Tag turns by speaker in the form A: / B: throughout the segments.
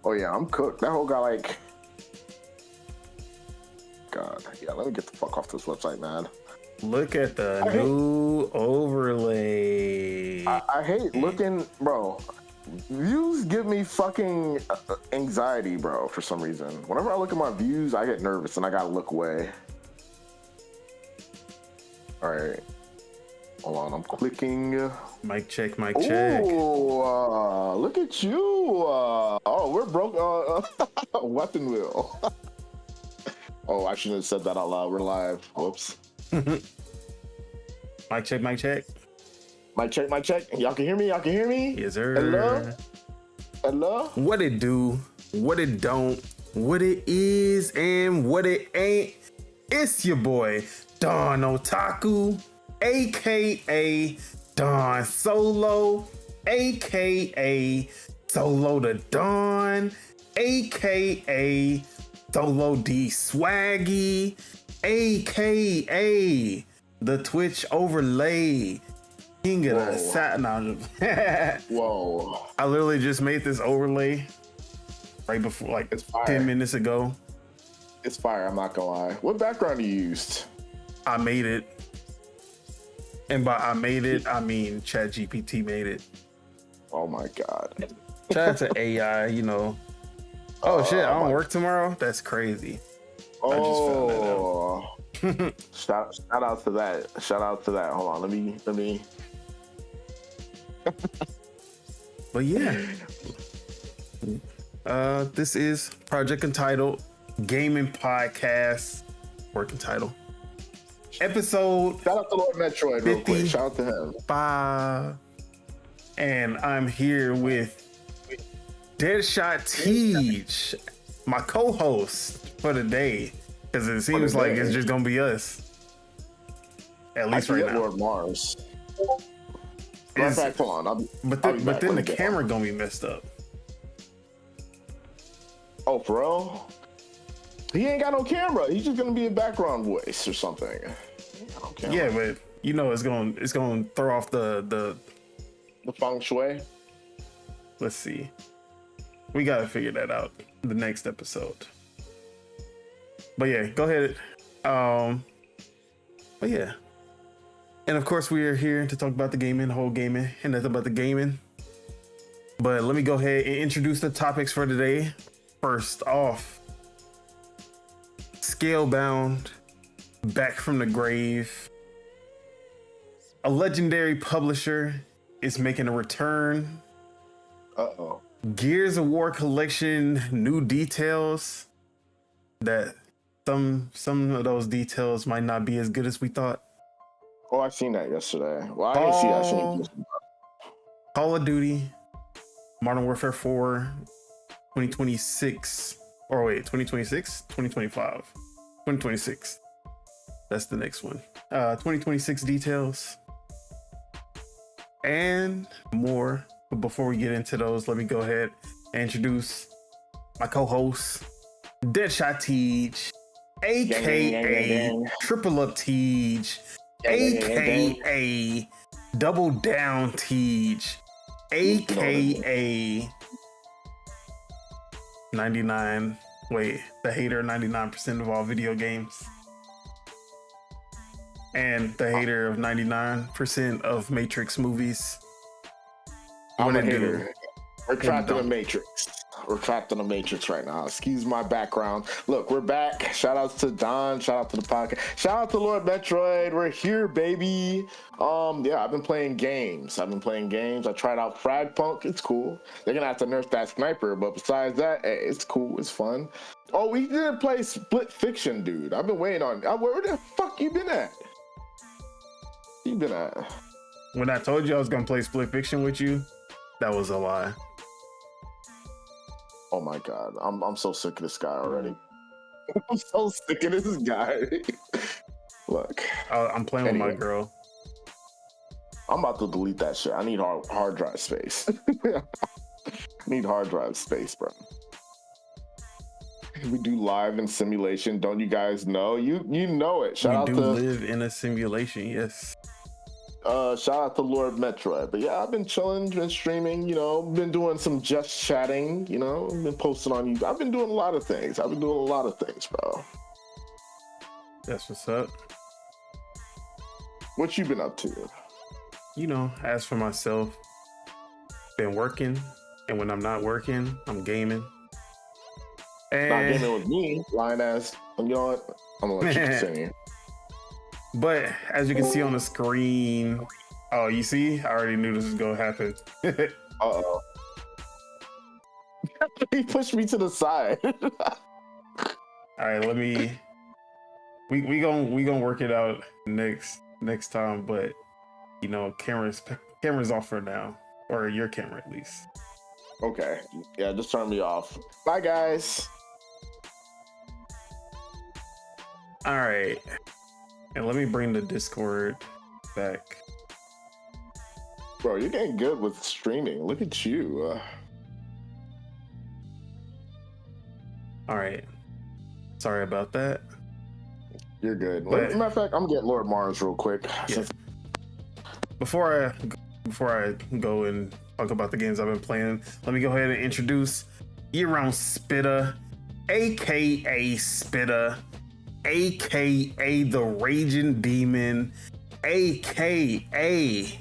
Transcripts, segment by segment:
A: Oh yeah, I'm cooked. That whole guy like, God, yeah. Let me get the fuck off this website, man.
B: Look at the new overlay.
A: I hate looking, bro. Views give me fucking anxiety, bro, for some reason. Whenever I look at my views, I get nervous and I gotta look away. All right. Hold on, I'm clicking.
B: Mic check, mic check.
A: Oh, look at you. Oh, we're broke. Weapon wheel. Oh, I shouldn't have said that out loud. We're live. Whoops.
B: Mic check, mic check.
A: Mic check, mic check. Y'all can hear me? Y'all can hear me?
B: Yes, sir.
A: Hello? Hello?
B: What it do, what it don't, what it is, and what it ain't. It's your boy, Don Otaku, aka Don Solo, aka Solo the Don, aka Solo D Swaggy, aka the Twitch overlay. King of the Sat.
A: Whoa.
B: I literally just made this overlay right before, like 10 minutes ago.
A: It's fire, I'm not gonna lie. What background you used?
B: I made it. And by I made it, I mean ChatGPT made it.
A: Oh my God.
B: Shout out to AI, you know. Oh shit, I don't work tomorrow? That's crazy.
A: Oh.
B: I just found that out.
A: Shout out to that. Shout out to that. Hold on, let me.
B: But yeah. This is Project Untitled Gaming Podcast. Working title. Episode.
A: Shout out to Lord Metroid real quick. Shout out to him.
B: 5. And I'm here with Deadshot Teach, my co-host for the day. Because it seems like it's just gonna be us. At least right now.
A: Lord Mars. Matter of fact, hold on.
B: But then the camera gonna be messed up.
A: Oh, for real? He ain't got no camera. He's just gonna be a background voice or something.
B: Yeah, but you know it's gonna throw off the
A: feng shui.
B: Let's see. We gotta figure that out the next episode. But yeah, go ahead. But yeah. And of course we are here to talk about the gaming, whole gaming, and that's about the gaming. But let me go ahead and introduce the topics for today. First off, Scalebound, back from the grave. A legendary publisher is making a return.
A: Uh-oh. Gears
B: of War collection, new details that some of those details might not be as good as we thought.
A: Oh, I seen that yesterday. Well, I didn't see that. I seen it.
B: Call of Duty, Modern Warfare 4, 2026. Or wait, 2026? 2025. 2026. That's the next one. 2026 details. And more. But before we get into those, let me go ahead and introduce my co-host, Deadshot Teach, aka Triple Up Teach, aka Double Down Teach, aka 99. Wait, the hater 99% of all video games. And the hater of 99% of Matrix movies.
A: I'm a hater. We're trapped in a Matrix. We're trapped in a Matrix right now. Excuse my background. Look, we're back. Shout outs to Don. Shout out to the podcast. Shout out to Lord Metroid. We're here, baby. Yeah, I've been playing games. I tried out Fragpunk. It's cool. They're gonna have to nerf that sniper, but besides that, hey, it's cool. It's fun. Oh, we didn't play Split Fiction, dude. I've been waiting on. Where the fuck you been at?
B: When I told you I was gonna play Split Fiction with you, that was a lie.
A: Oh my God, I'm so sick of this guy already. I'm so sick of this guy. Look,
B: I'm playing with my girl.
A: I'm about to delete that shit. I need hard drive space. Need hard drive space, bro. We do live in simulation. Don't you guys know? You know it.
B: We do live in a simulation, yes.
A: Shout out to Lord Metroid. But yeah, I've been chilling, been streaming, been doing some just chatting, been posting on YouTube. I've been doing a lot of things. Bro.
B: That's what's up.
A: What you been up to?
B: As for myself, been working, and when I'm not working, I'm gaming. And
A: not gaming with me, lying ass. You know what? I'm gonna let you continue.
B: But as you can see on the screen, oh, you see? I already knew this was gonna happen.
A: Uh-oh. He pushed me to the side.
B: All right, we gonna work it out next time, but camera's off for now, or your camera at least.
A: Okay. Yeah, just turn me off. Bye guys.
B: All right. And let me bring the Discord back.
A: Bro, you're getting good with streaming. Look at you.
B: All right. Sorry about that.
A: You're good. Matter of fact, I'm getting Lord Mars real quick.
B: Yeah. Before I go and talk about the games I've been playing, let me go ahead and introduce Year-Round Spitter, aka Spitter, aka the Raging Demon, aka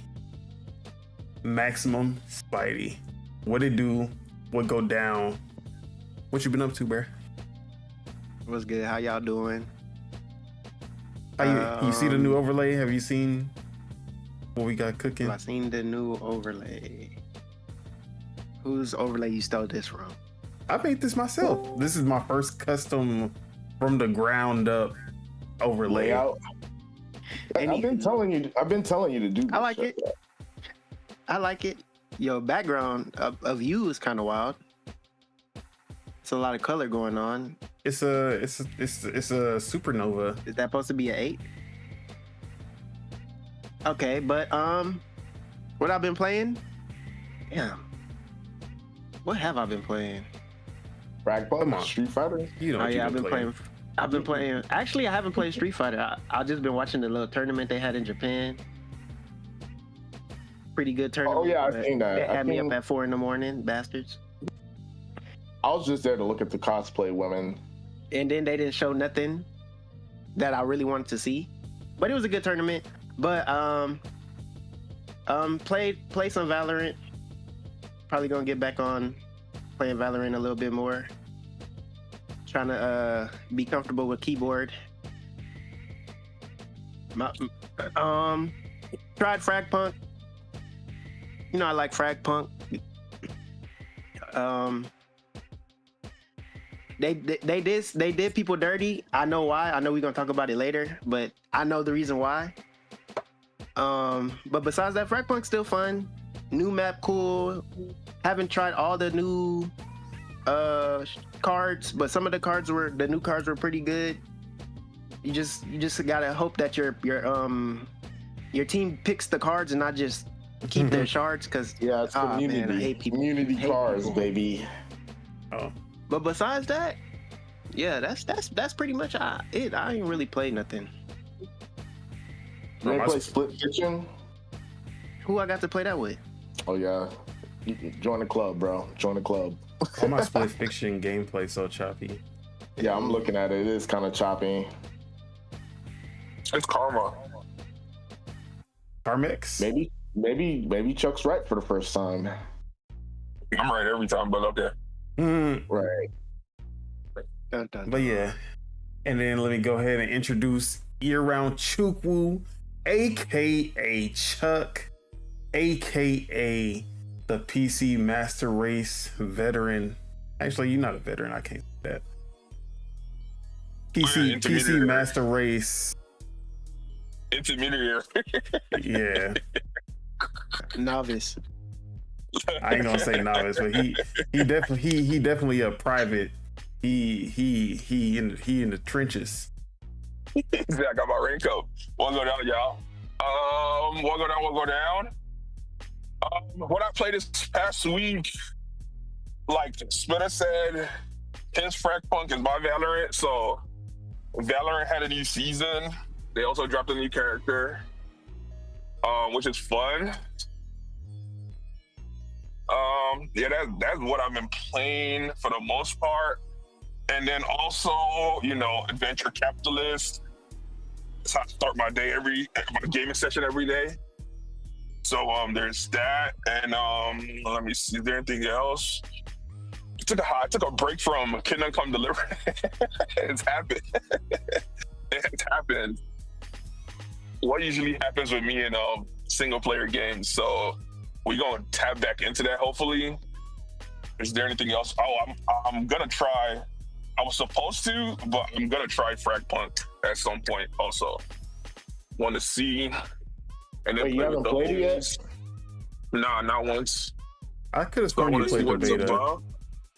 B: Maximum Spidey. What it do? What go down? What you been up to, Bear?
C: What's good? How y'all doing?
B: You see the new overlay? Have you seen what we got cooking?
C: I seen the new overlay. Whose overlay you stole this from?
B: I made this myself. This is my first custom from the ground up overlay.
A: Layout. I've been telling you to do this.
C: I like it. I like it. Your background of you is kind of wild. It's a lot of color going on.
B: It's a supernova.
C: Is that supposed to be an 8? Okay, but what I've been playing? Damn. What have I been playing?
A: Fragpunk, Street Fighter.
C: I've been playing. Actually, I haven't played Street Fighter. I just been watching the little tournament they had in Japan. Pretty good tournament.
A: Oh yeah, I've seen that.
C: They had me up at 4 a.m, bastards.
A: I was just there to look at the cosplay women.
C: And then they didn't show nothing that I really wanted to see. But it was a good tournament. But play some Valorant. Probably gonna get back on playing Valorant a little bit more. Trying to be comfortable with keyboard. Tried Fragpunk. I like Fragpunk. They did people dirty. I know why. I know we're gonna talk about it later, but I know the reason why. But besides that, Fragpunk's still fun. New map cool. Haven't tried all the new cards, but some of the new cards were pretty good. You just gotta hope that your team picks the cards and not just keep their shards, because
A: it's community.
C: Man, I hate people.
A: Community cards, baby.
B: Oh.
C: But besides that, yeah, that's pretty much it. I ain't really played nothing.
A: You ever play Split Fiction?
C: Who I got to play that with?
A: Oh yeah, join the club, bro. Join the club.
B: All my Split Fiction gameplay so choppy.
A: Yeah, I'm looking at it. It is kind of choppy.
D: It's karma.
B: Carmex?
A: Maybe Chuck's right for the first time.
D: I'm right every time, but okay.
A: Right.
C: Dun, dun,
B: But yeah, and then let me go ahead and introduce Year-Round Chukwu, aka Chuck, aka the PC Master Race veteran. Actually, you're not a veteran. I can't say that. PC Master Race.
D: Intermediary.
B: Yeah.
C: Novice.
B: I ain't gonna say novice, but he definitely a private. He in the trenches.
D: I got my raincoat. One go down, y'all. One go down. What I played this past week, like Spitter said, his Fragpunk is my Valorant. So Valorant had a new season. They also dropped a new character. which is fun. Yeah, that's what I've been playing for the most part. And then also, Adventure Capitalist. That's how I start my day my gaming session every day. So there's that. And let me see, is there anything else? I took a break from Kingdom Come Deliverance. It's happened. It's happened. What usually happens with me in single player games. So we're gonna tap back into that hopefully. Is there anything else? Oh, I'm gonna try. I was supposed to, but I'm gonna try Fragpunk at some point also. Want to see. And then
A: Wait, you haven't played it yet?
D: Nah, not once.
B: I could have sworn you played the beta.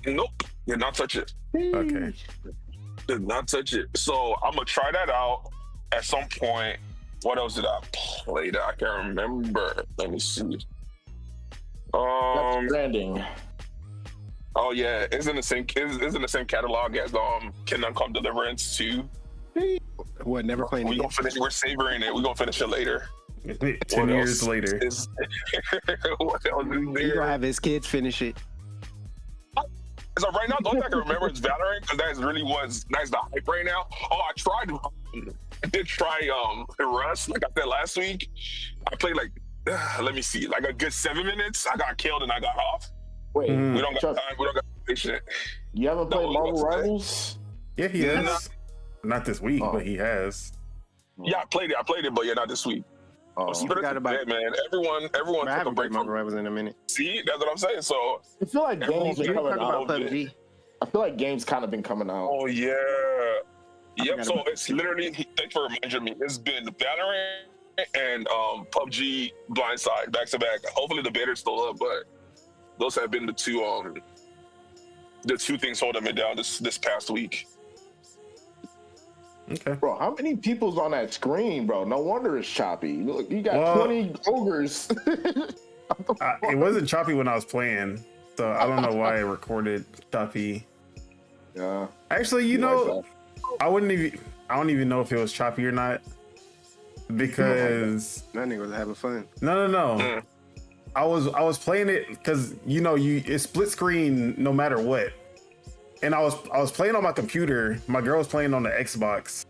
D: Nope, did not touch it.
B: Okay.
D: Did not touch it. So I'm gonna try that out at some point. What else did I play that I can't remember? Let me see.
A: That's Stranding.
D: Oh yeah, it's in the same catalog as Kingdom Come Deliverance 2.
C: What? Never playing it.
D: We're savoring it. We're gonna finish it later.
B: 10 years later.
D: What else is there?
C: He's gonna have his kids finish it.
D: So right now, the only thing I can remember is Valorant, because that's the hype right now. Oh, I did try Rust, like I said last week. I played let me see, like a good 7 minutes. I got killed and I got off.
A: Wait,
D: we don't got time. We don't got patience.
A: You haven't played Marvel Rivals?
B: Yeah, he has. Not this week, but he has.
D: Yeah, I played it, but yeah, not this week.
C: You forgot about
D: it, man. Everyone took a break
C: from Rivals in a minute.
D: See, that's what I'm saying. So
A: I feel like games been coming out.
C: PUBG.
A: I feel like games kind of been coming out.
D: Oh yeah. Yep. So it's literally, thanks for reminding me. It's been Valorant and PUBG Blindside back to back. Hopefully the beta's still up, but those have been the two things holding me down this past week.
B: Okay.
A: Bro, how many people's on that screen, bro? No wonder it's choppy. Look, you got 20 ogres.
B: It wasn't choppy when I was playing, so I don't know why it recorded choppy.
A: Yeah.
B: Actually, I don't even know if it was choppy or not, because
C: that nigga was having fun.
B: No. I was playing it because it's split screen no matter what. And I was playing on my computer. My girl was playing on the Xbox,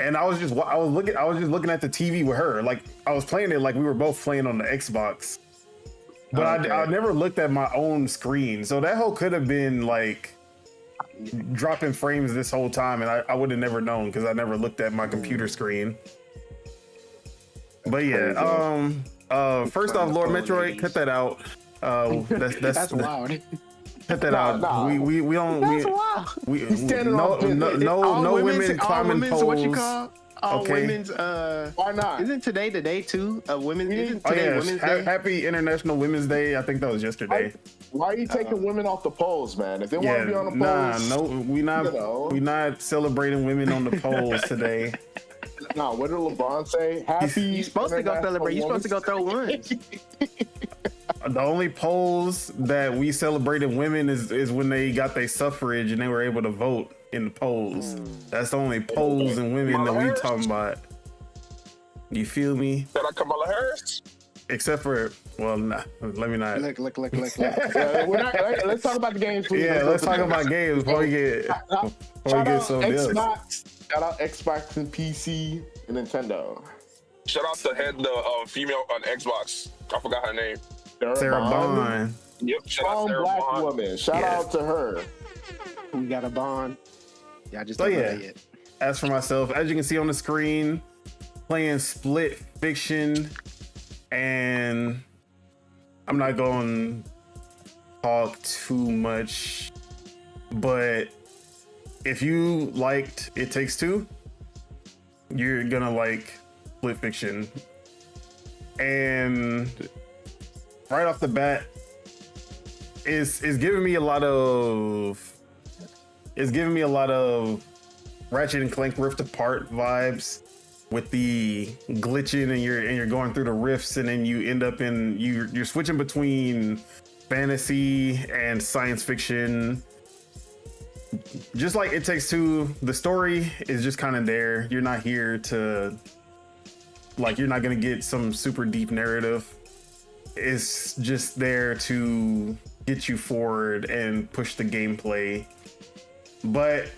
B: and I was just looking at the TV with her. Like I was playing it like we were both playing on the Xbox, but I never looked at my own screen. So that whole could have been like dropping frames this whole time, and I would have never known because I never looked at my computer screen. But yeah, first off, Lord Metroid, cut that out. That's
C: wild.
B: Cut that out.
A: Nah.
B: We don't.
A: That's wild. He's standing
B: No women climbing poles.
C: What you call? All
B: Okay.
C: women's.
A: Why not?
C: Isn't today the day too? Women's. Isn't
B: Oh
C: today
B: yeah,
C: Women's Day?
B: Happy International Women's Day. I think that was yesterday.
A: Why are you taking women off the poles, man? If they want to be on the poles,
B: we not celebrating women on the poles today.
A: Nah, what did LeBron say? Happy.
C: You supposed to go celebrate. You supposed to go throw ones.
B: The only polls that we celebrated women is when they got their suffrage and they were able to vote in the polls. That's the only polls and women that we talking about. You feel me?
D: Did I Kamala Harris?
B: Except for, well, nah, let me not.
C: Look.
A: Let's talk about the games, please.
B: Yeah, let's talk about games before we get something else.
A: Shout out Xbox and PC and Nintendo.
D: Shout out the female on Xbox. I forgot her name.
B: Sarah Bond.
D: Yep. Shout out
A: Strong
D: Sarah
A: black
D: Bond.
A: woman. Shout out to her.
C: We got a bond. Yeah, I just
B: So
C: don't know
B: yeah,
C: that yet.
B: as for myself, as you can see on the screen, playing Split Fiction, and I'm not going to talk too much, but if you liked It Takes Two, you're gonna like Split Fiction. And right off the bat, it's giving me a lot of Ratchet and Clank Rift Apart vibes, with the glitching and you're going through the rifts, and then you end up you're switching between fantasy and science fiction. Just like It Takes Two, the story is just kind of there. You're not here to like you're not gonna get some super deep narrative. It's just there to get you forward and push the gameplay. But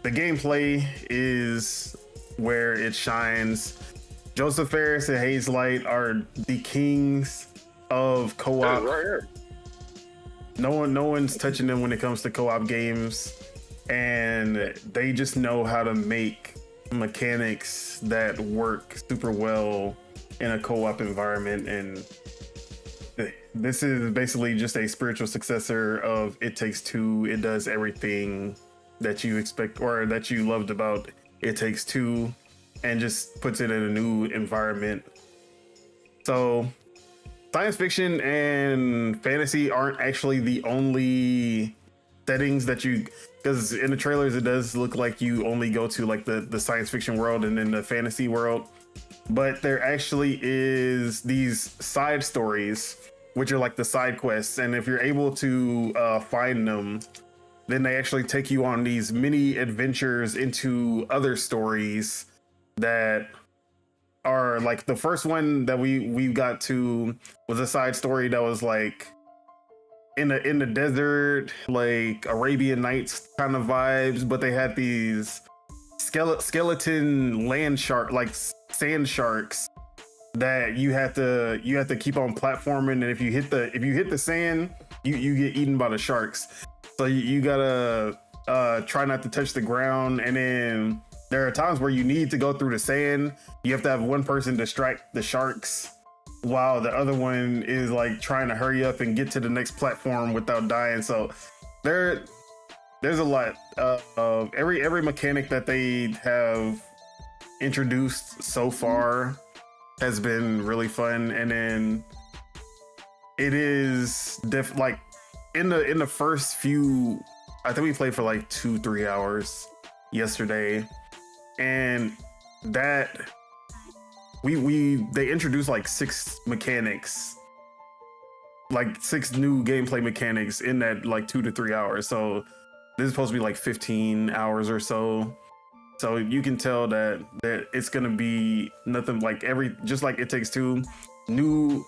B: the gameplay is where it shines. Joseph Fares and Haze Light are the kings of co-op.
D: Right here.
B: No one's touching them when it comes to co-op games, and they just know how to make mechanics that work super well in a co-op environment. And this is basically just a spiritual successor of It Takes Two. It does everything that you expect or that you loved about It Takes Two, and just puts it in a new environment. So science fiction and fantasy aren't actually the only settings that you, because in the trailers it does look like you only go to like the science fiction world and then the fantasy world, but there actually is these side stories which are like the side quests, and if you're able to find them, then they actually take you on these mini adventures into other stories that are like, the first one that we got to was a side story that was like in the desert, like Arabian Nights kind of vibes, but they had these skeleton land shark, like sand sharks, that you have to keep on platforming, and if you hit the sand, you get eaten by the sharks. So you gotta try not to touch the ground, and then there are times where you need to go through the sand. You have to have one person distract the sharks while the other one is like trying to hurry up and get to the next platform without dying. So there's a lot of every mechanic that they have introduced so far has been really fun. And then it is like in the first few, I think we played for like 2-3 hours yesterday, and that they introduced like 6 mechanics, like 6 new gameplay mechanics in that like 2 to 3 hours. So this is supposed to be like 15 hours or so. So you can tell that it's gonna be nothing like just like It Takes Two, new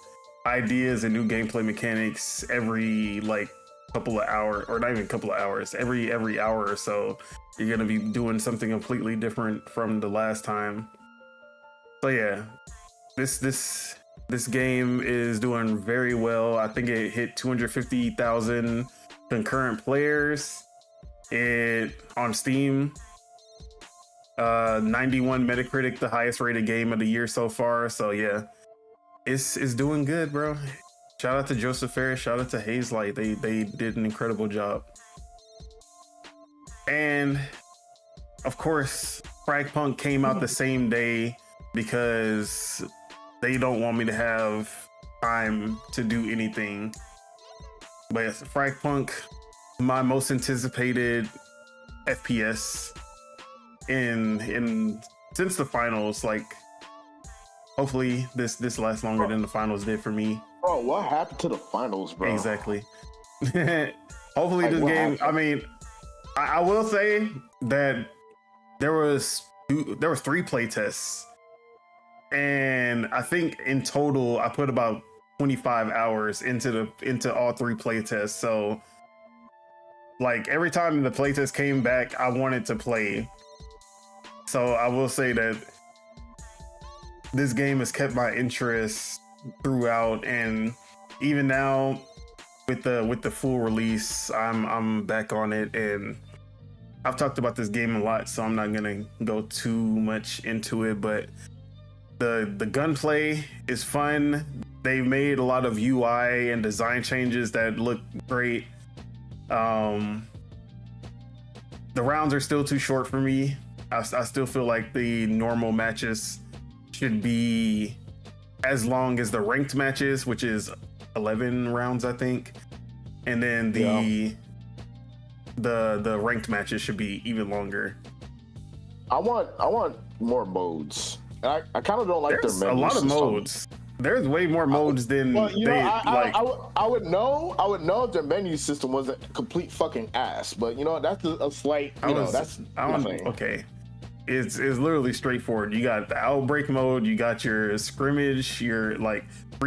B: ideas and new gameplay mechanics every like couple of hours, or not even a couple of hours, every hour or so. You're gonna be doing something completely different from the last time. So yeah, this game is doing very well. I think it hit 250,000 concurrent players on Steam. 91 Metacritic, the highest rated game of the year so far. So yeah, it's doing good, bro. Shout out to Joseph Fares, shout out to Haze Light. They did an incredible job. And of course, Fragpunk came out the same day because they don't want me to have time to do anything. But yes, Fragpunk, my most anticipated FPS in since the finals. Like, hopefully this lasts longer than the finals did for me.
A: Bro, what happened to the finals, bro?
B: Exactly. Hopefully
A: Like,
B: this game,
A: happened?
B: I mean, I will say that there was 3 playtests, and I think in total I put about 25 hours into all 3 playtests. So like every time the playtest came back, I wanted to play. So I will say that this game has kept my interest throughout, and even now with the full release, I'm back on it. And I've talked about this game a lot, so I'm not gonna go too much into it, but the gunplay is fun. They made a lot of UI and design changes that look great. The rounds are still too short for me. I still feel like the normal matches should be as long as the ranked matches, which is 11 rounds, I think. And then the ranked matches should be even longer.
A: I want more modes. I kind of don't like
B: There's
A: their menu
B: a lot of
A: system.
B: modes. There's way more modes than
A: Well, you know,
B: they like.
A: I would know if their menu system wasn't complete fucking ass. But you know, that's a slight. That's nothing.
B: Okay. it's literally straightforward. You got the outbreak mode, you got your scrimmage, your like not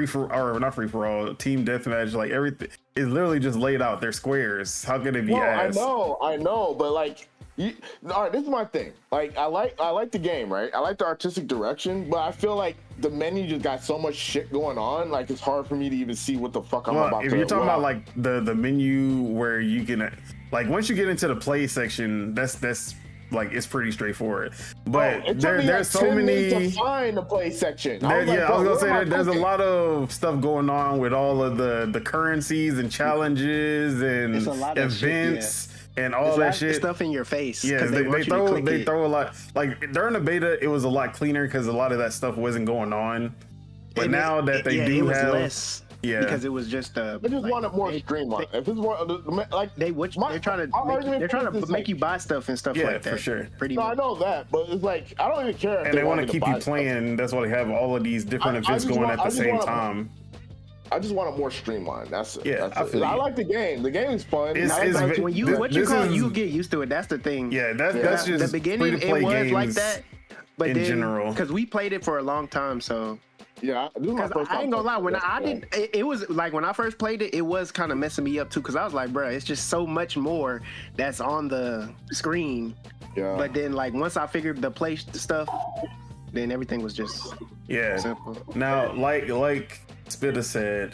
B: free for all, team deathmatch, like everything is literally just laid out. They're squares. How could it be ass?
A: I know, but like, all right, this is my thing. Like, I like the game, right? I like the artistic direction, but I feel like the menu just got so much shit going on. Like, it's hard for me to even see what the fuck I'm about to.
B: If you're talking about like the menu where you can, like, once you get into the play section, that's like, it's pretty straightforward. But there's so many
A: to find the play section.
B: I was gonna say there's a lot of stuff going on with all of the currencies and challenges and events. And all that shit,
C: stuff in your face.
B: Yeah, they throw a lot. Like during the beta, it was a lot cleaner because a lot of that stuff wasn't going on. But now that they do have
C: less, because it was just
A: I just want it more streamlined. If it's more like
C: they're trying to make you buy stuff and stuff like that.
B: For sure.
A: I know that, but it's like I don't even care.
B: And they want to keep you playing. That's why they have all of these different events going at the same time.
A: I just want it more streamlined. That's it.
B: Yeah,
A: I like the game. The game is fun.
C: When you get used to it. That's the thing.
B: Yeah, that's just
C: the beginning. It was like that, but
B: in general,
C: because we played it for a long time, so.
A: Yeah,
C: I ain't gonna lie. When I did, it was like when I first played it, it was kind of messing me up too. Because I was like, bro, it's just so much more that's on the screen.
A: Yeah.
C: But then, like, once I figured the play stuff, then everything was just simple.
B: Now, like Spitta said,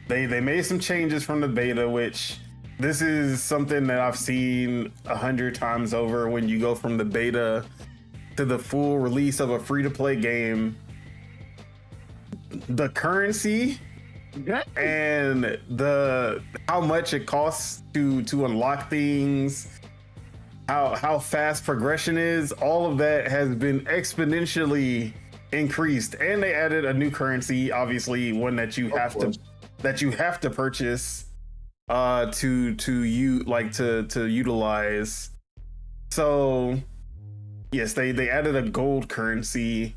B: they made some changes from the beta, which this is something that I've seen 100 times over. When you go from the beta to the full release of a free-to-play game, the currency and how much it costs to unlock things, how fast progression is, all of that has been exponentially increased. And they added a new currency, obviously one that you have to purchase to utilize. So yes, they added a gold currency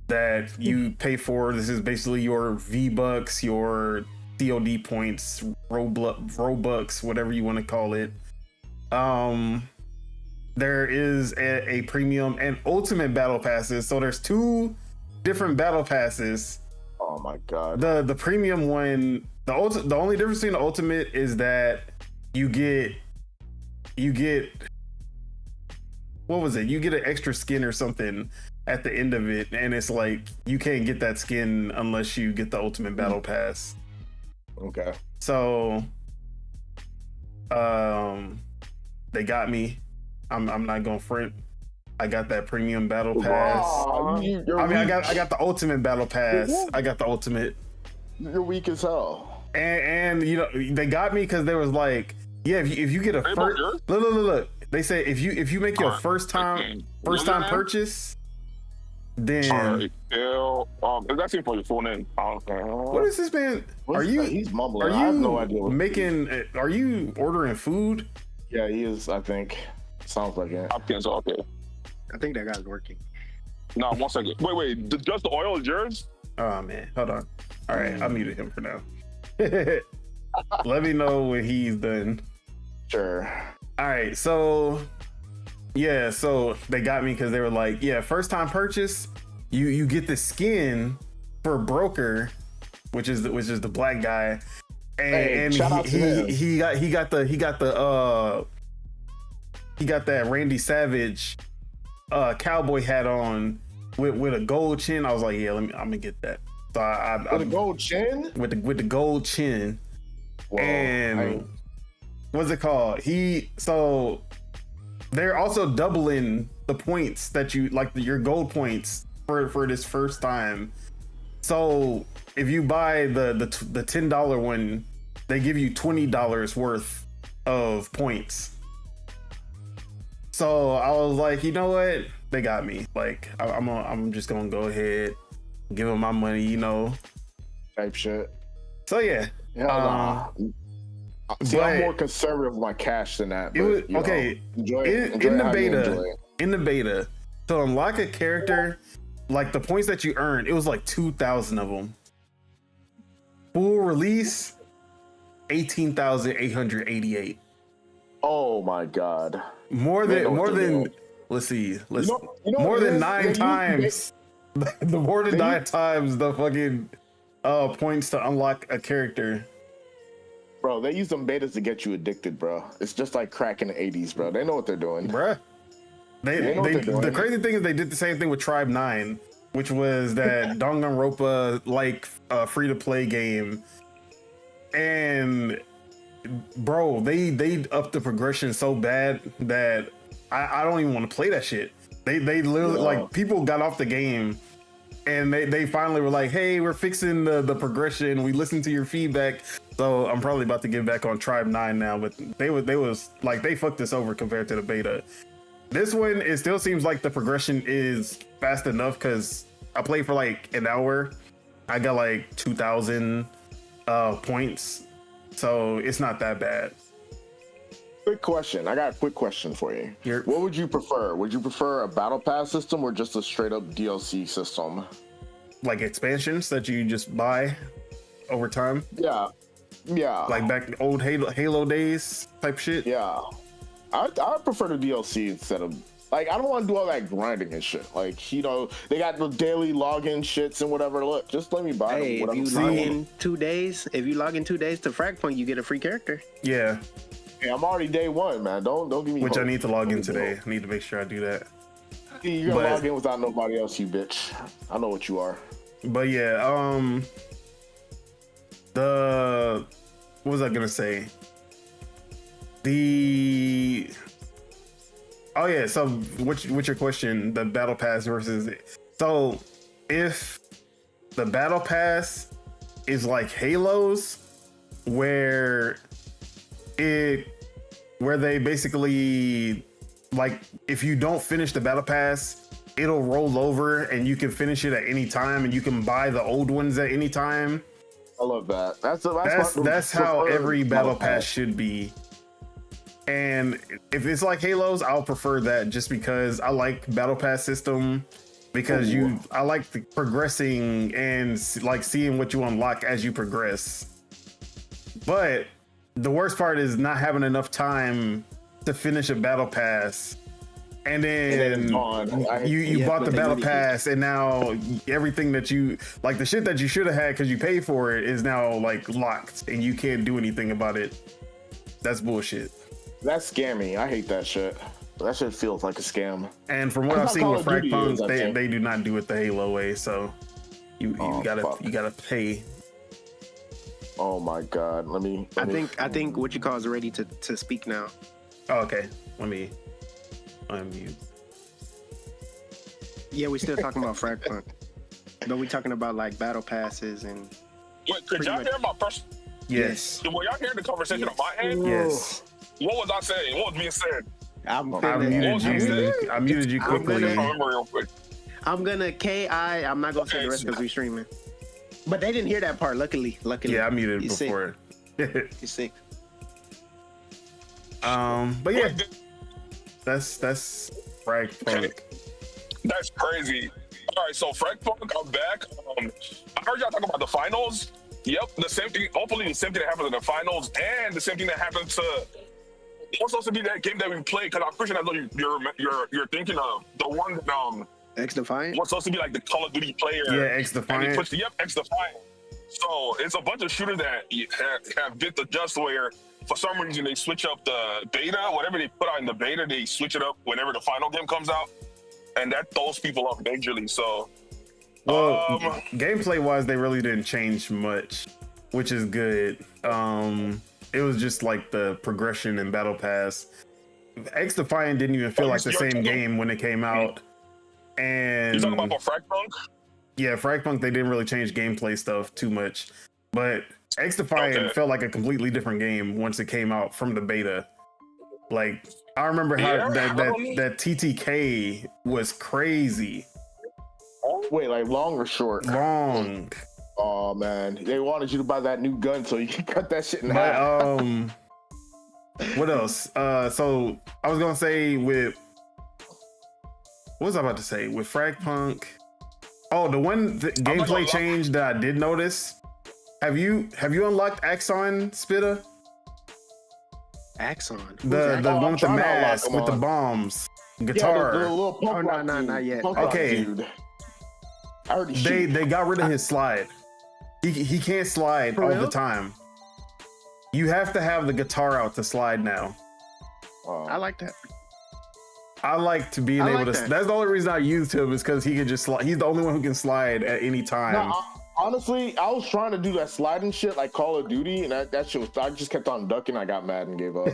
B: that you pay for. This is basically your V-Bucks, your COD points, Robux, whatever you want to call it. There is a premium and ultimate battle passes. So there's two different battle passes.
A: Oh my god.
B: The premium one, the only difference between the ultimate is that you get what was it? You get an extra skin or something at the end of it, and it's like you can't get that skin unless you get the ultimate battle pass.
A: Okay.
B: So they got me. I'm not gonna front. I got that premium battle pass. I got the ultimate battle pass. I got the ultimate.
A: You're weak as hell.
B: And you know they got me because they was like, yeah, if you get a first look. They say if you make your first time purchase, then
D: that's it for your full name.
B: What is this man?
A: He's mumbling.
B: I
A: have no idea.
B: Are you ordering food?
A: Yeah, he is. I think sounds like it.
D: Okay.
C: I think that guy's working.
D: No, 1 second. Wait. Just the oil is yours?
B: Oh man, hold on. All right, I muted him for now. Let me know when he's done.
A: Sure.
B: All right, so they got me because they were like, yeah, first time purchase, you get the skin for broker, which is the black guy, and he got that Randy Savage cowboy hat on with a gold chin. I was like, yeah, I'm gonna get that. So
A: with a gold chin?
B: With the gold chin. Whoa, and what's it called? So they're also doubling the points that you like, your gold points for this first time. So if you buy the $10 one, they give you $20 worth of points. So I was like, you know what? They got me. Like I'm just gonna go ahead, give them my money, you know,
A: type shit.
B: So yeah.
A: See, I'm more conservative with my cash than that. But, enjoy
B: in the beta, to unlock a character, like the points that you earn, it was like 2,000 of them. Full release, 18,888.
A: Oh my god!
B: More than Let's see. Let's
A: You know
B: more
A: what it
B: than
A: is?
B: 9 times. The more than 9 times the fucking points to unlock a character.
A: Bro, they use them betas to get you addicted, bro. It's just like crack in the 80s, bro. They know what they're doing.
B: Bruh. The crazy thing is they did the same thing with Tribe 9, which was that Danganronpa like free-to-play game. And bro, they upped the progression so bad that I don't even want to play that shit. They literally like people got off the game and they finally were like, hey, we're fixing the progression. We listened to your feedback. So I'm probably about to get back on Tribe 9 now, but they was like they fucked us over compared to the beta. This one, it still seems like the progression is fast enough because I played for like an hour. I got like 2,000 points. So it's not that bad.
A: Quick question. I got a quick question for you. What would you prefer? Would you prefer a battle pass system or just a straight up DLC system?
B: Like expansions that you just buy over time?
A: Yeah.
B: Like back in old Halo days type shit?
A: Yeah. I prefer the DLC instead of, like, I don't want to do all that grinding and shit. Like, you know, they got the daily login shits and whatever. Look, just let me buy them.
C: If you log in 2 days, to Fragpunk, you get a free character.
B: Yeah.
A: Hey, I'm already day one, man. Don't give me
B: Which
A: hope.
B: I need to log in today. I need to make sure I do that.
A: You're gonna log in without nobody else, you bitch. I know what you are.
B: But yeah, what was I gonna say? So what's your question? The battle pass versus so if the battle pass is like Halo's, where they basically, like, if you don't finish the battle pass, it'll roll over and you can finish it at any time and you can buy the old ones at any time.
A: I love that. That's
B: how every battle pass should be. And if it's like Halo's, I'll prefer that just because I like battle pass system because I like the progressing and like seeing what you unlock as you progress. But the worst part is not having enough time to finish a battle pass. And then you bought the battle pass and now everything that you like, the shit that you should have had because you paid for it is now like locked and you can't do anything about it. That's bullshit.
A: That's scammy. I hate that shit. That shit feels like a scam.
B: And from what I've seen with Fragpunk, they do not do it the Halo way. So you gotta pay.
A: Oh my god. I
C: think what you call is ready to speak now.
B: Oh, okay. Let me unmute.
C: Yeah, we're still talking about Fragpunk. But we're talking about like battle passes and
D: Wait, could y'all hear my person?
B: Yes.
D: Were y'all hearing the conversation on my end?
B: Yes.
D: What was I saying? What was being said?
B: I muted you quickly.
C: I'm gonna I'm not gonna say the rest because we're streaming. But they didn't hear that part, luckily.
B: Yeah, I muted it before.
C: You're sick.
B: But yeah. That's Fragpunk.
D: That's crazy. All right, so Fragpunk, I'm back. I heard y'all talk about the finals. Yep, the same thing. Hopefully, the same thing that happened in the finals, and the same thing that happened to. What's supposed to be that game that we played? Because I'm pretty sure I know you're thinking of the one that
C: X Defiant.
D: What's supposed to be like the Call of Duty player?
B: Yeah, X Defiant.
D: X Defiant. So it's a bunch of shooters that have bit the dust where, for some reason, they switch up the beta. Whatever they put out in the beta, they switch it up whenever the final game comes out, and that throws people off majorly. So,
B: gameplay wise, they really didn't change much, which is good. It was just like the progression in Battle Pass. X Defiant didn't even feel like the same game when it came out. And
D: you talking about Fragpunk?
B: Yeah, Fragpunk, they didn't really change gameplay stuff too much, but X Defiant felt like a completely different game once it came out from the beta. Like, I remember how that TTK was crazy.
A: Wait, like long or short?
B: Long.
A: Oh man, they wanted you to buy that new gun so you can cut that shit in half.
B: What else? So I was gonna say what was I about to say with Fragpunk? Oh, the gameplay change that I did notice. Have you unlocked Axon, Spitta?
C: Axon?
B: The one with the mask with the bombs. guitar.
A: Yeah, the little punk rock
C: not yet.
A: Punk rock
B: Okay.
A: dude. I heard he
B: They got rid of his slide. He can't slide
C: For
B: all
C: real?
B: the time. You have to have the guitar out to slide now.
C: I like that.
B: I like to being
C: I
B: able
C: like
B: to.
C: that.
B: That's the only reason I used him is because he can just slide. He's the only one who can slide at any time.
A: No, honestly, I was trying to do that sliding shit like Call of Duty, and that shit was. I just kept on ducking. I got mad and gave up.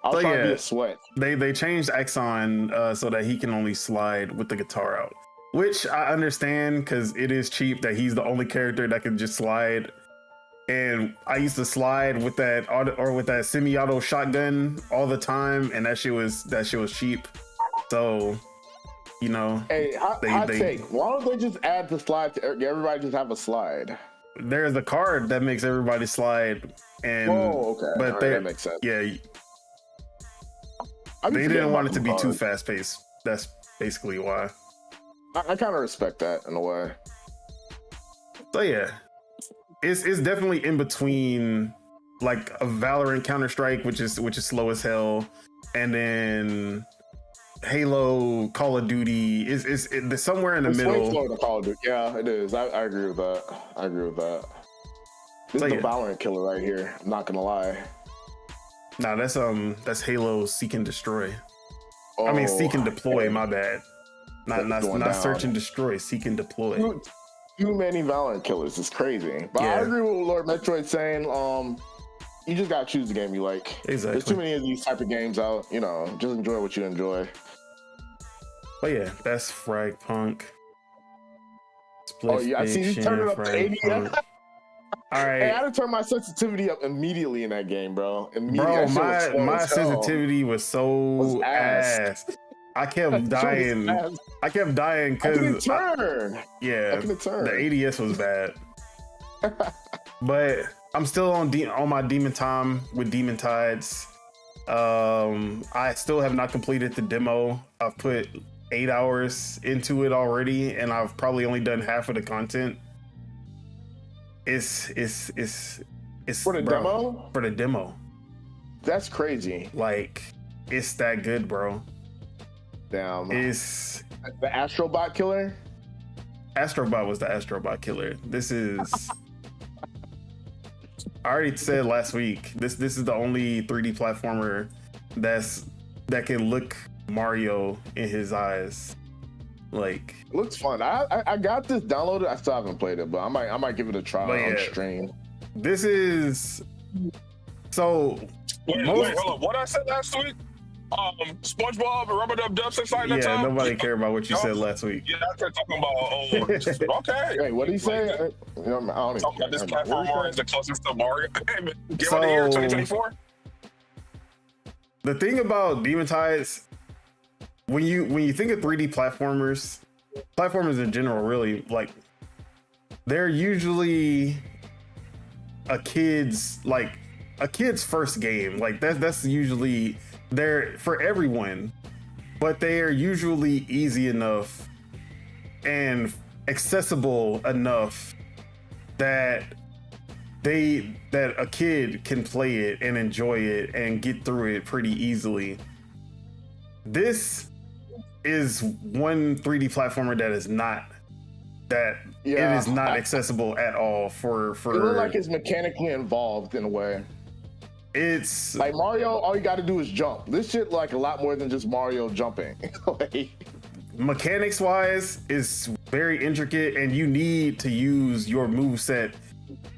A: I was trying to be a sweat.
B: They changed Exxon so that he can only slide with the guitar out, which I understand because it is cheap that he's the only character that can just slide. And I used to slide with that auto or with that semi-auto shotgun all the time, and that shit was cheap. So, you know,
A: Hey, hot take. Why don't they just add the slide to everybody? Just have a slide.
B: there's a card that makes everybody slide, and
A: Oh, okay.
B: but
A: All right,
B: they
A: that makes sense.
B: yeah,
A: I be
B: they
A: forgetting
B: didn't want it
A: about
B: to be
A: them
B: too
A: cards.
B: fast paced. That's basically why.
A: I kind of respect that in a way.
B: So yeah, it's definitely in between like a Valorant Counter-Strike, which is slow as hell, and then Halo, Call of Duty is somewhere in the
A: It's way
B: middle.
A: slower than Call of Duty. Yeah, it is. I agree with that. This
B: So,
A: is
B: yeah.
A: the Valorant killer right here. I'm not gonna lie.
B: Nah, that's Halo Seek and Destroy. I mean,
A: Oh,
B: Seek and Deploy. My bad.
A: That's
B: Not
A: going
B: not
A: down.
B: Search and Destroy. Seek and Deploy.
A: Too many Valorant killers. It's crazy. But
B: Yeah.
A: I agree with what Lord Metroid saying. You just gotta choose the game you like. There's
B: Exactly.
A: too many of these type of games out. You know, just enjoy what you enjoy.
B: But yeah, that's Frag Punk.
A: Oh yeah, I see you
B: Fiction,
A: turn it up to
B: Frag
A: 80.
B: Punk. All
A: Hey, I
B: right,
A: had to turn my sensitivity up immediately in that game, bro. Immediately.
B: bro,
A: That shit was slow
B: my
A: as hell.
B: sensitivity was so
A: Was ass.
B: ass. I kept
A: That shit was
B: dying.
A: ass.
B: I kept dying
A: I couldn't
B: because
A: turn. I
B: yeah,
A: couldn't turn.
B: the ADS was bad. But I'm still on my Demon Time with Demon Tides. I still have not completed the demo. I've put 8 hours into it already, and I've probably only done half of the content. It's
A: For the demo?
B: For the demo.
A: That's crazy.
B: Like, it's that good, bro.
A: Damn.
B: It's
A: The Astrobot killer?
B: Astrobot was the Astrobot killer. This is I already said last week, this is the only 3D platformer that can look Mario in his eyes. Like,
A: It looks fun. I got this downloaded. I still haven't played it, but I might give it a try
B: But
A: on
B: yeah.
A: stream.
B: this is so
D: Wait,
B: most-
D: hold up. What I said last week? SpongeBob and Rubber Dub Dub since like that
B: yeah,
D: time?
B: nobody cared about what you said last week.
D: Yeah, I started talking about, okay.
A: Wait, what did he say? I don't even
D: Talking about this
A: care.
D: platform
A: What
D: Mario
A: did
D: is the closest to Mario. Give
B: So-
D: it a year, 2024.
B: The thing about Demon Tides, when you think of 3D platformers in general, really, like, they're usually a kid's first game. Like that's usually they're for everyone, but they are usually easy enough and accessible enough that a kid can play it and enjoy it and get through it pretty easily. This is one 3D platformer that is not that
A: Yeah.
B: it is not accessible at all for
A: It looked like it's mechanically involved in a way.
B: it's
A: Like Mario, all you got to do is jump. This shit like a lot more than just Mario jumping. Like,
B: mechanics wise is very intricate, and you need to use your move set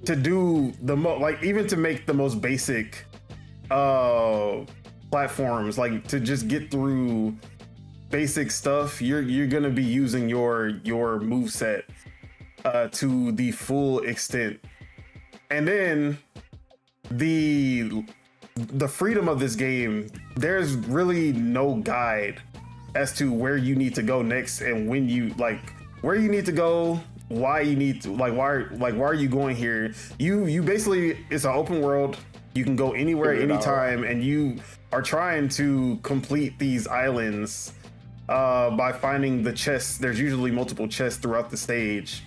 B: to do even to make the most basic platforms, like to just get through basic stuff. You're gonna be using your move set to the full extent, and then the freedom of this game, there's really no guide as to where you need to go next and when you where you need to go, why you need to why are you going here. You basically, it's an open world. You can go anywhere
A: Figure it out.
B: anytime, and you are trying to complete these islands by finding the chests. There's usually multiple chests throughout the stage,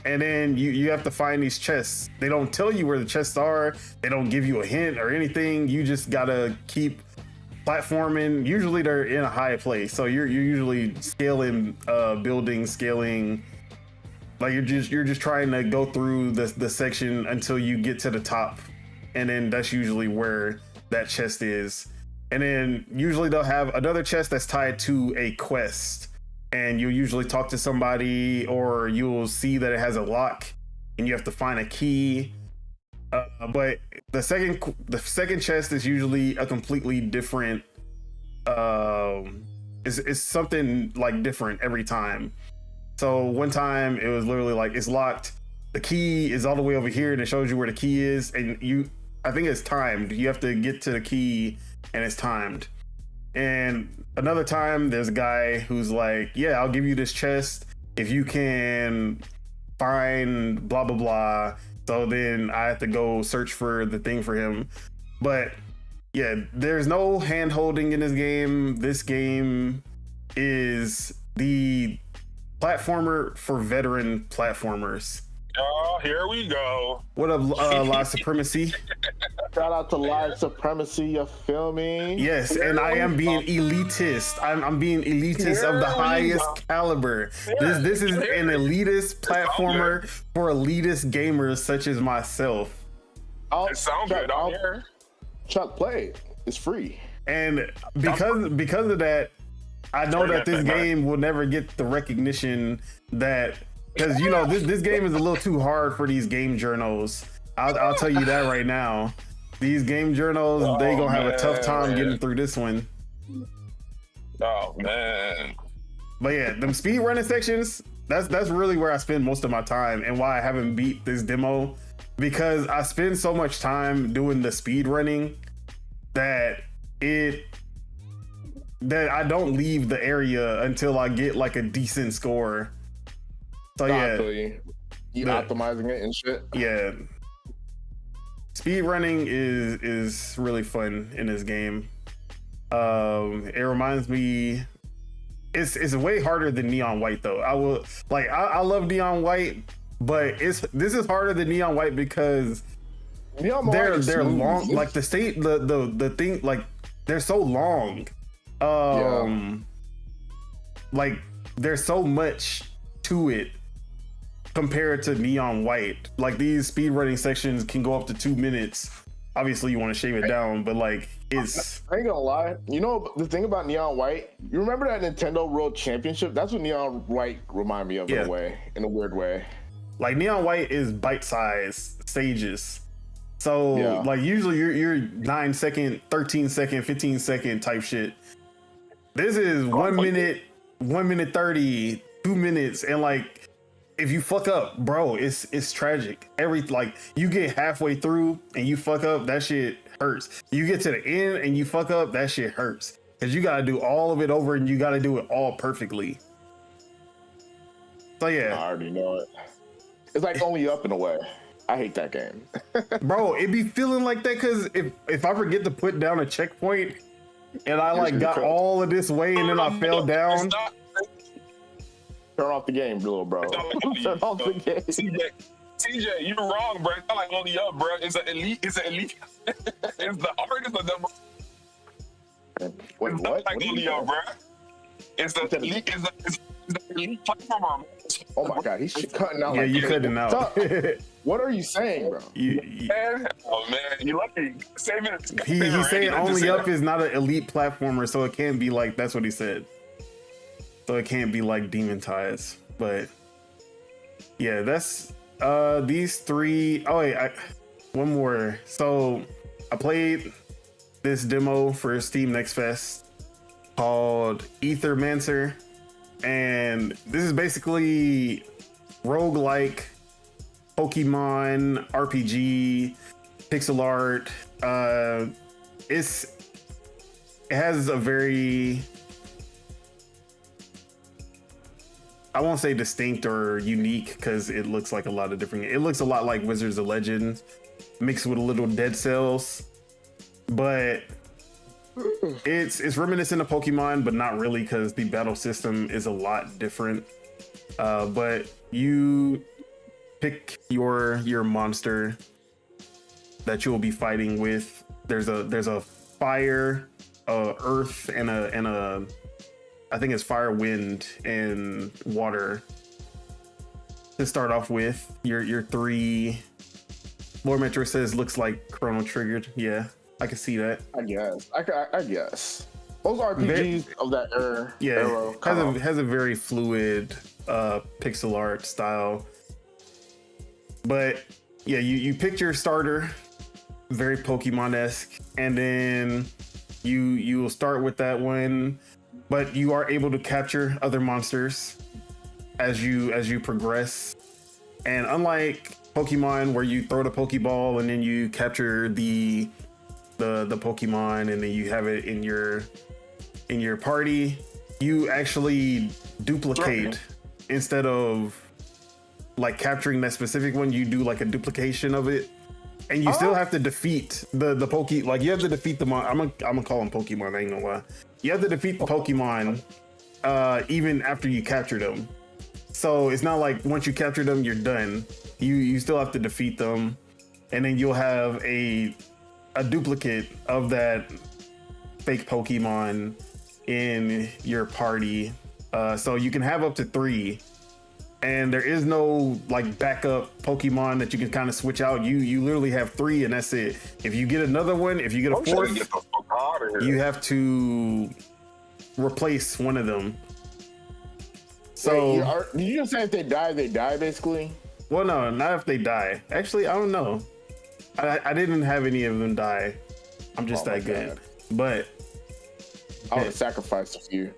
B: and then you have to find these chests. They don't tell you where the chests are. They don't give you a hint or anything. You just gotta keep platforming. Usually they're in a high place, so you're usually scaling buildings, scaling. Like you're just trying to go through the section until you get to the top, and then that's usually where that chest is. And then usually they'll have another chest that's tied to a quest, and you'll usually talk to somebody, or you'll see that it has a lock, and you have to find a key. But the second chest is usually a completely different. It's something like different every time. So one time it was literally like it's locked. The key is all the way over here, and it shows you where the key is, and I think it's timed. You have to get to the key, and it's timed. And another time, there's a guy who's like, "Yeah, I'll give you this chest if you can find blah blah blah." So then I have to go search for the thing for him. But yeah, there's no hand holding in this game. This game is the platformer for veteran platformers.
D: Oh, here we go.
B: What up, Live Supremacy?
A: Shout out to Live Supremacy, you feel me?
B: Yes, and I am being elitist. I'm being elitist of the highest caliber. This is an elitist platformer for elitist gamers such as myself.
D: It sounds good out here.
A: Chuck, play it. It's free.
B: And because of that, I know that this game will never get the recognition that, because you know this game is a little too hard for these game journals. I'll tell you that right now. These game journals, they gonna have a tough time getting through this one.
D: Oh man.
B: But yeah, them speed running sections, that's really where I spend most of my time, and why I haven't beat this demo, because I spend so much time doing the speed running that I don't leave the area until I get like a decent score. So
A: You optimizing it and shit.
B: Yeah. Speed running is really fun in this game. It reminds me, it's way harder than Neon White though. I love Neon White, but this is harder than Neon White because they're long. Like the thing, like they're so long. Like there's so much to it compared to Neon White. Like these speedrunning sections can go up to 2 minutes. Obviously you want to shave it down, but like
A: I ain't gonna lie. You know the thing about Neon White? You remember that Nintendo World Championship? That's what Neon White remind me of in a weird way.
B: Like Neon White is bite-sized stages. So like usually you're 9 second, 13 second, 15 second type shit. This is 1 minute, 1 minute 30, 2 minutes, and like if you fuck up, bro, it's tragic. You get halfway through and you fuck up, that shit hurts. You get to the end and you fuck up, that shit hurts. Cause you gotta do all of it over and you gotta do it all perfectly. So yeah.
A: I already know it. It's like Only Up in a way. I hate that game.
B: Bro, it be feeling like that because if I forget to put down a checkpoint and I like got all of this way and then I fell down.
A: Turn off the game, little bro. Turn off the game.
D: TJ, you're wrong, bro. It's not like Only Up, bro. It's an elite. It's the hardest of them.
A: Wait,
D: it's
A: what?
D: Not like Only Up, bro. It's the elite. It's the elite platform.
A: Oh my god, he's cutting out.
B: Yeah, you cutting out.
A: What are you saying, bro?
D: Oh man, you lucky. Save it.
B: He's saying Only Up is not an elite platformer, so it can't be like, that's what he said. So it can't be like Demon Ties, but yeah, that's these three. Oh wait, one more. So I played this demo for Steam Next Fest called Ethermancer, and this is basically roguelike Pokemon RPG pixel art. It has a very, I won't say distinct or unique because it looks like a lot of different. It looks a lot like Wizards of Legends mixed with a little Dead Cells, but it's reminiscent of Pokemon, but not really because the battle system is a lot different. But you pick your monster that you will be fighting with. There's a fire, earth and a I think it's fire, wind, and water to start off with. Your 3. Lord Metro says looks like Chrono Triggered. Yeah, I can see that.
A: I guess. I guess. Those RPGs of that era.
B: Yeah, has a very fluid pixel art style. But yeah, you pick your starter, very Pokemon-esque, and then you will start with that one, but you are able to capture other monsters as you progress. And unlike Pokemon, where you throw the Pokeball and then you capture the Pokemon and then you have it in your party, you actually duplicate instead of like capturing that specific one. You do like a duplication of it, and you still have to defeat the like you have to defeat the I'm gonna call them Pokemon. I ain't gonna lie. You have to defeat the Pokemon even after you capture them. So it's not like once you capture them, you're done. You still have to defeat them, and then you'll have a duplicate of that fake Pokemon in your party. So you can have up to 3, and there is no like backup Pokemon that you can kind of switch out. You literally have 3, and that's it. If you get another one, if you get a 4th, you have to replace one of them. So
A: did you just say if they die basically?
B: Well, no, not if they die. Actually, I don't know. I didn't have any of them die. I'm just that good. But
A: I would have sacrificed a few.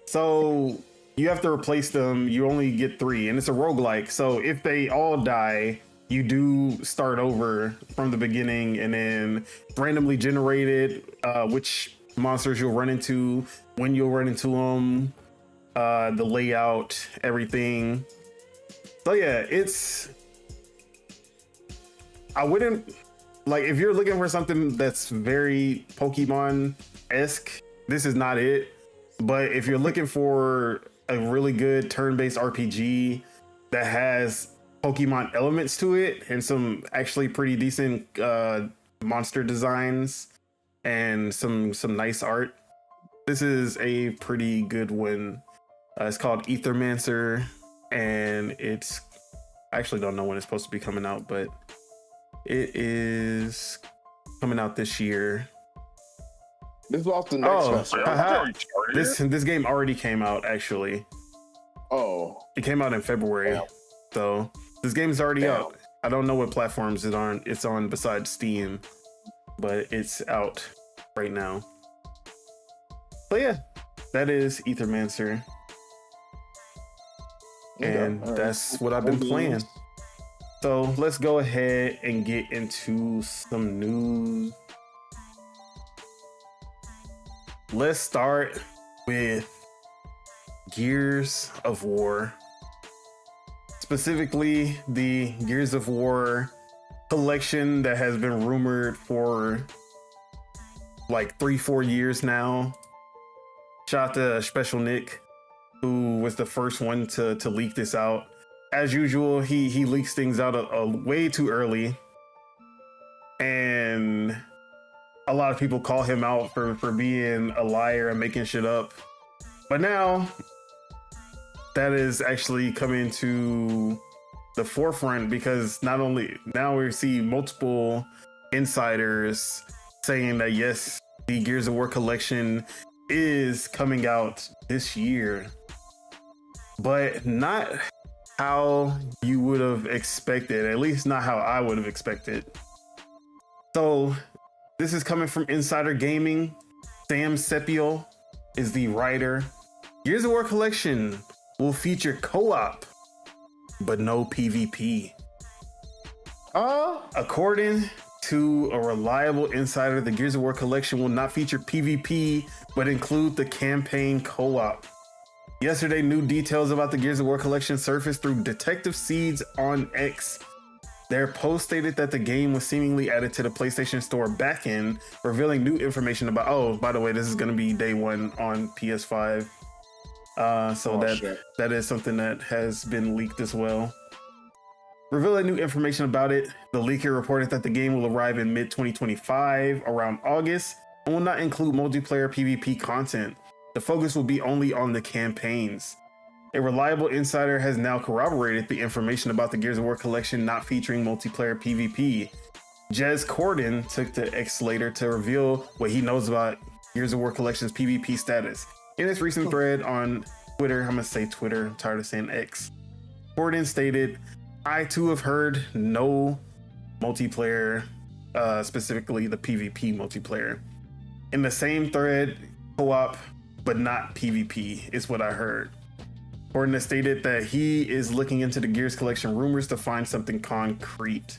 B: So you have to replace them. You only get 3, and it's a roguelike. So if they all die, you do start over from the beginning, and then randomly generated which monsters you'll run into, when you'll run into them, the layout, everything. So yeah, I wouldn't like, if you're looking for something that's very Pokemon-esque, this is not it. But if you're looking for a really good turn-based RPG that has Pokemon elements to it and some actually pretty decent monster designs and some nice art, this is a pretty good one. It's called Ethermancer, and I actually don't know when it's supposed to be coming out, but it is coming out this year.
A: This is off the next semester.
B: This game already came out, actually.
A: Oh.
B: It came out in February.
A: Yeah.
B: So this game's already out. I don't know what platforms it's on besides Steam, but it's out right now. But yeah, that is Ethermancer. And that's what I've been playing. So let's go ahead and get into some news. Let's start with Gears of War. Specifically, the Gears of War collection that has been rumored for like 3-4 years now. Shout out to Special Nick, who was the first one to leak this out. As usual, he leaks things out way too early, and a lot of people call him out for being a liar and making shit up. But now that is actually coming to the forefront, because not only now we see multiple insiders saying that yes, the Gears of War collection is coming out this year, but not how you would have expected, at least not how I would have expected. So this is coming from Insider Gaming. Sam Sepio is the writer. Gears of War collection will feature co-op, but no PvP. According to a reliable insider, the Gears of War collection will not feature PvP, but include the campaign co-op. Yesterday, new details about the Gears of War collection surfaced through Detective Seeds on X. Their post stated that the game was seemingly added to the PlayStation Store backend, revealing new information about, oh, by the way, this is going to be day one on PS5. That is something that has been leaked as well. Revealing new information about it, the leaker reported that the game will arrive in mid-2025, around August, and will not include multiplayer PvP content. The focus will be only on the campaigns. A reliable insider has now corroborated the information about the Gears of War collection not featuring multiplayer PvP. Jez Corden took to X later to reveal what he knows about Gears of War collection's PvP status. In his recent thread on Twitter, I'm gonna say Twitter, I'm tired of saying X. Corden stated, "I too have heard no multiplayer, specifically the PvP multiplayer. In the same thread, co-op, but not PvP is what I heard." Corden has stated that he is looking into the Gears collection rumors to find something concrete.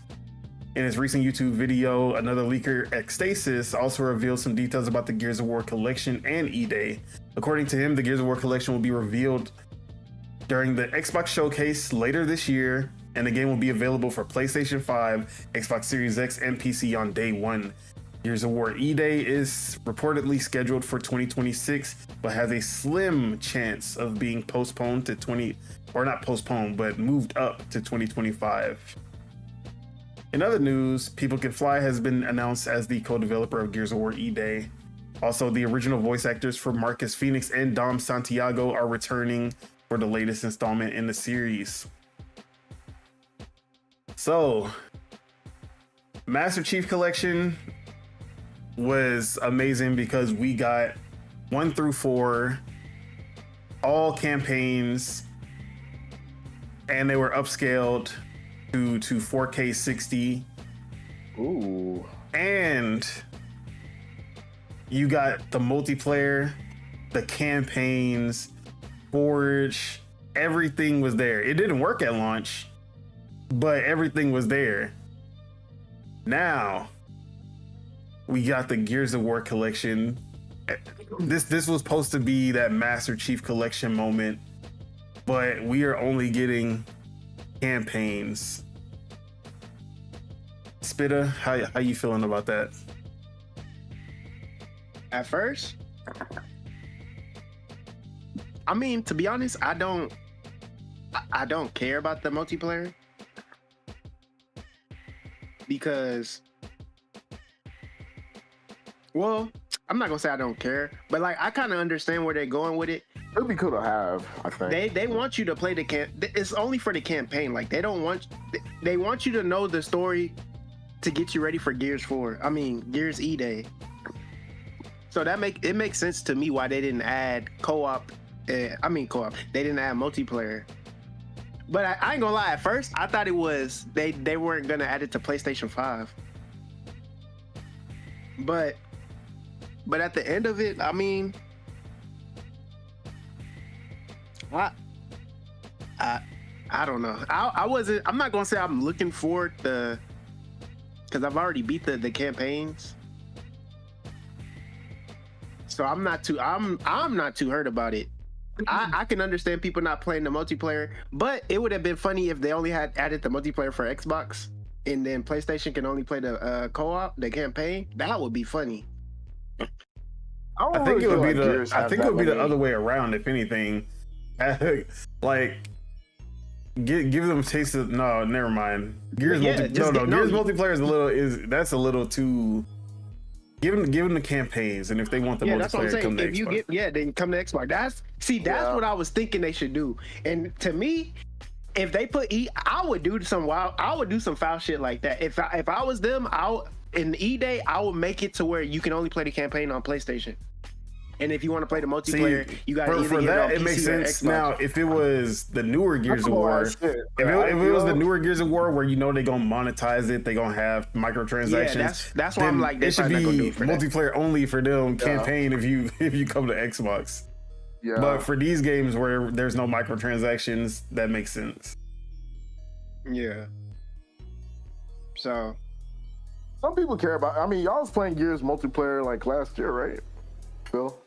B: In his recent YouTube video, another leaker, Xstasis, also revealed some details about the Gears of War collection and E-Day. According to him, the Gears of War collection will be revealed during the Xbox showcase later this year, and the game will be available for PlayStation 5, Xbox Series X, and PC on day one. Gears of War E-Day is reportedly scheduled for 2026, but has a slim chance of being postponed to not postponed, but moved up to 2025. In other news, People Can Fly has been announced as the co-developer of Gears of War E-Day. Also, the original voice actors for Marcus Phoenix and Dom Santiago are returning for the latest installment in the series. So, Master Chief Collection was amazing because we got 1 through 4, all campaigns, and they were upscaled to 4K 60.
A: Ooh.
B: And you got the multiplayer, the campaigns, Forge, everything was there. It didn't work at launch, but everything was there. Now we got the Gears of War collection. This was supposed to be that Master Chief collection moment, but we are only getting campaigns. Spitta, how you feeling about that?
C: At first, I mean, to be honest, I don't care about the multiplayer because, well, I'm not gonna say I don't care, but like I kind of understand where they're going with it.
A: It'd be cool to have, I think.
C: They want you to play the it's only for the campaign. Like they want you to know the story to get you ready for Gears E-Day. So it makes sense to me why they didn't add co-op. They didn't add multiplayer. But I ain't gonna lie, at first I thought it was they weren't gonna add it to PlayStation 5. But at the end of it, I mean, I don't know. I'm not gonna say I'm looking forward to, because I've already beat the campaigns. So I'm not too hurt about it. I can understand people not playing the multiplayer, but it would have been funny if they only had added the multiplayer for Xbox and then PlayStation can only play the co-op, the campaign. That would be funny.
B: I think it would be the other way around, if anything. Like, give them a taste of, no, never mind. Gears multiplayer is a little too. Give them the campaigns, and if they want the multiplayer, come to Xbox.
C: Then come to Xbox. That's what I was thinking they should do. And to me, if they put I would do some foul shit like that. If I was them, in E-Day, I would make it to where you can only play the campaign on PlayStation. And if you want to play the multiplayer, you got to either get it on PC
B: it makes sense. Now, if it was the newer Gears of War, if it was the newer Gears of War where they're gonna monetize it, they're gonna have microtransactions.
C: Yeah, that's why I'm like,
B: it should be multiplayer only for them. Campaign if you come to Xbox. Yeah. But for these games where there's no microtransactions, that makes sense.
C: Yeah. So
A: some people care about. I mean, y'all was playing Gears multiplayer like last year, right, Phil?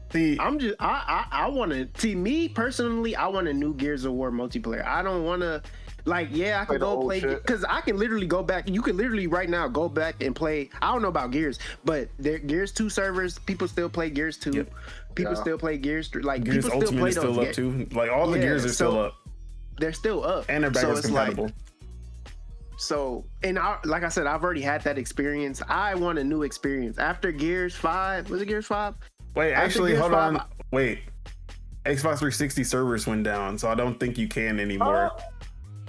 C: See, I want to see, me personally, I want a new Gears of War multiplayer. I don't want to, like, I can go play, because I can literally go back. You can literally right now go back and play. I don't know about Gears, but Gears 2 servers, people still play Gears 2. Yep. People still play Gears 3. Like,
B: Gears
C: people
B: Ultimate
C: still play
B: is still up too. Like, all the Gears are still up.
C: They're still up.
B: And they're backwards compatible.
C: So, and like I said, I've already had that experience. I want a new experience after Gears 5. Was it Gears 5?
B: Wait,
C: After
B: actually,
C: Gears
B: hold
C: 5,
B: on. Wait, Xbox 360 servers went down, so I don't think you can anymore.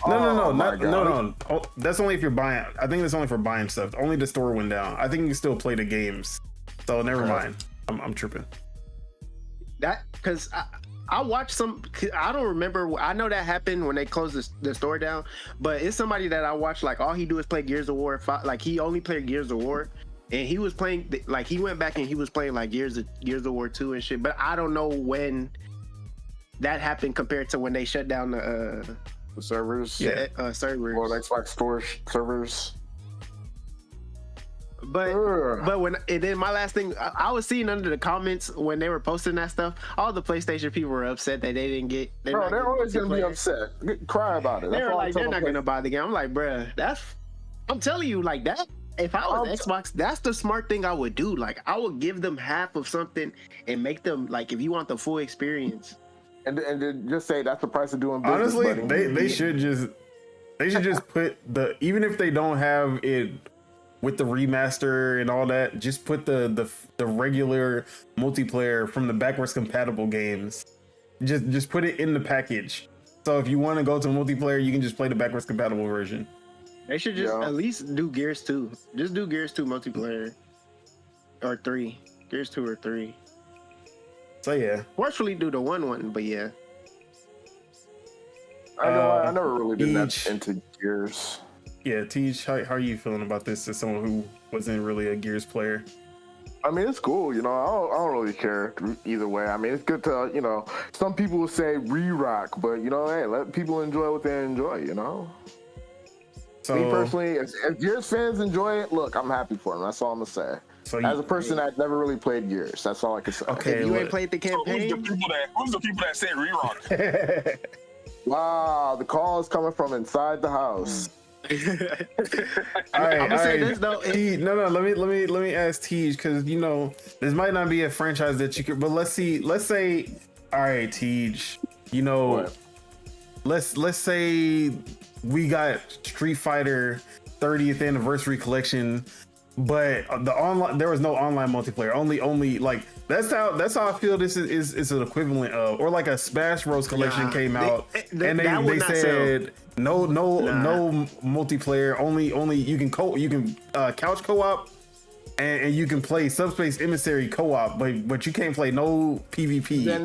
B: No. Oh, that's only if you're buying. I think that's only for buying stuff. Only the store went down. I think you can still play the games. So never mind. I'm tripping.
C: That because I watched some. I don't remember. I know that happened when they closed the store down. But it's somebody that I watched. Like all he do is play Gears of War. Like he only played Gears of War, and he was playing. Like he went back and he was playing like Gears of War 2 and shit. But I don't know when that happened compared to when they shut down the
A: servers.
C: servers
A: or Xbox store servers.
C: But when and then my last thing, I was seeing under the comments when they were posting that stuff, all the PlayStation people were upset that they didn't get.
A: They're always gonna be upset. Cry about it.
C: They're like, they're not gonna buy the game. I'm like, bruh, I'm telling you, like that. If I was Xbox, that's the smart thing I would do. Like I would give them half of something and make them like, if you want the full experience.
A: And just say that's the price of doing business.
B: Honestly, they should just put even if they don't have it with the remaster and all that, just put the regular multiplayer from the backwards compatible games. Just put it in the package. So if you want to go to multiplayer, you can just play the backwards compatible version.
C: They should just at least do Gears 2. Just do Gears 2 multiplayer. Or 3. Gears 2 or 3.
B: So yeah.
C: Fortunately do the one, but yeah.
A: I never really been that into Gears.
B: Yeah, Teach, how are you feeling about this as someone who wasn't really a Gears player?
A: I mean, it's cool, you know. I don't really care either way. I mean, it's good to, you know, some people will say re-rock, but, you know, hey, let people enjoy what they enjoy, you know? So, me personally, if Gears fans enjoy it, look, I'm happy for them. That's all I'm going to say. So as a person that never really played Gears, that's all I can say.
C: Okay, you ain't played the campaign?
D: So who's the people that say re-rock?
A: Wow, the call is coming from inside the house.
B: All right, I'm gonna say this though. Let me ask Tej, because you know this might not be a franchise that you could, but let's say, all right, Tej, you know, let's say we got Street Fighter 30th anniversary collection, but there was no online multiplayer. Only like that's how I feel this is an equivalent of, or like a Smash Bros collection came out and they said no multiplayer, only you can couch co-op and you can play Subspace Emissary co-op, but you can't play no PvP.
A: Then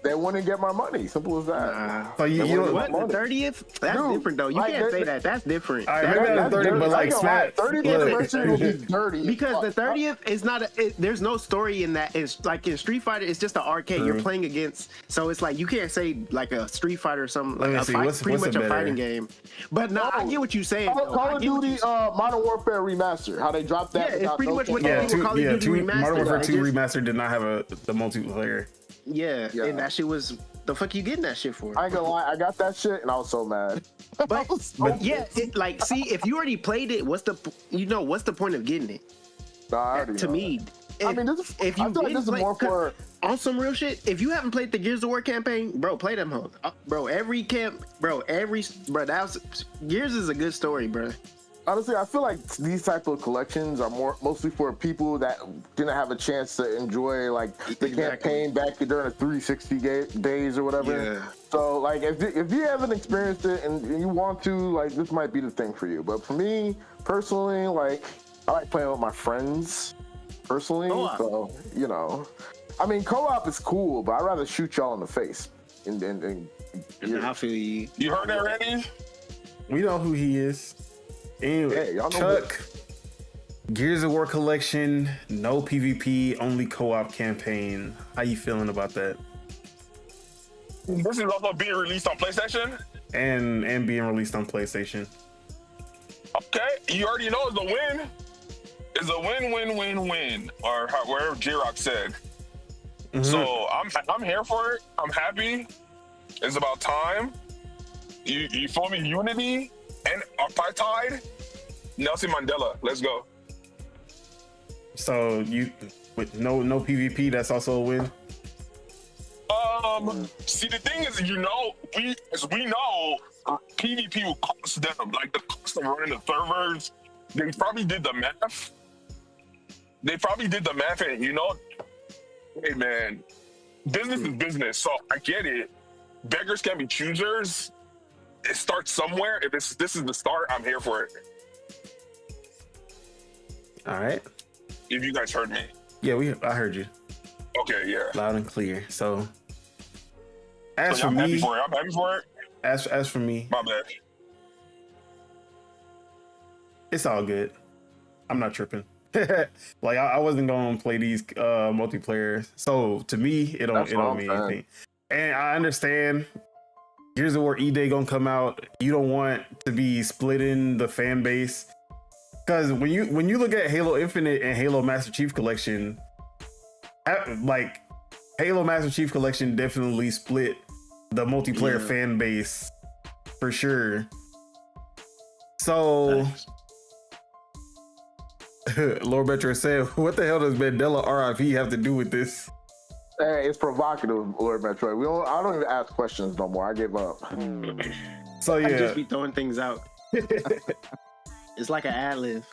A: they wouldn't get my money. Simple as that.
B: So you know
C: what? The 30th? That's different though. You can't say that. That's different.
B: All right, maybe not 30, but like Smash.
A: 30th anniversary will be dirty.
C: Because the 30th is not. There's no story in that. It's like in Street Fighter, it's just an arcade. You're playing against. So it's like you can't say like a Street Fighter or something. Like pretty much a fighting game. But no, I get what you're saying.
A: Call of Duty Modern Warfare Remaster. How they dropped that?
C: Yeah, it's pretty much what they do with Call of Duty Remaster.
B: Modern Warfare 2 Remaster did not have the multiplayer.
C: Yeah, and that shit was the fuck you getting that shit for?
A: I ain't gonna lie, I got that shit and I was so mad.
C: But yeah, like see, if you already played it, what's the point of getting it?
A: Nah,
C: to me,
A: I mean, I feel like this is more for
C: on some real shit. If you haven't played the Gears of War campaign, bro, play them hoes. Bro, Gears is a good story, bro.
A: Honestly, I feel like these type of collections are mostly for people that didn't have a chance to enjoy like the campaign back during the 360 days or whatever. Yeah. So like if you haven't experienced it and you want to, like this might be the thing for you. But for me personally, like I like playing with my friends personally. Co-op. So you know, I mean co-op is cool, but I'd rather shoot y'all in the face. And
C: I feel you.
D: You heard that, Randy?
B: We know who he is. Anyway, Chuck, Gears of War collection, no PvP, only co-op campaign. How you feeling about that?
D: This is also being released on PlayStation?
B: And being released on PlayStation.
D: Okay, you already know it's a win. It's a win, or wherever J-Rock said. Mm-hmm. So I'm here for it. I'm happy. It's about time. You feel me? Unity and apartheid. Nelson Mandela. Let's go.
B: So you with no PvP, that's also a win.
D: See, the thing is, we know, PvP will cost them, like the cost of running the servers. They probably did the math. And hey man, business is business. So I get it. Beggars can be choosers. It starts somewhere. If this is the start, I'm here for it.
B: All right.
D: If you guys heard me.
B: Yeah, I heard you.
D: Okay, yeah.
B: Loud and clear. So as
D: I'm
B: for me,
D: happy for it. I'm happy for it.
B: As for me,
D: My bad.
B: it's all good. I'm not tripping. Like I wasn't going to play these multiplayer. So to me, it don't mean anything. And I understand Gears of War E-Day gonna come out. You don't want to be splitting the fan base. Because when you look at Halo Infinite and Halo Master Chief Collection, like Halo Master Chief Collection definitely split the multiplayer fan base for sure. So Lord Metro said, "What the hell does Mandela RIP have to do with this?"
A: Hey, it's provocative, Lord Metroid. I don't even ask questions no more. I give up.
B: So yeah,
C: I just be throwing things out. It's like an ad-lib.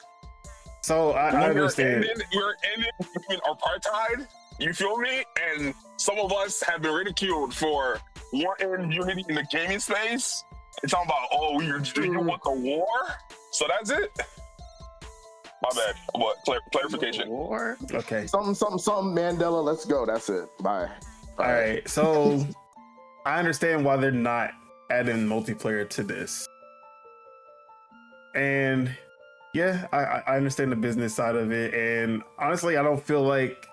B: So I understand.
D: We're ending apartheid. You feel me? And some of us have been ridiculed for wanting unity in the gaming space. And talking about, do you want the war? So that's it. My bad. What? Clarification.
C: War?
B: Okay.
A: Something, Mandela. Let's go. That's it. Bye.
B: All right. So I understand why they're not adding multiplayer to this. And yeah, I understand the business side of it. And honestly, I don't feel like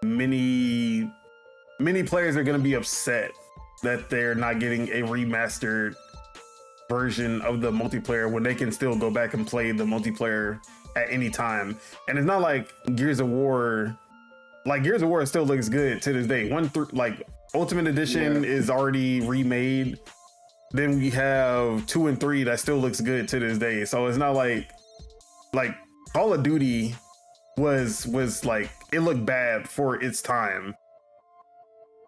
B: many players are going to be upset that they're not getting a remastered version of the multiplayer when they can still go back and play the multiplayer at any time. And it's not like Gears of War still looks good to this day. Ultimate Edition is already remade. Then we have 2 and 3 that still looks good to this day. So it's not like Call of Duty was like, it looked bad for its time.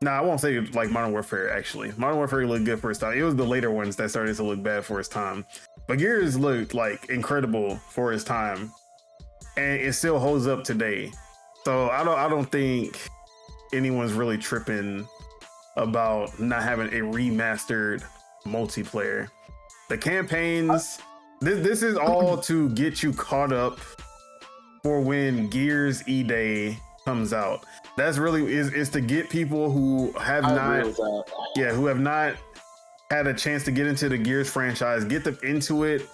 B: Nah, I won't say like Modern Warfare, actually. Modern Warfare looked good for its time. It was the later ones that started to look bad for its time. But Gears looked like incredible for its time. And it still holds up today. So I don't think anyone's really tripping about not having a remastered multiplayer. The campaigns, this is all to get you caught up for when Gears E-Day comes out. That's really is to get people who have not had a chance to get into the Gears franchise, get them into it,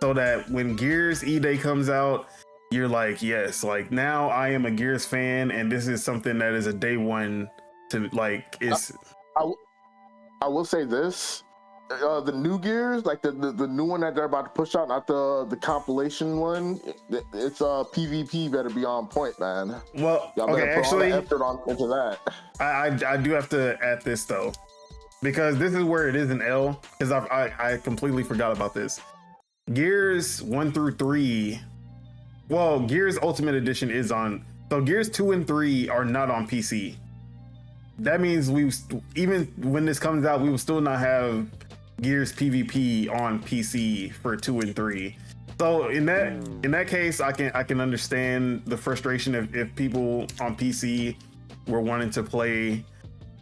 B: so that when Gears E-Day comes out, you're like, yes, like now I am a Gears fan, and this is something that is a day one to like.
A: I will say this. The new Gears, like the new one that they're about to push out, not the compilation one. It's PvP better be on point, man.
B: Well,
A: y'all
B: okay,
A: better put
B: actually,
A: all the effort into that.
B: I do have to add this though, because this is where it is an L. Because I completely forgot about this. Gears 1 through 3. Well, Gears Ultimate Edition is on. So Gears 2 and 3 are not on PC. That means even when this comes out, we will still not have Gears PvP on PC for 2 and 3. So in that case, I can understand the frustration if people on PC were wanting to play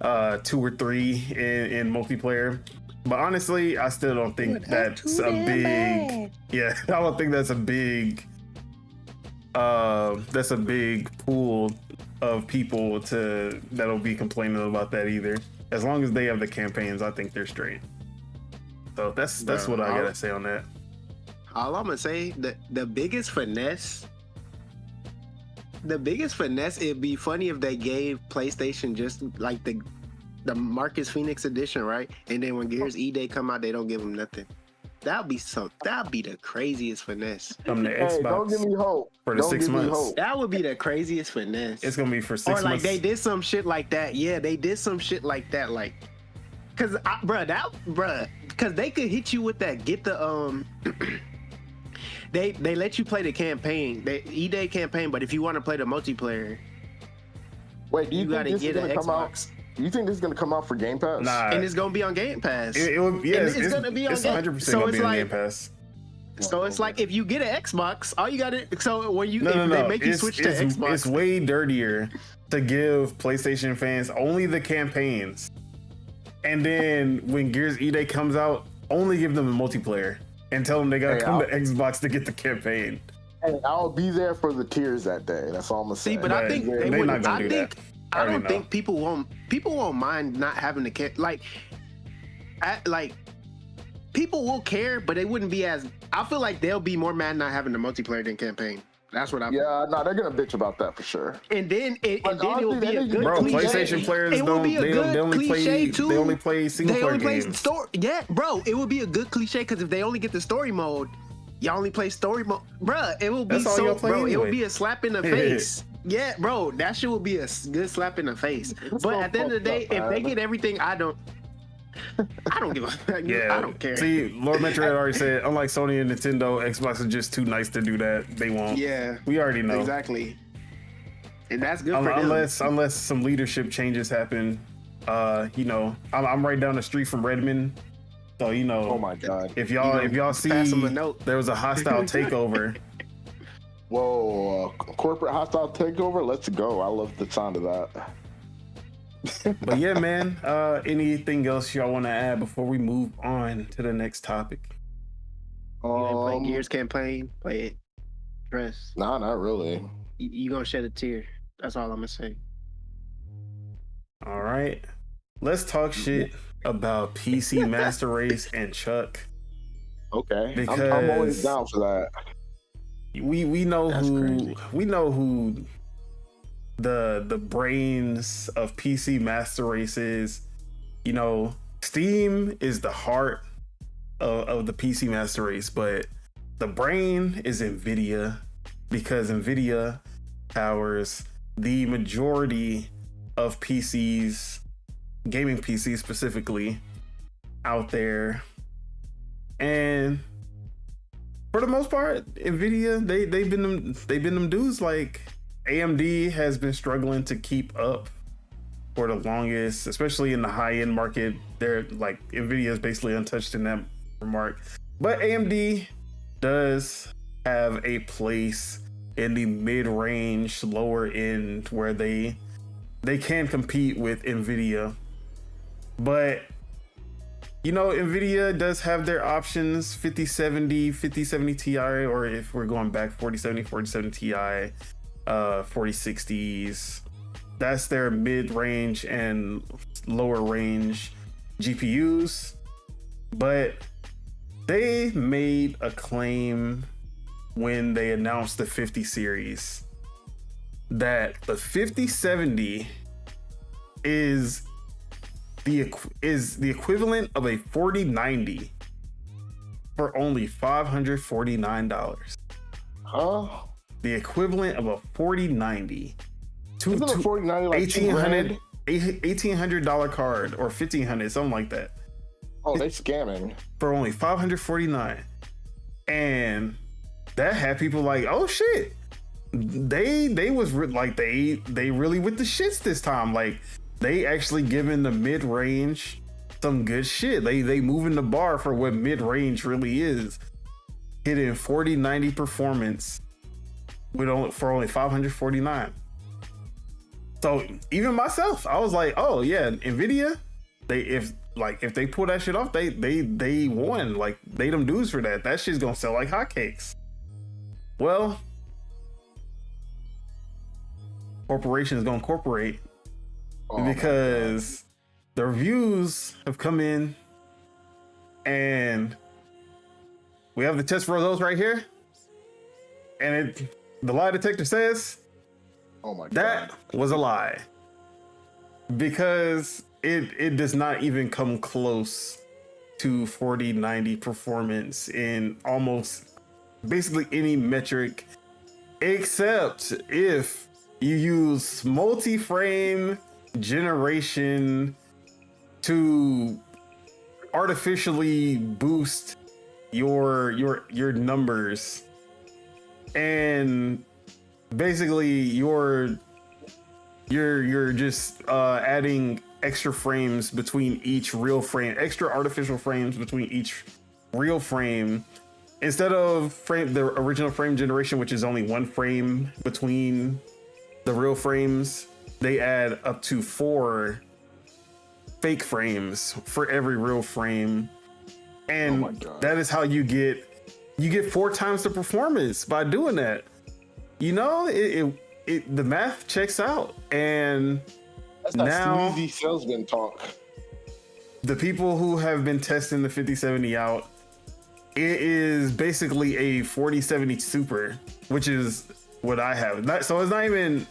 B: 2 or 3 in multiplayer. But honestly, I still don't think that's a big. Yeah, I don't think that's a big. That's a big pool of people that'll be complaining about that either. As long as they have the campaigns, I think they're straight. So that's what I gotta say on that.
C: All I'm gonna say, the biggest finesse, it'd be funny if they gave PlayStation just like the Marcus Phoenix edition, right? And then when Gears E-Day come out, they don't give them nothing. That'd be the craziest finesse.
B: From the Xbox.
A: Don't give me hope.
B: For the 6 months.
C: That would be the craziest finesse.
B: It's gonna be for 6 months.
C: Or like they did some shit like that. Yeah, they did some shit like that. Like, cause cause they could hit you with that. Get the They let you play the campaign, the E-Day campaign, but if you want to play the multiplayer,
A: wait, do you
C: gotta
A: think this
C: get
A: is
C: an
A: gonna come out?
C: Xbox.
A: You think this is gonna come out for Game Pass?
B: Nah,
C: and it's gonna be on Game Pass.
B: It would, yeah,
C: it's gonna be on
B: it's
C: Game.
B: 100%
C: So
B: gonna
C: it's
B: be on
C: like,
B: Game Pass.
C: so it's like if you get an Xbox, all you gotta. So when you
B: No,
C: they make you switch to Xbox,
B: it's way dirtier to give PlayStation fans only the campaigns, and then when Gears E-Day comes out, only give them the multiplayer and tell them they gotta come to Xbox to get the campaign.
A: Hey, I'll be there for the tears that day. That's all I'm gonna say.
C: see, but I think they
B: they're
C: would.
B: not gonna
C: I
B: do
C: think
B: that.
C: I don't
B: know.
C: think people won't mind not having the like people will care, but they wouldn't be as. I feel like they'll be more mad not having the multiplayer than campaign. That's what I.
A: Yeah, no, they're gonna bitch about that for sure.
C: And then it will be a good
B: Bro,
C: cliche.
B: PlayStation players
C: It will
B: don't.
C: be a
B: They
C: good
B: only play.
C: cliche, too.
B: They only play single
C: They
B: player
C: only play
B: games.
C: story. Yeah, bro, it would be a good cliche because if they only get the story mode, y'all only play story mode, bruh. It will be
B: That's all
C: so,
B: y'all play
C: bro. It
B: anyway.
C: will be a slap in the face. Yeah, bro, that shit will be a good slap in the face. But at the end of the day, if they get everything, I don't give a fuck.
B: Yeah,
C: I don't care.
B: See, Lord Metro had already said, unlike Sony and Nintendo, Xbox is just too nice to do that. They won't.
C: Yeah,
B: We already know.
C: exactly. And that's good for them.
B: Unless some leadership changes happen. I'm right down the street from Redmond, so
A: Oh my god.
B: if y'all see
C: pass them a note.
B: there was a hostile takeover.
A: Whoa, corporate hostile takeover. Let's go. I love the sound of that.
B: But yeah, man. Anything else y'all want to add before we move on to the next topic?
C: You ain't play Gears campaign, play it. Dress.
A: Nah, not really.
C: You gonna shed a tear. That's all I'm gonna say.
B: All right, let's talk shit about PC Master Race and Chuck.
A: Okay,
B: Because
A: I'm always down for that.
B: We know
C: That's
B: who
C: crazy.
B: we know who the brains of PC Master Race is. You know, Steam is the heart of the PC Master Race, but the brain is Nvidia, because Nvidia powers the majority of PCs, gaming PCs specifically, out there. And for the most part, Nvidia, they've been them dudes. Like AMD has been struggling to keep up for the longest, especially in the high end market. They're like, Nvidia is basically untouched in that remark. But AMD does have a place in the mid-range, lower end, where they can compete with Nvidia. But Nvidia does have their options: 5070 Ti, or if we're going back, 4070 Ti, 4060s. That's their mid-range and lower range GPUs. But they made a claim when they announced the 50 series that the 5070 is the equivalent of a 4090 for only $549.
A: Huh?
B: The equivalent of a 4090 to
A: Isn't a 4090 like $1,800?
B: $1,800 card, or $1,500, something like that,
A: Oh, they scamming.
B: for only $549. And that had people like, oh shit, they was like they really with the shits this time. Like, they actually giving the mid-range some good shit. They moving the bar for what mid-range really is, hitting 4090 performance for only $549. So even myself, I was like, oh yeah, Nvidia, if they pull that shit off, they won. Like, they them dudes for that. That shit's gonna sell like hotcakes. Well, corporations gonna corporate, because the reviews have come in, and we have the test results right here, and the lie detector says
A: Oh my god.
B: that was a lie, because it does not even come close to 4090 performance in almost basically any metric, except if you use multi-frame generation to artificially boost your numbers, and basically you're just adding extra frames between each real frame, extra artificial frames between each real frame. Instead of the original frame generation, which is only 1 frame between the real frames, they add up to 4 fake frames for every real frame. And that is how you get 4 times the performance by doing that. You know, the math checks out. And
A: that's
B: now
A: sleazy salesman talk.
B: The people who have been testing the 5070 out, it is basically a 4070 Super, which is what I have. So it's not even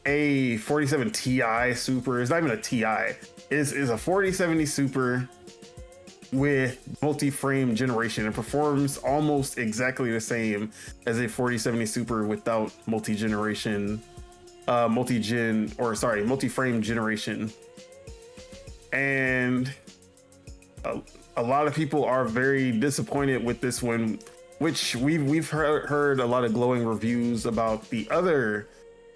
B: a 47 Ti Super. It's not even a Ti. It's a 4070 Super with multi-frame generation. It performs almost exactly the same as a 4070 Super without multi-frame generation. And a lot of people are very disappointed with this one, which we've heard a lot of glowing reviews about the other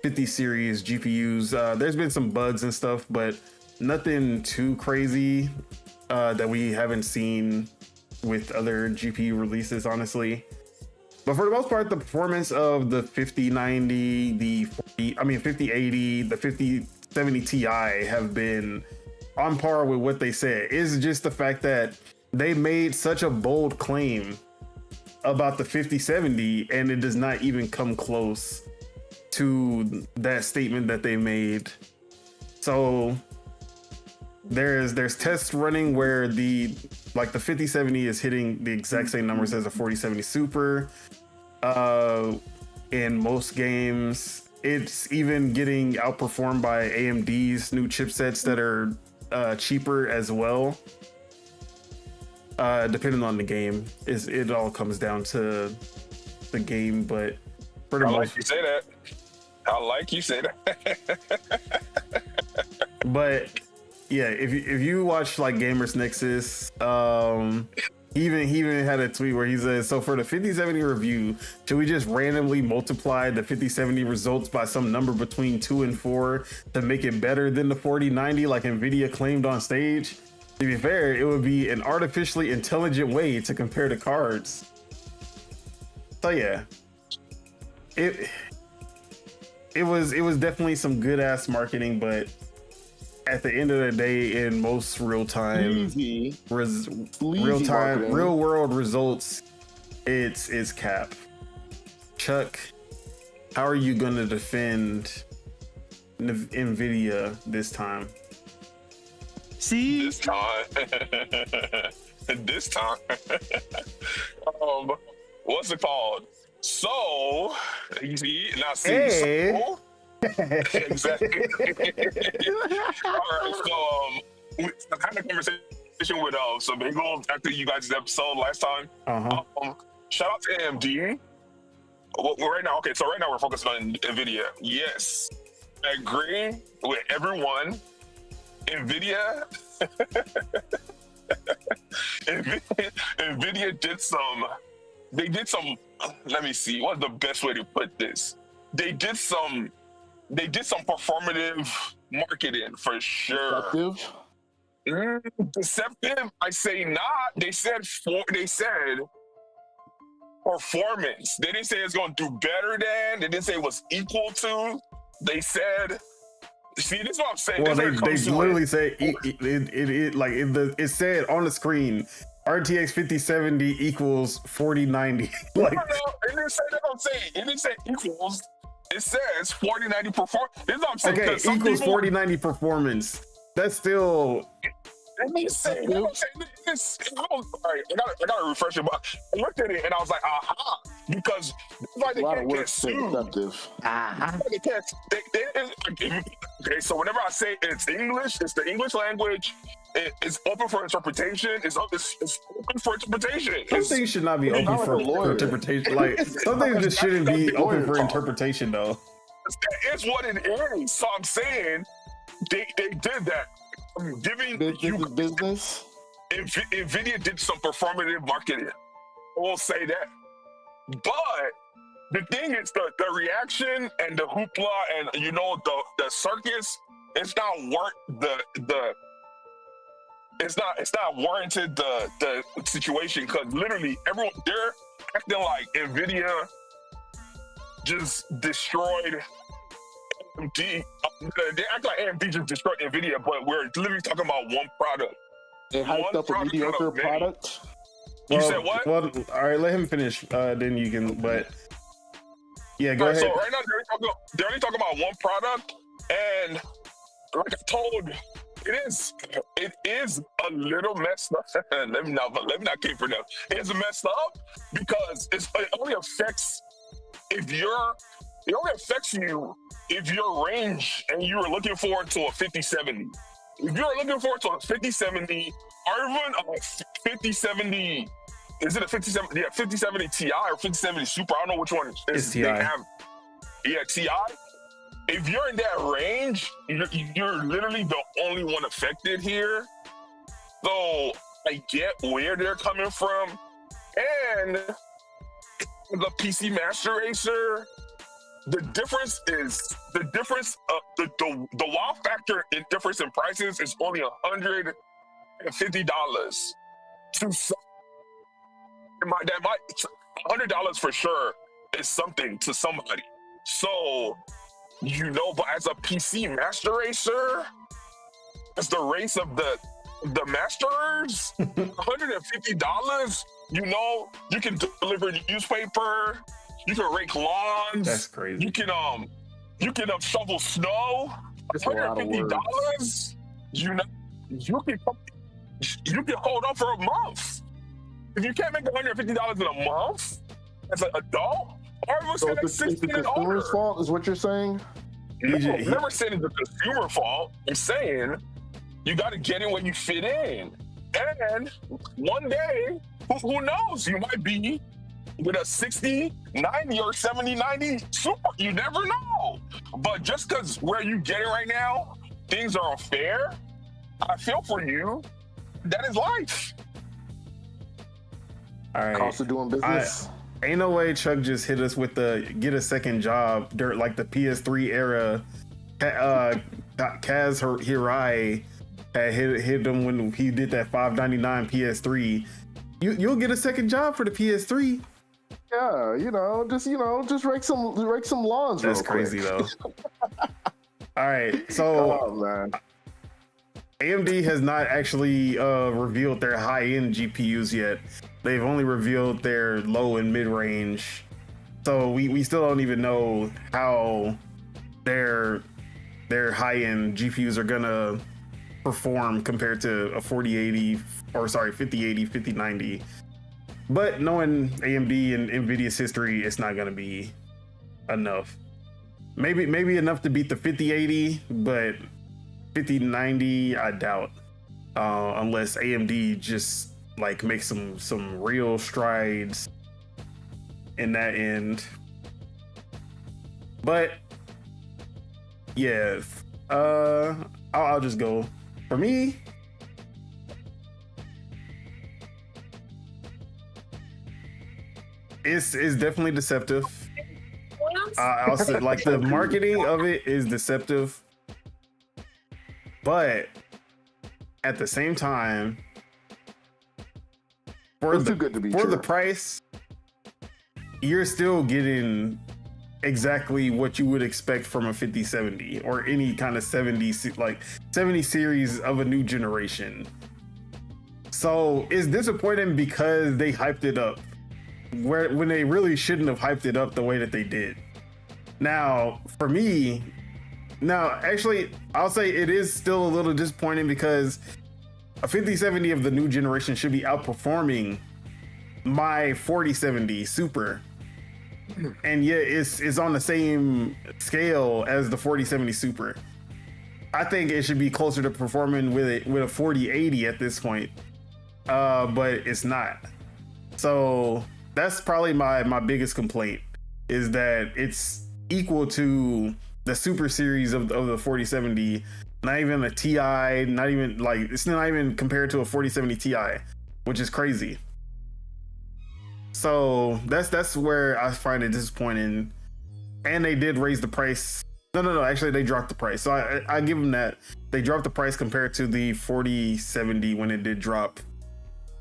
B: 50 series GPUs. There's been some bugs and stuff, but nothing too crazy that we haven't seen with other GPU releases, honestly. But for the most part, the performance of the 5090, the 5080, the 5070 Ti have been on par with what they said. It's just the fact that they made such a bold claim about the 5070 and it does not even come close to that statement that they made. So there's tests running where the 5070 is hitting the exact same numbers as a 4070 Super. In most games, it's even getting outperformed by AMD's new chipsets that are cheaper as well. Depending on the game, it all comes down to the game, but for the
D: I like you say that. I like you say that.
B: But yeah, if you watch like Gamers Nexus, he even had a tweet where he says, so for the 5070 review, should we just randomly multiply the 5070 results by some number between 2 and 4 to make it better than the 4090 like Nvidia claimed on stage? To be fair, it would be an artificially intelligent way to compare the cards. So yeah, it was definitely some good ass marketing, but at the end of the day, in most real world results, it's cap. Chuck, how are you gonna defend Nvidia this time?
C: See,
D: this time. What's it called? So, you see, now see,
B: hey.
D: So, exactly. All right, so I had a conversation with some Bingo after you guys' episode last time. Shout out to AMD. Well, right now we're focusing on Nvidia. Yes, I agree with everyone. Nvidia did some. Let me see. What's the best way to put this? They did some performative marketing for sure. Deceptive? I say not. They said performance. They didn't say it's going to do better than. They didn't say it was equal to. They said. See, this is what I'm saying.
B: Well, they literally say it said on the screen, RTX 5070 equals 4090.
D: Like, no, it didn't say that. I'm saying it didn't say equals. It says 4090 performance. This is what I'm saying.
B: Okay, equals 4090 performance. That's still.
D: Let me say, you know what I'm saying? All right, I gotta refresh it, but I looked at it and I was like, aha, because why they can't get sued. They can't. Okay, so whenever I say it's English, it's the English language. It's open for interpretation. It's open for interpretation.
B: Some things should not be open for interpretation. Like some things just shouldn't be open for interpretation, though.
D: It's what it is. So I'm saying they did that. Giving you
A: business.
D: Nvidia did some performative marketing. I will say that. But the thing is, the reaction and the hoopla and the circus it's not warranted the situation, because literally everyone, they're acting like Nvidia just destroyed AMD. They act like AMD just destroyed Nvidia, but we're literally talking about one product.
A: They hyped up a mediocre product.
D: You said what?
B: Well, all right, let him finish. Then you can. But yeah, go ahead.
D: So right now they're only talking about one product, and like I told, it is a little messed up. let me not keep for them. It's messed up because it only affects you if your range and you are looking forward to a 5070. If you're looking forward to a 5070 or even a 5070, is it a 5070? Yeah, 5070 Ti or 5070 Super. I don't know which one
B: it's Ti.
D: Yeah, Ti. If you're in that range, you're literally the only one affected here. So I get where they're coming from, and the PC Master Racer. The difference of the wow factor in difference in prices is only $150 to some. $100 for sure is something to somebody. So, but as a PC Master Racer, as the race of the masters, $150, you can deliver newspaper, you can rake lawns.
B: That's crazy.
D: You can shovel snow. $150, you can hold on for a month. If you can't make $150 in a month as an adult,
A: so it's the consumer's fault, is what you're saying?
D: No, I'm never saying it's the consumer fault. I'm saying you got to get in where you fit in. And one day, who knows? You might be with a 60, 90, or 70, 90 Super. You never know. But just because where you getting right now, things are unfair, I feel for you. That is life.
B: All right.
A: Cost of doing business.
B: Ain't no way Chuck just hit us with the get a second job during like the PS3 era. Kaz Hirai had hit him when he did that $5.99 PS3. You'll get a second job for the PS3.
A: Yeah, just rake some lawns.
B: That's crazy though. All right, so AMD has not actually revealed their high-end GPUs yet. They've only revealed their low and mid-range. So we still don't even know how their high-end GPUs are gonna perform compared to a 5080, 5090. But knowing AMD and NVIDIA's history, it's not gonna be enough. Maybe enough to beat the 5080, but 5090, I doubt. Unless AMD just like makes some real strides in that end. But yeah, I'll just go. For me, it's definitely deceptive. I'll say, like, the marketing of it is deceptive, but at the same time, for the price, you're still getting exactly what you would expect from a 5070 or any kind of 70 series of a new generation. So it's disappointing because they hyped it up when they really shouldn't have hyped it up the way that they did. Now, for me, actually, I'll say it is still a little disappointing because a 5070 of the new generation should be outperforming my 4070 Super. And yet it's on the same scale as the 4070 Super. I think it should be closer to performing with a 4080 at this point. But it's not. So that's probably my biggest complaint, is that it's equal to the Super series of the 4070, not even a Ti, not even like, it's not even compared to a 4070 Ti, which is crazy. So that's where I find it disappointing. And they did raise the price No. Actually, they dropped the price. So I give them that. They dropped the price compared to the 4070 when it did drop.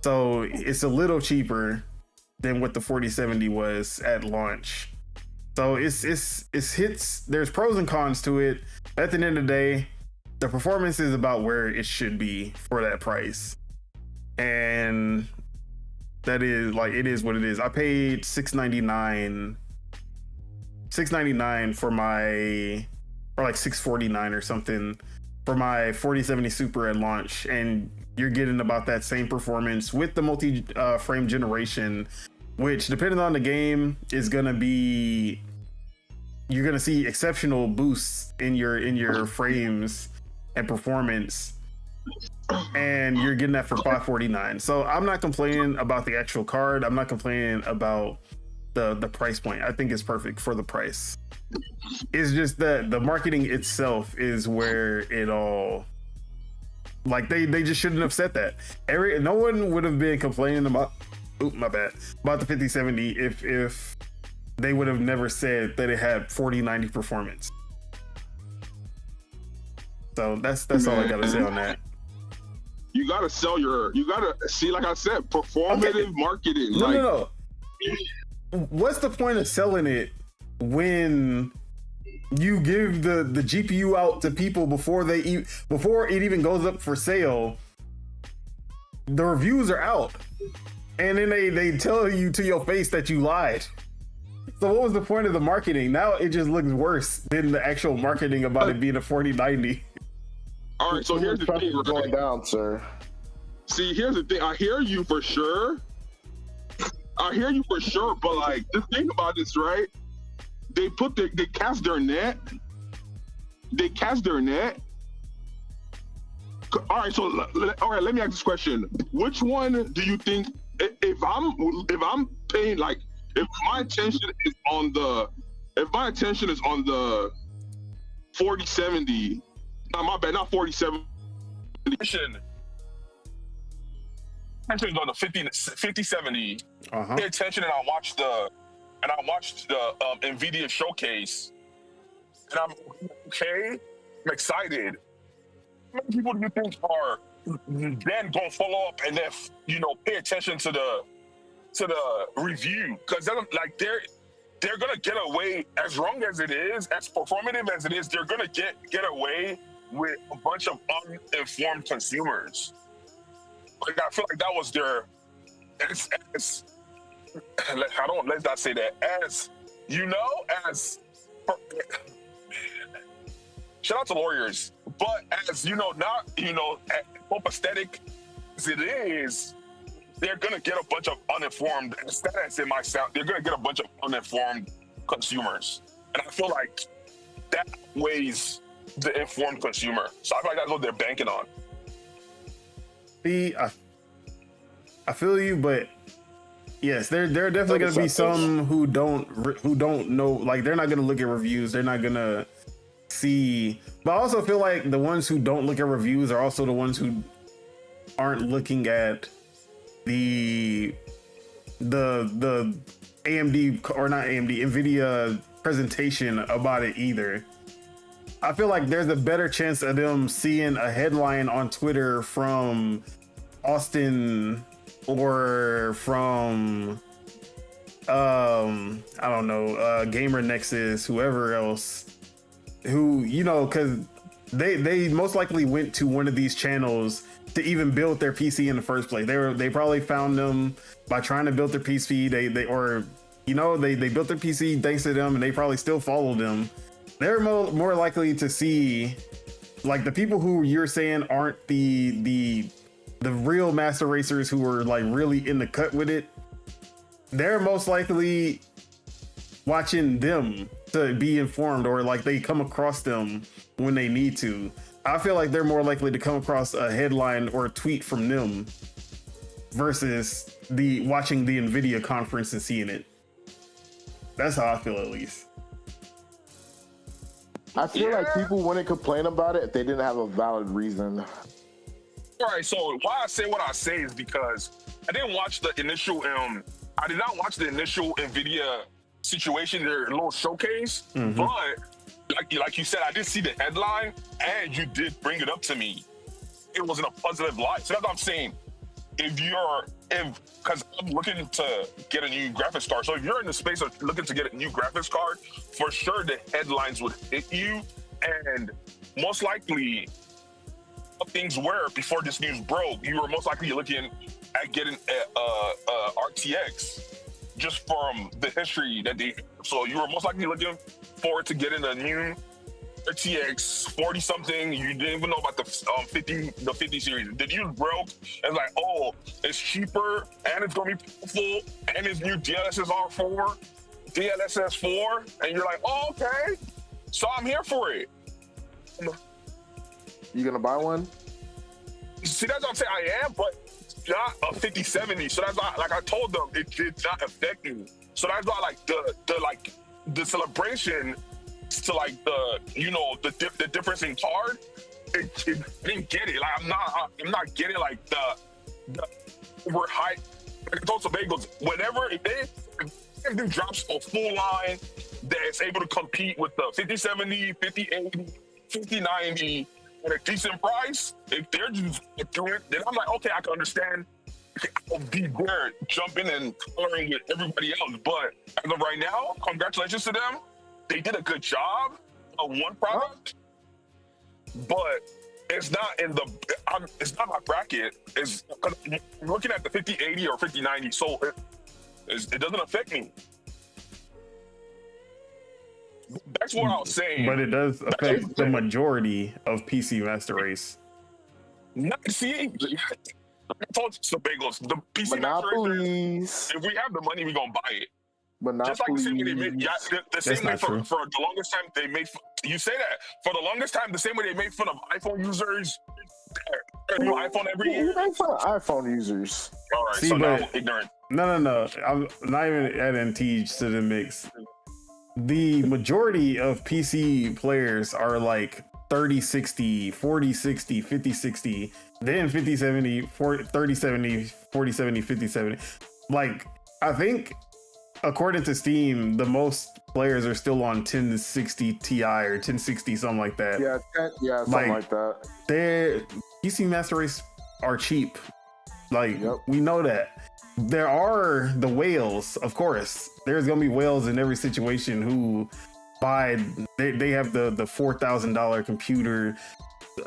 B: So it's a little cheaper than what the 4070 was at launch. So it's hits. There's pros and cons to it. At the end of the day, the performance is about where it should be for that price, and that is like it is what it is. I paid $699 for my, or like $649 or something for my 4070 Super at launch, and you're getting about that same performance with the multi-frame generation, which depending on the game is gonna be, you're gonna see exceptional boosts in your frames and performance, and you're getting that for $549. So I'm not complaining about the actual card. I'm not complaining about the price point. I think it's perfect for the price. It's just that the marketing itself is where it all, like they just shouldn't have said that. No one would have been complaining about about the 5070 if they would have never said that it had 4090 performance. So that's all I gotta say on that.
E: You gotta see, like I said, performative marketing.
B: No. What's the point of selling it when you give the GPU out to people before it even goes up for sale? The reviews are out, and then they tell you to your face that you lied. So what was the point of the marketing? Now it just looks worse than the actual marketing about it being a 4090.
E: All right, so here's the thing, right?
A: Going down, sir.
E: See, here's the thing. I hear you for sure, but like the thing about this, right? They cast their net. All right, so let me ask this question. Which one do you think, if I'm paying, like, if my attention is on the 4070, my bad, not 4070.
D: Attention is on the 5070. Pay attention, and I watched the NVIDIA showcase, and I'm okay. I'm excited. How many people do you think are then gonna follow up and then pay attention to the review? Because they're gonna get away, as wrong as it is, as performative as it is, they're gonna get away with a bunch of uninformed consumers. Like, I feel like that was their, let's not say that, shout out to lawyers, but as copacetic as it is, they're gonna get a bunch of uninformed, as it might sound, they're gonna get a bunch of uninformed consumers. And I feel like that weighs the informed consumer. So I feel like that's what they're banking on.
B: See, I feel you, but yes, there are definitely going to be some who don't know, like they're not going to look at reviews, they're not going to see. But I also feel like the ones who don't look at reviews are also the ones who aren't looking at the AMD, or not AMD, NVIDIA presentation about it either. I feel like there's a better chance of them seeing a headline on Twitter from Austin or from I don't know, Gamer Nexus, whoever else, who, because they most likely went to one of these channels to even build their PC in the first place. They probably found them by trying to build their PC. They built their PC thanks to them, and they probably still follow them. They're more likely to see, like, the people who you're saying aren't the real master racers who are like really in the cut with it. They're most likely watching them to be informed, or like they come across them when they need to. I feel like they're more likely to come across a headline or a tweet from them versus watching the NVIDIA conference and seeing it. That's how I feel, at least.
A: I feel like people wouldn't complain about it if they didn't have a valid reason.
D: All right, so why I say what I say is because I did not watch the initial NVIDIA situation, their little showcase, but like you said, I did see the headline, and you did bring it up to me. It was in a positive light. So that's what I'm saying. Because I'm looking to get a new graphics card. So if you're in the space of looking to get a new graphics card, for sure the headlines would hit you. And most likely, how things were before this news broke, you were most likely looking at getting a RTX just from the history that they. So you were most likely looking forward to getting a new RTX 40 something. You didn't even know about the 50 series. The news broke and like, oh, it's cheaper and it's gonna be powerful and it's new DLSS 4, and you're like, oh, okay, so I'm here for it.
A: You gonna buy one?
D: See, that's what I'm saying. I am, but not a 5070. So that's why, like I told them, it did not affect me. So that's why, like the celebration to like the difference in card, it didn't get it. Like I'm not getting like the overhype. Like I told some bagels, whenever if it drops a full line that's able to compete with the 5070, 5080, 5090 at a decent price, if they're just doing it, then I'm like, okay, I can understand. I'll be there jumping and coloring with everybody else. But as of right now, congratulations to them. They did a good job on one product, but it's not in it's not my bracket. It's because I'm looking at the 5080 or 5090, so it doesn't affect me. That's what I was saying.
B: But it does affect the majority of PC Master Race.
D: See, I told you some bagels. The PC Master Race, if we have the money, we're going to buy it. Just like the same way they made, the same way for the longest time they made. You say that for the longest time, the same way they made fun of iPhone users. New iPhone every year.
A: You make fun of iPhone users.
D: All right, so now I'm ignorant.
B: No. I'm not even adding Teej to the mix. The majority of PC players are like 30-60, 40-60, 50-60, then 50-70, 30-70, 40-70, 50-70. Like, I think according to Steam, the most players are still on 1060 Ti or 1060, something like that.
A: Yeah, something like that.
B: Their PC Master Race are cheap. Like, we know that. There are the whales, of course. There's gonna be whales in every situation who buy. They have the $4,000 computer,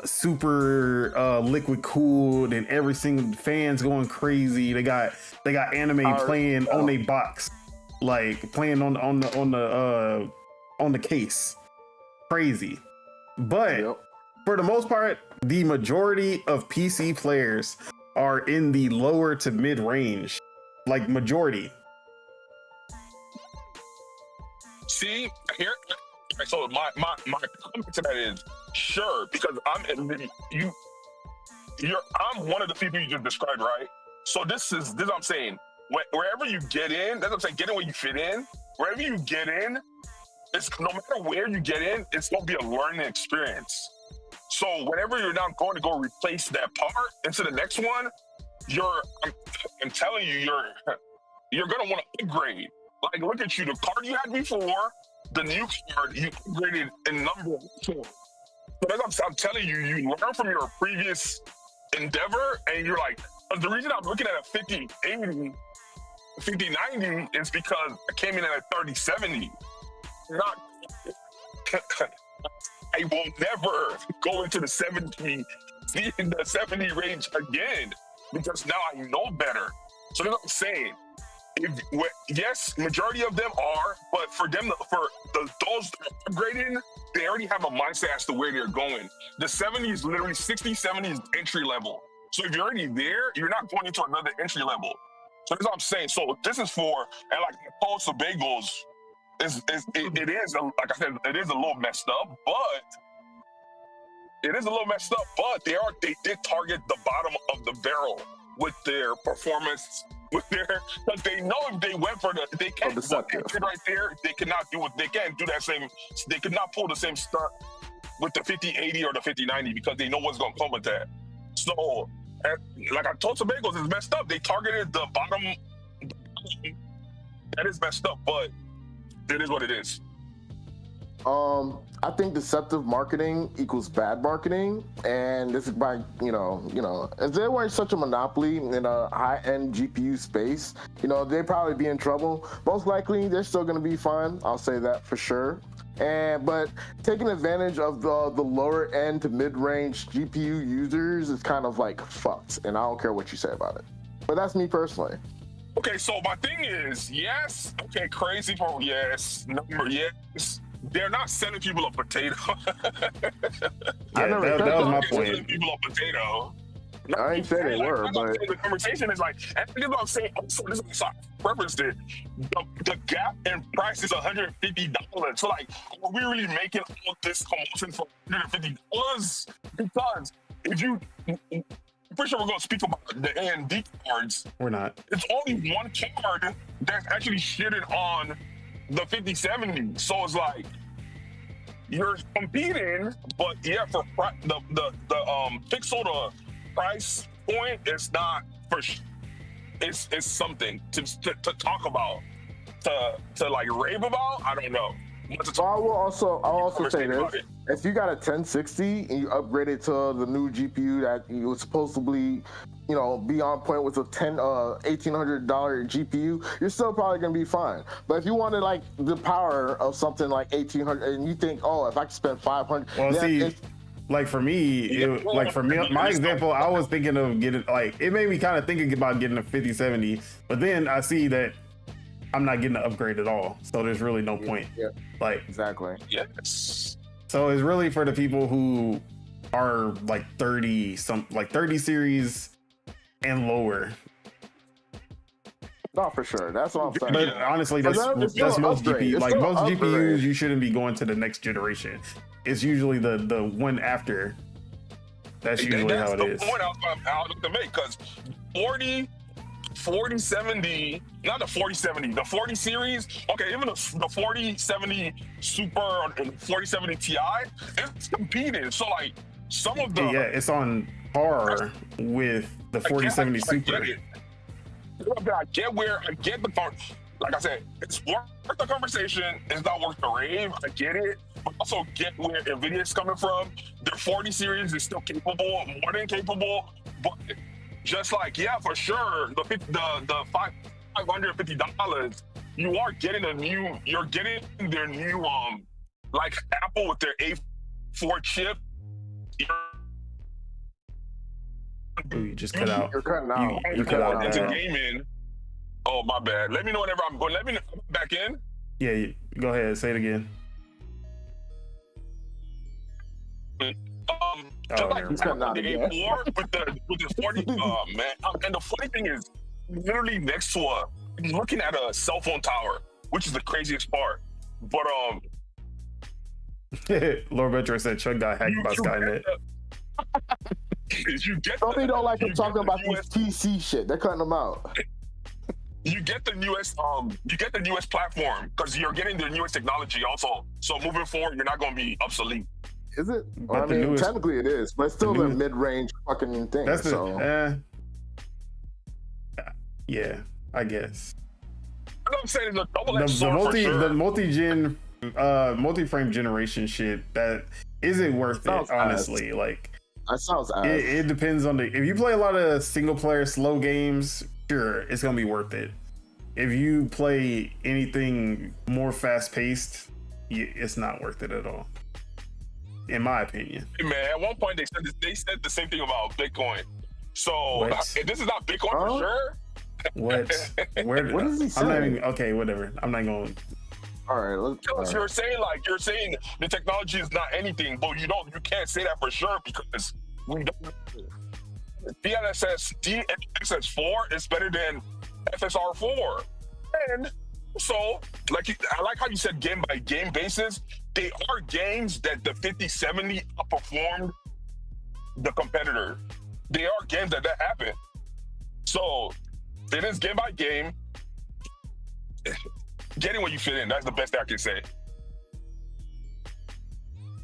B: super liquid cooled, and every single fan's going crazy. They got anime playing on their box, like playing on the case. Crazy, but for the most part, the majority of PC players are in the lower to mid range, like majority.
D: See, here, so my comment to that is sure, because I'm one of the people you just described, right? So this is what I'm saying. Wherever you get in, that's what I'm saying. Get in where you fit in. Wherever you get in, it's no matter where you get in, it's gonna be a learning experience. So whenever you're not going to go replace that part into the next one, I'm telling you, you're gonna want to upgrade. Like, look at you, the card you had before, the new card, you upgraded in number of tools. So that's what I'm telling you, you learn from your previous endeavor, and you're like, the reason I'm looking at a 5080, 5090 is because I came in at a 3070. I will never go into the 70 range again, because now I know better. So that's what I'm saying. Yes, majority of them are, but for those upgrading, they already have a mindset as to where they're going. The 70 is literally 60, 70 is entry level. So if you're already there, you're not going into another entry level. So that's what I'm saying. So this is for, and like Pulse of Bagels, it is, like I said, it is a little messed up, but they did target the bottom of the barrel with their performance, because they know if they went for they can't right there, they cannot do it. They can't do that same. They could not pull the same stunt with the 5080 or the 5090 because they know what's going to come with that. So, like I told some bagels, it's messed up. They targeted the bottom. That is messed up, but it is what it is.
A: I think deceptive marketing equals bad marketing, and this is by if they were such a monopoly in a high-end GPU space, they'd probably be in trouble. Most likely, they're still going to be fine. I'll say that for sure. But taking advantage of the lower end to mid-range GPU users is kind of like fucked, and I don't care what you say about it. But that's me personally.
D: Okay, so my thing is, yes, okay, crazy for yes, number yes. They're not selling people a potato.
B: That was my point.
D: Selling people a potato.
A: I ain't saying they were, but
D: the conversation is like, and this is what I'm saying. Also, this is what I referenced it. The gap in price is $150. So, like, are we really making all this commotion for $150? Because if you, I'm pretty sure we're going to speak about the AMD cards.
B: We're not.
D: It's only one card that's actually shitted on the 5070. So it's like you're competing, but yeah, for the pixel to price point, it's not for it's something to talk about, to like rave about. I don't know.
A: I'll also say this: if you got a 1060 and you upgrade it to the new GPU that you was supposedly, be on point with a $1,800 GPU, you're still probably gonna be fine. But if you wanted like the power of something like 1,800, and you think, oh, if I could spend 500,
B: well, see. Like for me, my example, I was thinking of getting, like, it made me kind of thinking about getting a 5070, but then I see that I'm not getting an upgrade at all, so there's really no point.
A: Yeah.
B: Like,
A: exactly.
D: Yes.
B: So it's really for the people who are like 30 series and lower.
A: No, for sure. That's what I'm saying.
B: But honestly, that's most GPUs. Like most GPUs, you shouldn't be going to the next generation. It's usually the one after. That's usually how it is.
D: That's the point I was to make, because 4070, not the 4070, the 40 series, okay, even the 4070 Super and 4070 Ti, it's competing. So like some of the
B: it's on par with the 4070 Super.
D: I get the part. Like I said, it's worth the conversation. It's not worth the rave. I get it. But also get where NVIDIA's coming from. Their 40 series is still capable, more than capable. But just like, yeah, for sure, the $550, you are getting you're getting their new, like Apple with their A4 chip.
B: Ooh, you just cut out.
A: You're cutting out.
B: You cut out.
D: Into gaming. Oh, my bad. Let me know whenever I'm going. Let me know back in.
B: Yeah, go ahead. Say it again.
D: Just like the A4 with the 40. Oh man! And the funny thing is, literally next to I'm looking at a cell phone tower, which is the craziest part. But
B: Lord Metro said Chuck got hacked by Skynet.
D: You get
A: they don't like him talking about this PC shit. They're cutting them out.
D: You get the newest platform because you're getting the newest technology also. So moving forward, you're not going to be obsolete.
A: Is it? Well, I mean, technically it is, but it's still the mid-range fucking thing.
B: That's yeah, I guess.
D: I'm saying it's a double-edged sword for sure.
B: The multi-frame generation shit, that isn't worth it, honestly. Like,
A: that sounds ass.
B: It depends on if you play a lot of single-player slow games, sure, it's gonna be worth it. If you play anything more fast-paced, it's not worth it at all, in my opinion.
D: Man, at one point they said the same thing about Bitcoin. So this is not Bitcoin for sure.
B: What?
A: What is he saying?
B: I'm not even, okay, whatever. I'm not going.
A: All right,
D: you're saying the technology is not anything, but you can't say that for sure because we don't. DLSS4 is better than FSR4, and so I like how you said game by game basis. They are games that the 5070 outperformed the competitor. They are games that happen. So it is game by game. Getting where you fit in. That's the best I can say.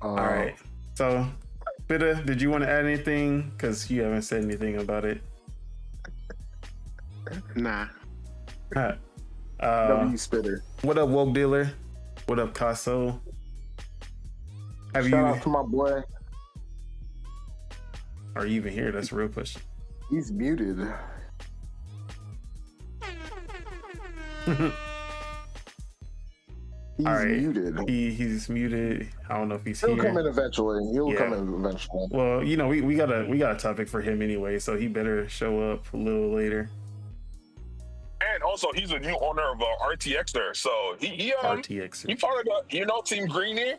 B: All right. So, Bitter, did you want to add anything? Because you haven't said anything about it.
C: Nah.
A: W Spitter.
B: What up, Woke Dealer? What up, Casso? Have
A: Shout out to my boy.
B: Are you even here? That's a real question.
A: He's muted. He's
B: All right.
A: muted.
B: He's muted. I don't know if he's
A: He'll
B: here.
A: come in eventually. He'll
B: Yeah.
A: come in eventually.
B: Well, you know, we got a topic for him anyway, so he better show up a little later.
D: And also, he's a new owner of RTX there, so he
B: RTX.
D: he part of the Team Greeny,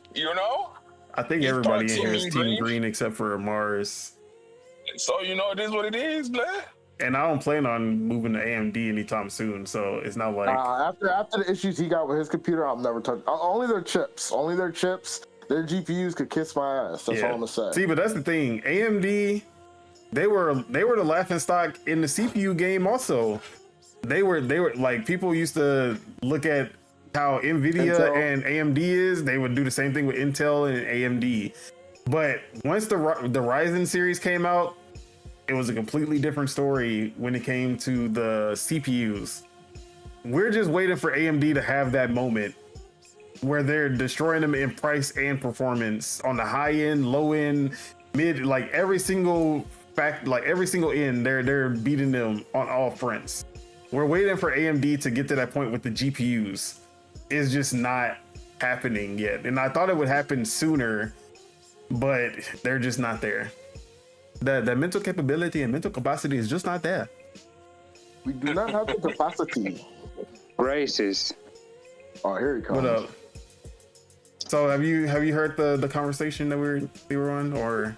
B: I think
D: he's
B: everybody in
D: part
B: here
D: of
B: is
D: Team
B: Team
D: Green.
B: Green except for Mars.
D: So it is what it is, man.
B: And I don't plan on moving to AMD anytime soon, so it's not like
A: After the issues he got with his computer, I'll never touch. Only their chips. Their GPUs could kiss my ass. That's all I'm gonna say.
B: See, but that's the thing. AMD, they were the laughing stock in the CPU game. Also, they were like, people used to look at how Nvidia
A: Intel.
B: and AMD is. They would do the same thing with Intel and AMD. But once the Ryzen series came out, it was a completely different story when it came to the CPUs. We're just waiting for AMD to have that moment where they're destroying them in price and performance on the high end, low end, mid, like every single end, they're beating them on all fronts. We're waiting for AMD to get to that point with the GPUs. It's just not happening yet. And I thought it would happen sooner, but they're just not there. The mental capability and mental capacity is just not there.
A: We do not have the capacity.
F: Racist.
A: Oh, here he comes.
B: What up? So have you heard the conversation that we were on, or?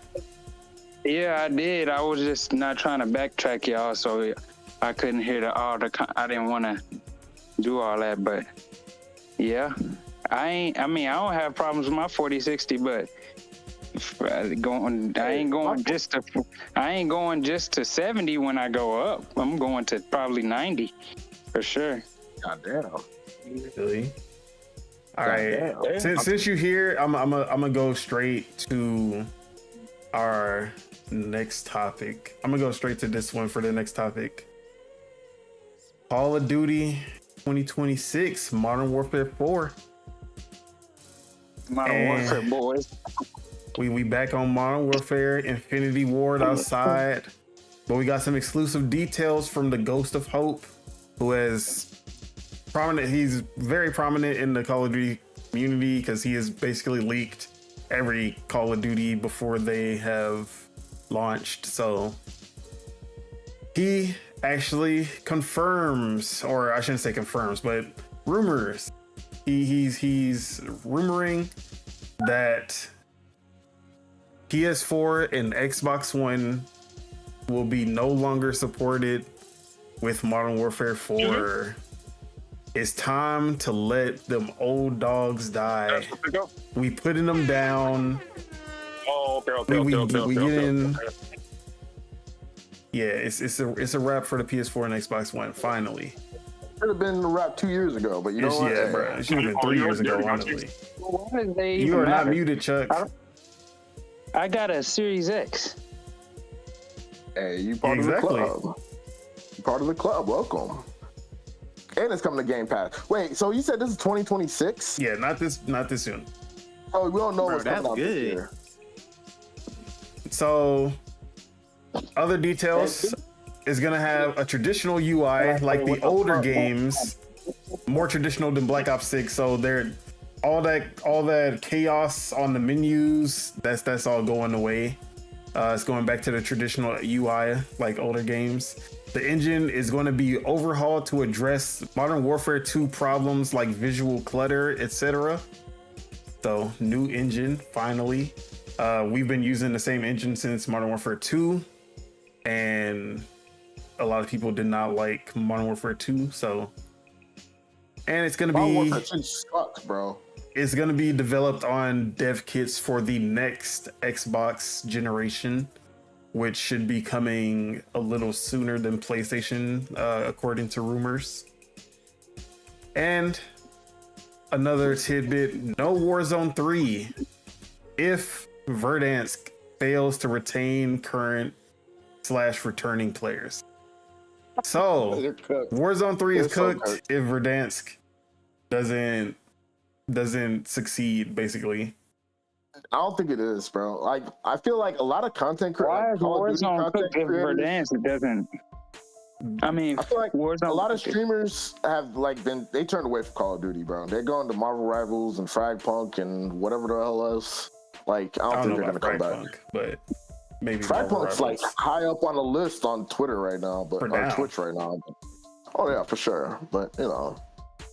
F: Yeah, I did. I was just not trying to backtrack y'all, so I couldn't hear I didn't want to do all that, but yeah, I don't have problems with my 4060, but I ain't going just to 70 when I go up. I'm going to probably 90 for sure.
A: God damn.
B: Really? All right. Since you're here, I'm gonna go straight to our next topic. I'm gonna go straight to this one for the next topic. Call of Duty 2026 Modern Warfare 4.
F: Modern Warfare boys.
B: We back on Modern Warfare, Infinity Ward outside, but we got some exclusive details from the Ghost of Hope, who is prominent. He's very prominent in the Call of Duty community because he has basically leaked every Call of Duty before they have launched. So he actually confirms, or I shouldn't say confirms, but rumors. He's rumoring that PS4 and Xbox One will be no longer supported with Modern Warfare 4. Mm-hmm. It's time to let them old dogs die. We putting them down.
D: Oh, okay.
B: We get in. Yeah, it's a wrap for the PS4 and Xbox One. Finally.
A: Should have been a wrap 2 years ago, but you know what?
B: Yeah, bro. It should have been 3 years ago, honestly. You are not muted, Chuck.
F: I got a Series X.
A: Hey, you part of the club. You part of the club. Welcome. And it's coming to Game Pass. Wait, so you said this is 2026?
B: Yeah, not this soon.
A: Oh, we don't know what's coming out this year.
B: So, other details is gonna have a traditional UI like the older games, more traditional than Black Ops 6. So they're all that chaos on the menus. That's all going away. It's going back to the traditional UI like older games. The engine is going to be overhauled to address Modern Warfare 2 problems like visual clutter, etc. So new engine finally. We've been using the same engine since Modern Warfare 2, and a lot of people did not like Modern Warfare 2. So, and it's going to be
A: Modern Warfare 2 sucks, bro.
B: It's going to be developed on dev kits for the next Xbox generation, which should be coming a little sooner than PlayStation, according to rumors. And another tidbit, no Warzone 3 if Verdansk fails to retain current / returning players. So Warzone 3 is cooked if Verdansk doesn't succeed, basically.
A: don't think it is, bro. Like, I feel like a lot of content
F: Why is
A: Call of Duty
F: Warzone
A: content
F: cooked if
A: creators-
F: Verdansk it doesn't? I mean,
A: I feel like
F: Warzone
A: a lot of
F: cooked it.
A: streamers have like they turned away from Call of Duty, bro. They're going to Marvel Rivals and Fragpunk and whatever the hell else. Like, I don't think they're gonna come back.
B: Fragpunk, but maybe
A: Fragpunk's
B: Marvel
A: like
B: Rivals.
A: high up on the list on Twitter right now, but
B: For
A: on
B: now.
A: Twitch right now. Oh yeah, for sure. But you know,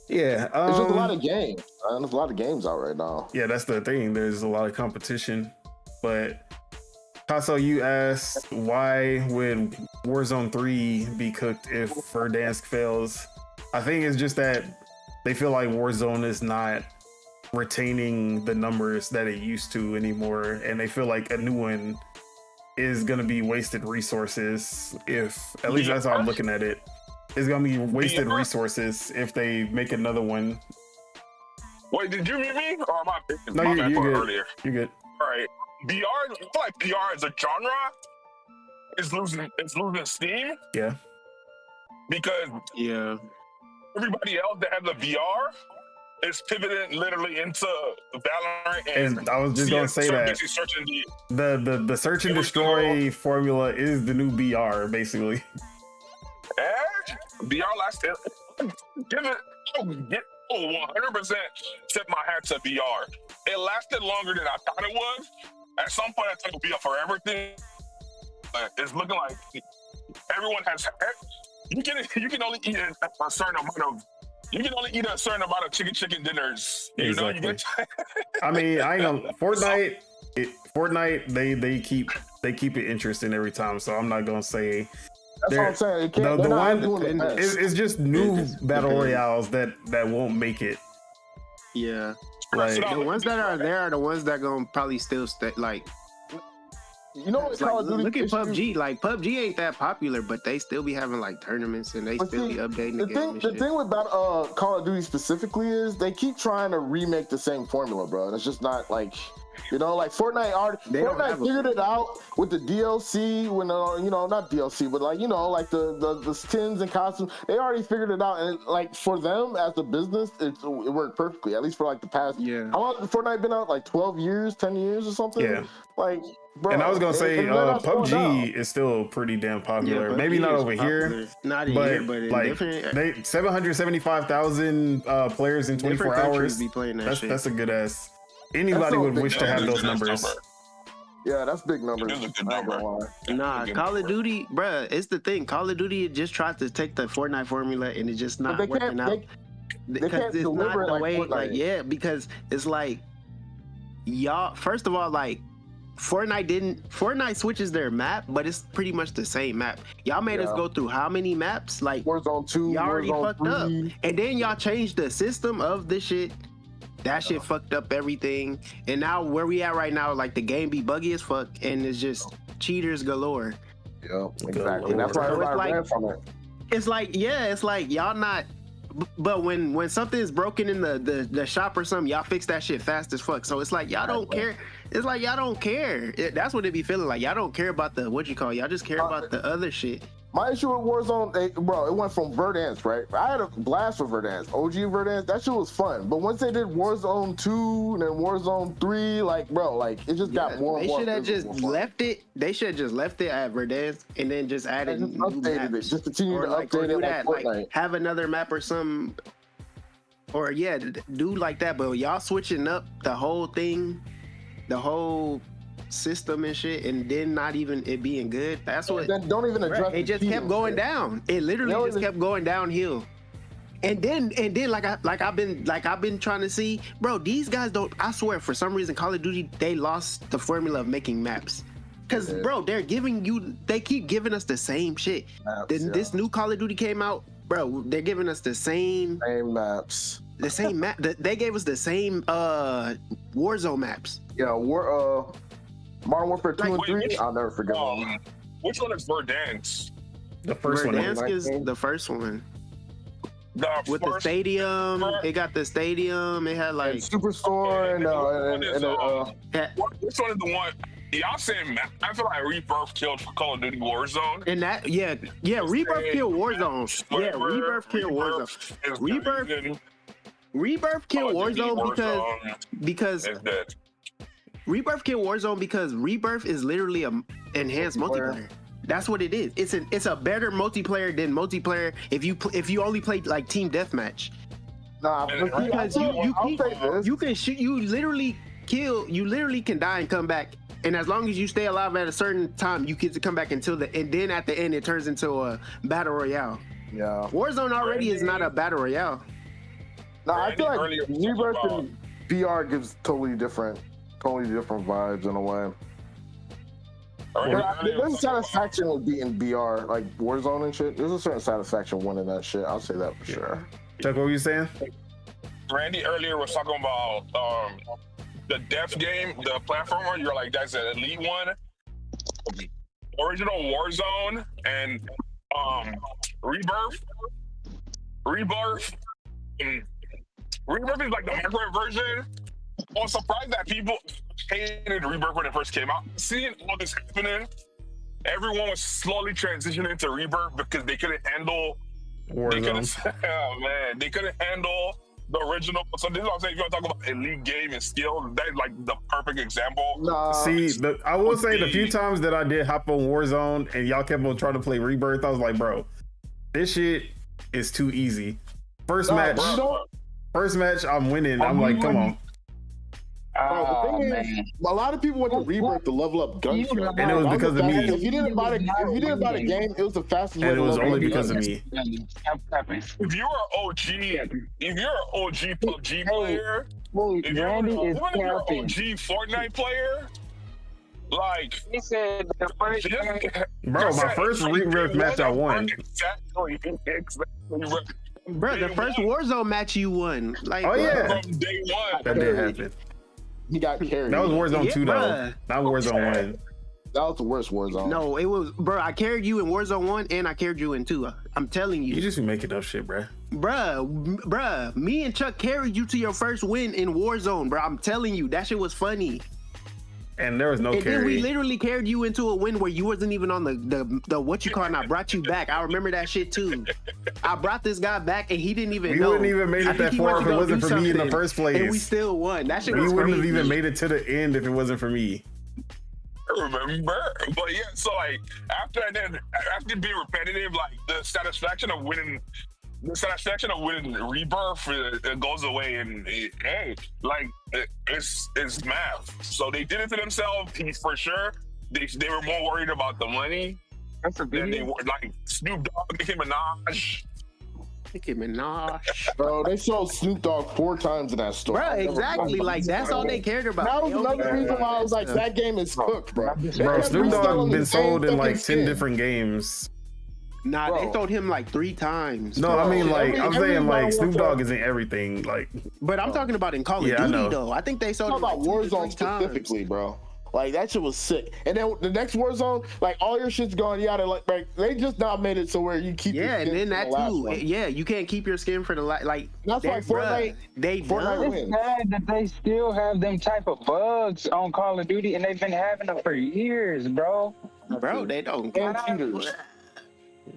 B: Yeah,
A: there's just a lot of games. Man. There's a lot of games out right now.
B: yeah, that's the thing. There's a lot of competition, but Paso, you asked why would Warzone 3 be cooked if Verdansk fails? I think it's just that they feel like Warzone is not retaining the numbers that it used to anymore, and they feel like a new one is gonna be wasted resources. If at least that's how I'm looking at it. It's gonna be wasted resources if they make another one.
D: Wait, did you mute me? Or am I?
B: No,
D: my
B: you're
D: bad for
B: good.
D: earlier.
B: You're good.
D: All right. BR, I feel like BR as a genre is losing steam
B: Yeah.
D: because
C: Yeah.
D: everybody else that has a VR is pivoting literally into Valorant
B: And I was just gonna say that
D: basically searching
B: the search and destroy formula is the new BR basically.
D: BR lasted. Give it. 100% tip my hat to BR. It lasted longer than I thought it was. At some point, I thought it would be a forever thing. But it's looking like everyone has. You can only eat a certain amount of. You can only eat a certain amount of chicken dinners. You know, you get.
B: I mean, I ain't gonna Fortnite. Fortnite, they keep it interesting every time. So I'm not gonna say.
A: That's what I'm saying. It can't,
B: The
A: they're not
B: one
A: doing the best.
B: it's just new battle royales that won't make it.
C: Yeah.
B: Like
C: The ones that are there are the ones that gonna probably still stay. Like,
A: You know what
C: it's
A: Call
C: like
A: of Duty
C: look at
A: issue-
C: PUBG. Like PUBG ain't that popular, but they still be having like tournaments and they
A: But
C: still
A: see,
C: be updating the game. And
A: the
C: shit.
A: thing with Call of Duty specifically is they keep trying to remake the same formula, bro. And it's just not like, you know, like Fortnite
C: don't have a
A: figured it out with the DLC when you know, not DLC, but like, you know, like the skins and costumes. They already figured it out, and like for them as a business, it worked perfectly. At least for like the past.
C: Yeah.
A: How long has Fortnite been out? Like 12 years, 10 years or something.
B: Yeah.
A: Like, bro.
B: and I was gonna say
A: they're not slowing down.
B: PUBG is still pretty damn popular.
C: Yeah,
B: Maybe
C: PUBG
B: not
C: is
B: over
C: popular.
B: here.
C: Not in
B: But
C: here, but in
B: like
C: different.
B: they 775,000 players in 24
C: different countries
B: hours.
C: be playing that shit.
B: That's a good ass. Anybody
A: That's
B: would
A: so
B: wish to
A: big.
B: have
D: That's
B: those
D: a good
B: numbers.
D: number.
A: Yeah, that's big numbers.
D: It is a good
A: I ain't gonna
D: number.
A: lie.
C: Nah,
D: Good
C: Call of
D: number.
C: Duty, bruh, it's the thing. Call of Duty just tried to take the Fortnite formula and it's just not
A: But they
C: working
A: can't.
C: out.
A: They
C: Because
A: can't
C: it's
A: deliver
C: not
A: it
C: the
A: like
C: way,
A: Fortnite.
C: like, yeah, because it's like, y'all, first of all, like, Fortnite switches their map, but it's pretty much the same map. Y'all made us
A: Yeah.
C: go through how many maps? Like,
A: Warzone 2,
C: y'all already
A: Warzone
C: fucked up.
A: 3.
C: And then y'all changed the system of this shit. That shit fucked up everything. And now where we at right now, like the game be buggy as fuck and it's just cheaters galore.
A: Yeah, exactly.
B: Lord.
A: That's why
C: So it's
A: everybody
C: like-
A: ran from it.
C: It's like, yeah, it's like y'all not. But when something is broken in the shop or something, y'all fix that shit fast as fuck. So it's like y'all don't care. It's like y'all don't care. That's what it be feeling like. Y'all don't care about the y'all just care about the other shit.
A: My issue with Warzone, bro, it went from Verdansk, right? I had a blast with Verdansk, OG Verdansk. That shit was fun. But once they did Warzone 2 and then Warzone 3, like, bro, like, it just got more and
C: They
A: more.
C: should have just
A: miserable.
C: left it. They should have just left it at Verdansk and then just
A: They
C: added
A: just
C: new
A: updated it.
C: maps.
A: Just continue to
C: Or
A: update
C: do
A: it
C: that,
A: like Fortnite.
C: like have another map or some, or yeah, do like that. But y'all switching up the whole thing, the whole system and shit, and then not even it being good. That's what
A: Then don't even address
C: it just
A: the
C: kept
A: cheating
C: going
A: shit.
C: down. It literally
A: No,
C: just kept going downhill. And then I've been trying to see, bro, these guys don't, I swear for some reason Call of Duty, they lost the formula of making maps. Cause
A: Yeah.
C: bro, they keep giving us the same shit.
A: Maps,
C: Then
A: yeah.
C: this new Call of Duty came out, bro, they're giving us the same
A: maps.
C: map. They gave us the same Warzone maps.
A: Yeah, Modern Warfare 2 and
D: Wait,
A: 3,
D: which-
A: I'll never forget them.
D: Which one is Verdansk?
B: The first one.
C: Verdansk is
A: 19.
C: the first one.
D: The
C: With the
D: first
C: stadium, it got the stadium. It had like
A: And Superstore
C: yeah,
D: Which one is the one? Y'all saying I feel like Rebirth killed Call of Duty Warzone.
C: and that Rebirth killed Warzone. Yeah, Rebirth killed Warzone.
D: is
C: Rebirth-
D: the reason
C: Rebirth killed
D: Call of Duty
C: Warzone because
D: is dead.
C: Rebirth killed Warzone because Rebirth is literally a enhanced multiplayer. That's what it is. It's a better multiplayer than multiplayer if you only play like team deathmatch.
A: Nah,
C: Because you can shoot. You literally can die and come back. And as long as you stay alive at a certain time, you get to come back and then at the end it turns into a battle royale.
A: Yeah.
C: Warzone already is not a battle royale.
A: No, I feel like Rebirth and VR gives totally different vibes in a way. There's a satisfaction with beating VR, like Warzone and shit. There's a certain satisfaction winning that shit. I'll say that for sure.
B: Chuck, what were you saying?
D: Randy earlier was talking about the Death game, the platformer. You're like, that's an elite one. Original Warzone and Rebirth. Rebirth is like the microwave version. I'm surprised that people hated Rebirth when it first came out. Seeing all this happening, everyone was slowly transitioning to Rebirth because they couldn't handle Warzone. They couldn't handle the original. So this is what I'm saying. If you want to talk about elite game and skill, that's like the perfect example.
B: See, I will say the few times that I did hop on Warzone and y'all kept on trying to play Rebirth, I was like, bro, this shit is too easy. First match, I'm winning. I'm like, come on.
A: Bro, the thing is, a lot of people went to Rebirth to level up guns,
B: and it was because of me.
A: If you didn't buy the game, it was the fastest way.
B: And it was only because of me.
D: If you're an OG PUBG player, if you're an OG Fortnite player, like
F: He said the first
B: bro, my first Rebirth match I won.
C: Bro, the first Warzone match you won. Like,
B: oh yeah,
D: from day one.
B: that did happen.
A: He got carried.
B: That was Warzone 2 though,
C: bruh.
B: not Warzone 1.
A: That was the worst Warzone.
C: No, it was, bro. I carried you in Warzone 1 and I carried you in 2. I'm telling you.
B: You just be making up shit, bro.
C: Bruh, me and Chuck carried you to your first win in Warzone, bro. I'm telling you, that shit was funny.
B: And there was no
C: And
B: carry.
C: then we literally carried you into a win where you wasn't even on the what you call, and I brought you back. I remember that shit too. I brought this guy back and he didn't even know.
B: We wouldn't even made it that far if it wasn't for me in the first place.
C: And we still won. That shit was
B: We wouldn't
C: crazy.
B: have even made it to the end if it wasn't for me.
D: I remember, but yeah. So like after being repetitive, like the satisfaction of winning Rebirth, it goes away, and it's math. So they did it to themselves for sure. They were more worried about the money than they were like Snoop Dogg, Nicki Minaj.
A: Bro, they sold Snoop Dogg 4 times in that store.
C: Bro, exactly. Like that's all they cared about.
A: That was another reason why I was like, that game is cooked, bro.
B: Bro, Snoop Dogg been sold in like 10 different games.
C: Nah,
A: Bro.
C: they sold him like 3 times.
B: No,
C: bro.
B: I mean like I'm saying like Snoop Dogg is in everything. Like,
C: But I'm talking about in Call of
B: Yeah, I
C: Duty
B: know.
C: though. I think they sold
A: Talk
C: him like
A: about
C: 2 to 3
A: Warzone
C: times.
A: specifically, bro. Like that shit was sick. And then the next Warzone, like all your shit's gone. Yeah, they just not made it so where you keep.
C: Yeah,
A: your
C: and
A: skin
C: then
A: for
C: that
A: the last
C: too.
A: one.
C: Yeah, you can't keep your skin for the like.
A: That's why Fortnite.
C: They
A: Fortnite
C: done.
A: wins.
F: It's sad that they still have them type of bugs on Call of Duty, and they've been having them for years, bro.
C: Bro, they don't.
A: And cheaters.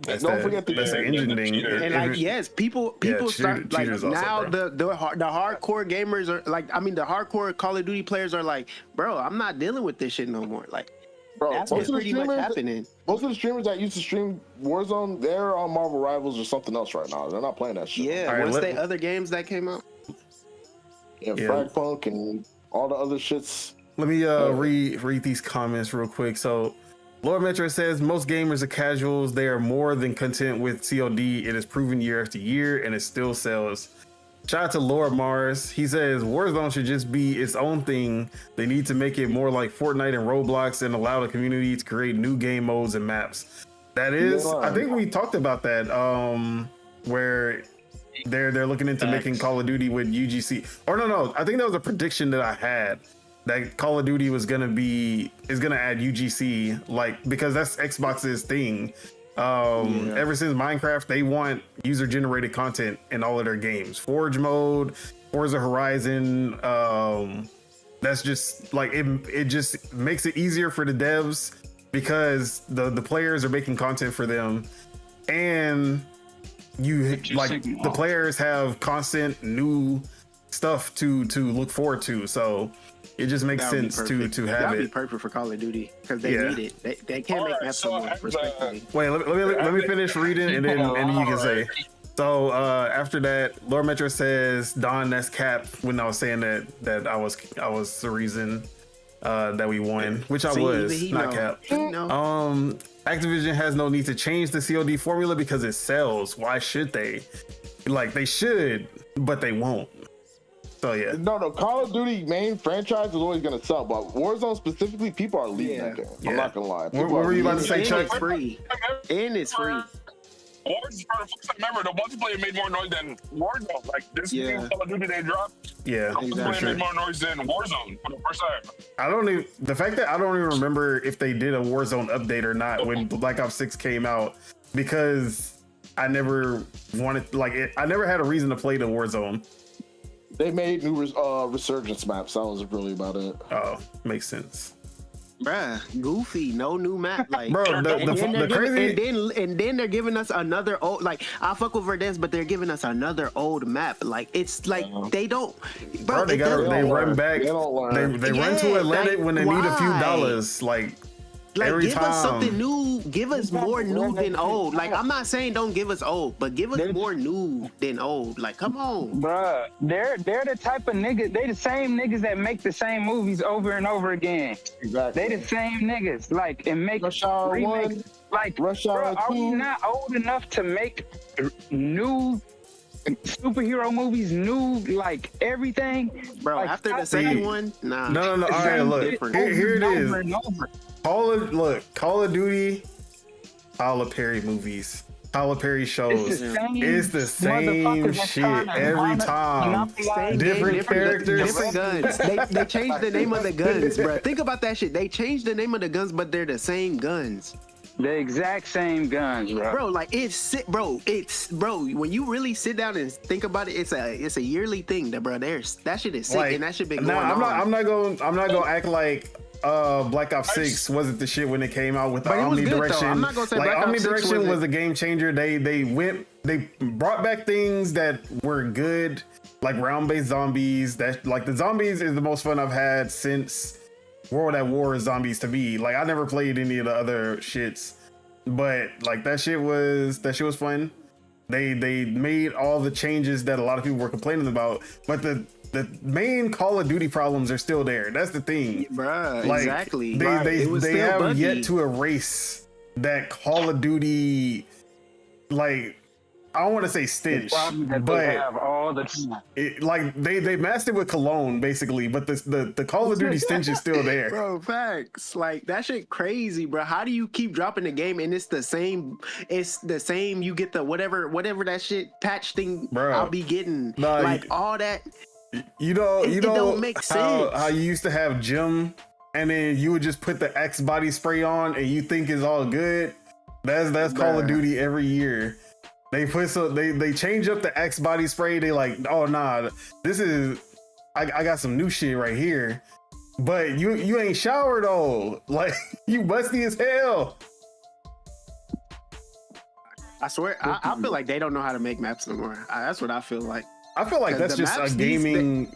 B: that's
A: Don't
B: that,
A: forget the
B: that's the
D: cheater.
B: engine thing.
C: And like yes, people start like
B: cheaters also,
C: now
B: bro.
C: the hardcore gamers are like, I mean the hardcore Call of Duty players are like, bro, I'm not dealing with this shit no more. Like
A: Bro,
C: that's
A: most
C: what's
A: of the
C: pretty much
A: streamers,
C: happening.
A: most of the streamers that used to stream Warzone, they're on Marvel Rivals or something else right now. They're not playing that shit.
C: Yeah,
B: All right,
C: what's
B: let-
C: the other games that came out?
A: Yeah,
B: Yeah.
A: Fragpunk and all the other shits.
B: Let me read these comments real quick. So Lord Metro says most gamers are casuals. They are more than content with COD. It is proven year after year and it still sells. Shout out to Lord Mars. He says Warzone should just be its own thing. They need to make it more like Fortnite and Roblox and allow the community to create new game modes and maps. That is, I think we talked about that. Where they're looking into making Call of Duty with UGC. Or no, I think that was a prediction that I had. That Call of Duty is gonna add UGC, like because that's Xbox's thing. Ever since Minecraft, they want user generated content in all of their games. Forge mode, Forza Horizon. That's just like it just makes it easier for the devs because the players are making content for them, and the players have constant new stuff to look forward to. So it just makes sense to have
C: That'd
B: it.
C: be perfect for Call of Duty because they need it. They can't make maps no more. Respectfully.
B: Wait, let me finish reading and then you can say. So after that, Lord Metro says, Don, that's cap. When I was saying that I was the reason that we won, which I was, not cap. Activision has no need to change the COD formula because it sells. Why should they? Like, they should, but they won't. So yeah.
A: No, Call of Duty main franchise is always gonna sell, but Warzone specifically, people are leaving that game. I'm not gonna lie.
B: What were you about to say, Chuck?
C: It's free. And it's free.
D: Warzone, remember, the multiplayer made more noise than Warzone. Like, this new Call of Duty they dropped,
B: yeah,
D: the multiplayer made more noise than Warzone for the first time.
B: The fact that I don't even remember if they did a Warzone update or not when Black Ops 6 came out, because I never wanted, I never had a reason to play the Warzone.
A: They made new resurgence maps. That was really about it.
B: Oh, makes sense.
C: Bruh, goofy, no new map. Like,
B: bro, the crazy.
C: And then they're giving us another old. Like, I fuck with Verdansk, but they're giving us another old map. Like, it's like they don't. Bro,
B: they run back. They run to Atlantic when they need a few dollars. Like every
C: give
B: time.
C: Us something new. Give us more new than old. Like, I'm not saying don't give us old, but give us more new than old. Like, come on,
F: bruh. They're the type of niggas. They the same niggas that make the same movies over and over again.
A: Exactly.
F: They the same niggas. Like, and make
A: Rush Hour
F: remakes.
A: 1,
F: like,
A: Rush
F: bro,
A: Hour
F: are
A: 2.
F: we not old enough to make new superhero movies, new, like, everything?
C: Bro,
F: like,
C: after the second one, nah.
B: No. All right, look. Here it is. Call of Duty, Tyler Perry movies, Tyler Perry shows. It's the same shit every time. Different characters,
C: different guns. They changed the name of the guns, bro. Think about that shit. They changed the name of the guns, but they're the same guns.
F: The exact same guns, bro.
C: Bro, like it's when you really sit down and think about it, it's a yearly thing, that shit is sick, like, and that shit been going on.
B: I'm not gonna act like Black Ops 6 wasn't the shit when it came out with the Omnidirection.
C: I'm not gonna say Black Ops 6
B: Omnidirection was a game changer. They brought back things that were good, like round-based zombies. That, like, the zombies is the most fun I've had since World at War zombies to be. Like, I never played any of the other shits, but like that shit was fun. They made all the changes that a lot of people were complaining about, but the main Call of Duty problems are still there. That's the thing,
C: bruh.
B: Like,
C: exactly.
B: They have buggy. Yet to erase that Call of Duty, like, I don't want to say stench, but
F: they have all the time.
B: They masked it with cologne basically, but the Call of Duty stench is still there.
C: Bro, facts. Like, that shit crazy, bro. How do you keep dropping the game and it's the same? It's the same. You get the whatever that shit patch thing.
B: Bro,
C: I'll be getting like all that.
B: You know,
C: don't make sense.
B: How you used to have Jim, and then you would just put the X body spray on, and you think it's all good. That's Call of Duty every year. They change up the X body spray. They like, oh nah, this is I got some new shit right here. But you ain't showered though. Like, you musty as hell.
C: I swear, I feel like they don't know how to make maps no more. That's what I feel like.
B: I feel like that's just a gaming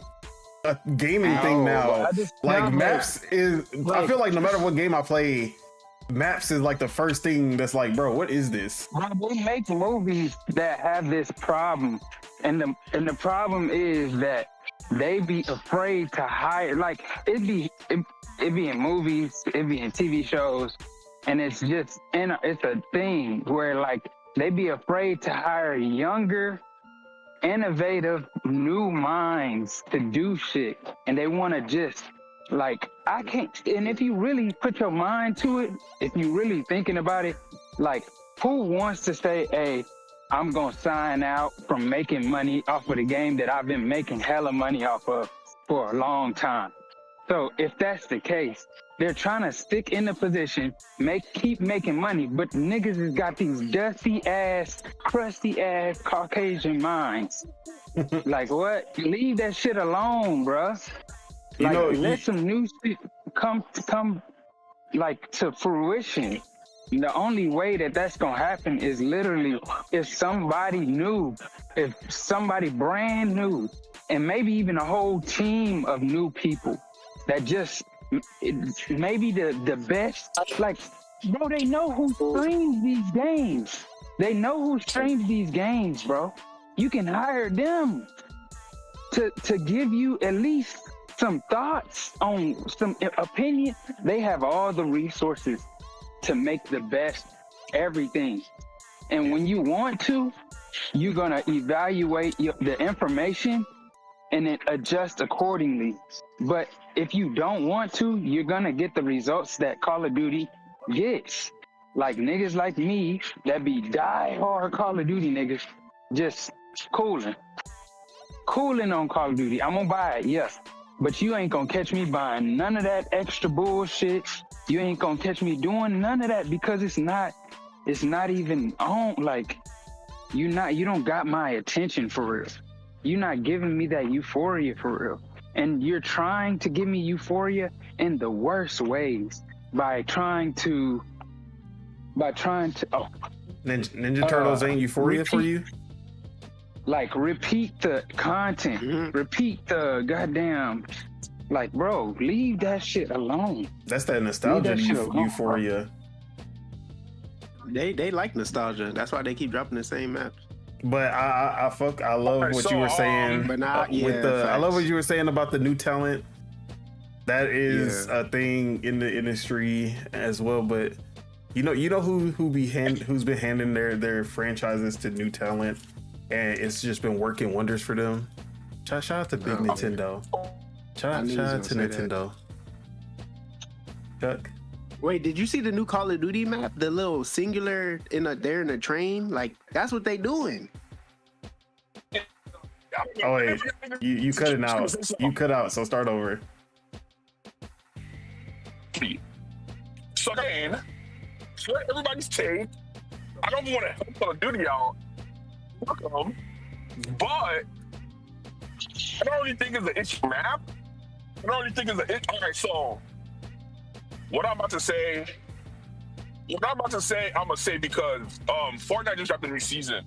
B: thing now. Maps is. I feel like no matter what game I play, maps is like the first thing that's like, bro, what is this?
F: They make movies that have this problem, and the problem is that they be afraid to hire. Like, it be in movies, it be in TV shows, and it's just it's a thing where, like, they be afraid to hire younger, innovative, new minds to do shit, and they want to just, like, I can't. And if you really put your mind to it, if you really thinking about it, like, who wants to say, hey, I'm gonna sign out from making money off of the game that I've been making hella money off of for a long time? So if that's the case, they're trying to stick in the position, keep making money, but niggas has got these dusty ass, crusty ass Caucasian minds. Like, what? Leave that shit alone, bruh. Like, let some new shit come like to fruition. the only way that that's gonna happen is literally if somebody new, if somebody brand new, and maybe even a whole team of new people that just maybe the best. Like, bro, they know who streams these games. They know who streams these games, bro. You can hire them to give you at least some thoughts on some opinion. They have all the resources to make the best everything. And when you want to, you're going to evaluate the information and then adjust accordingly. But if you don't want to, you're going to get the results that Call of Duty gets. Like niggas like me that be die-hard Call of Duty niggas, just cooling on Call of Duty. I'm going to buy it, yes. But you ain't going to catch me buying none of that extra bullshit. You ain't gonna catch me doing none of that because it's not even on. Like, you don't got my attention for real. You're not giving me that euphoria for real. And you're trying to give me euphoria in the worst ways by trying to
B: Ninja Turtles ain't euphoria for you?
F: Like, repeat the content, repeat the goddamn. Like, bro, leave that shit alone.
B: That's that nostalgia euphoria.
C: They like nostalgia. That's why they keep dropping the same maps.
B: But I love what you were saying.
C: But not
B: I love what you were saying about the new talent. That is a thing in the industry as well. But you know who's been handing their franchises to new talent, and it's just been working wonders for them. Shout out to Big Nintendo. Shout out to Nintendo. Chuck.
C: Wait, did you see the new Call of Duty map? The little singular they're in a train? Like, that's what they doing.
B: Oh wait, you cut it out. You cut out, so start over.
D: So again, for everybody's take, I don't want to help Call of Duty out. Welcome. But I don't really think it's an issue map. I don't really think it's an issue. All right, so what I'm about to say, I'm gonna say because Fortnite just dropped a new season,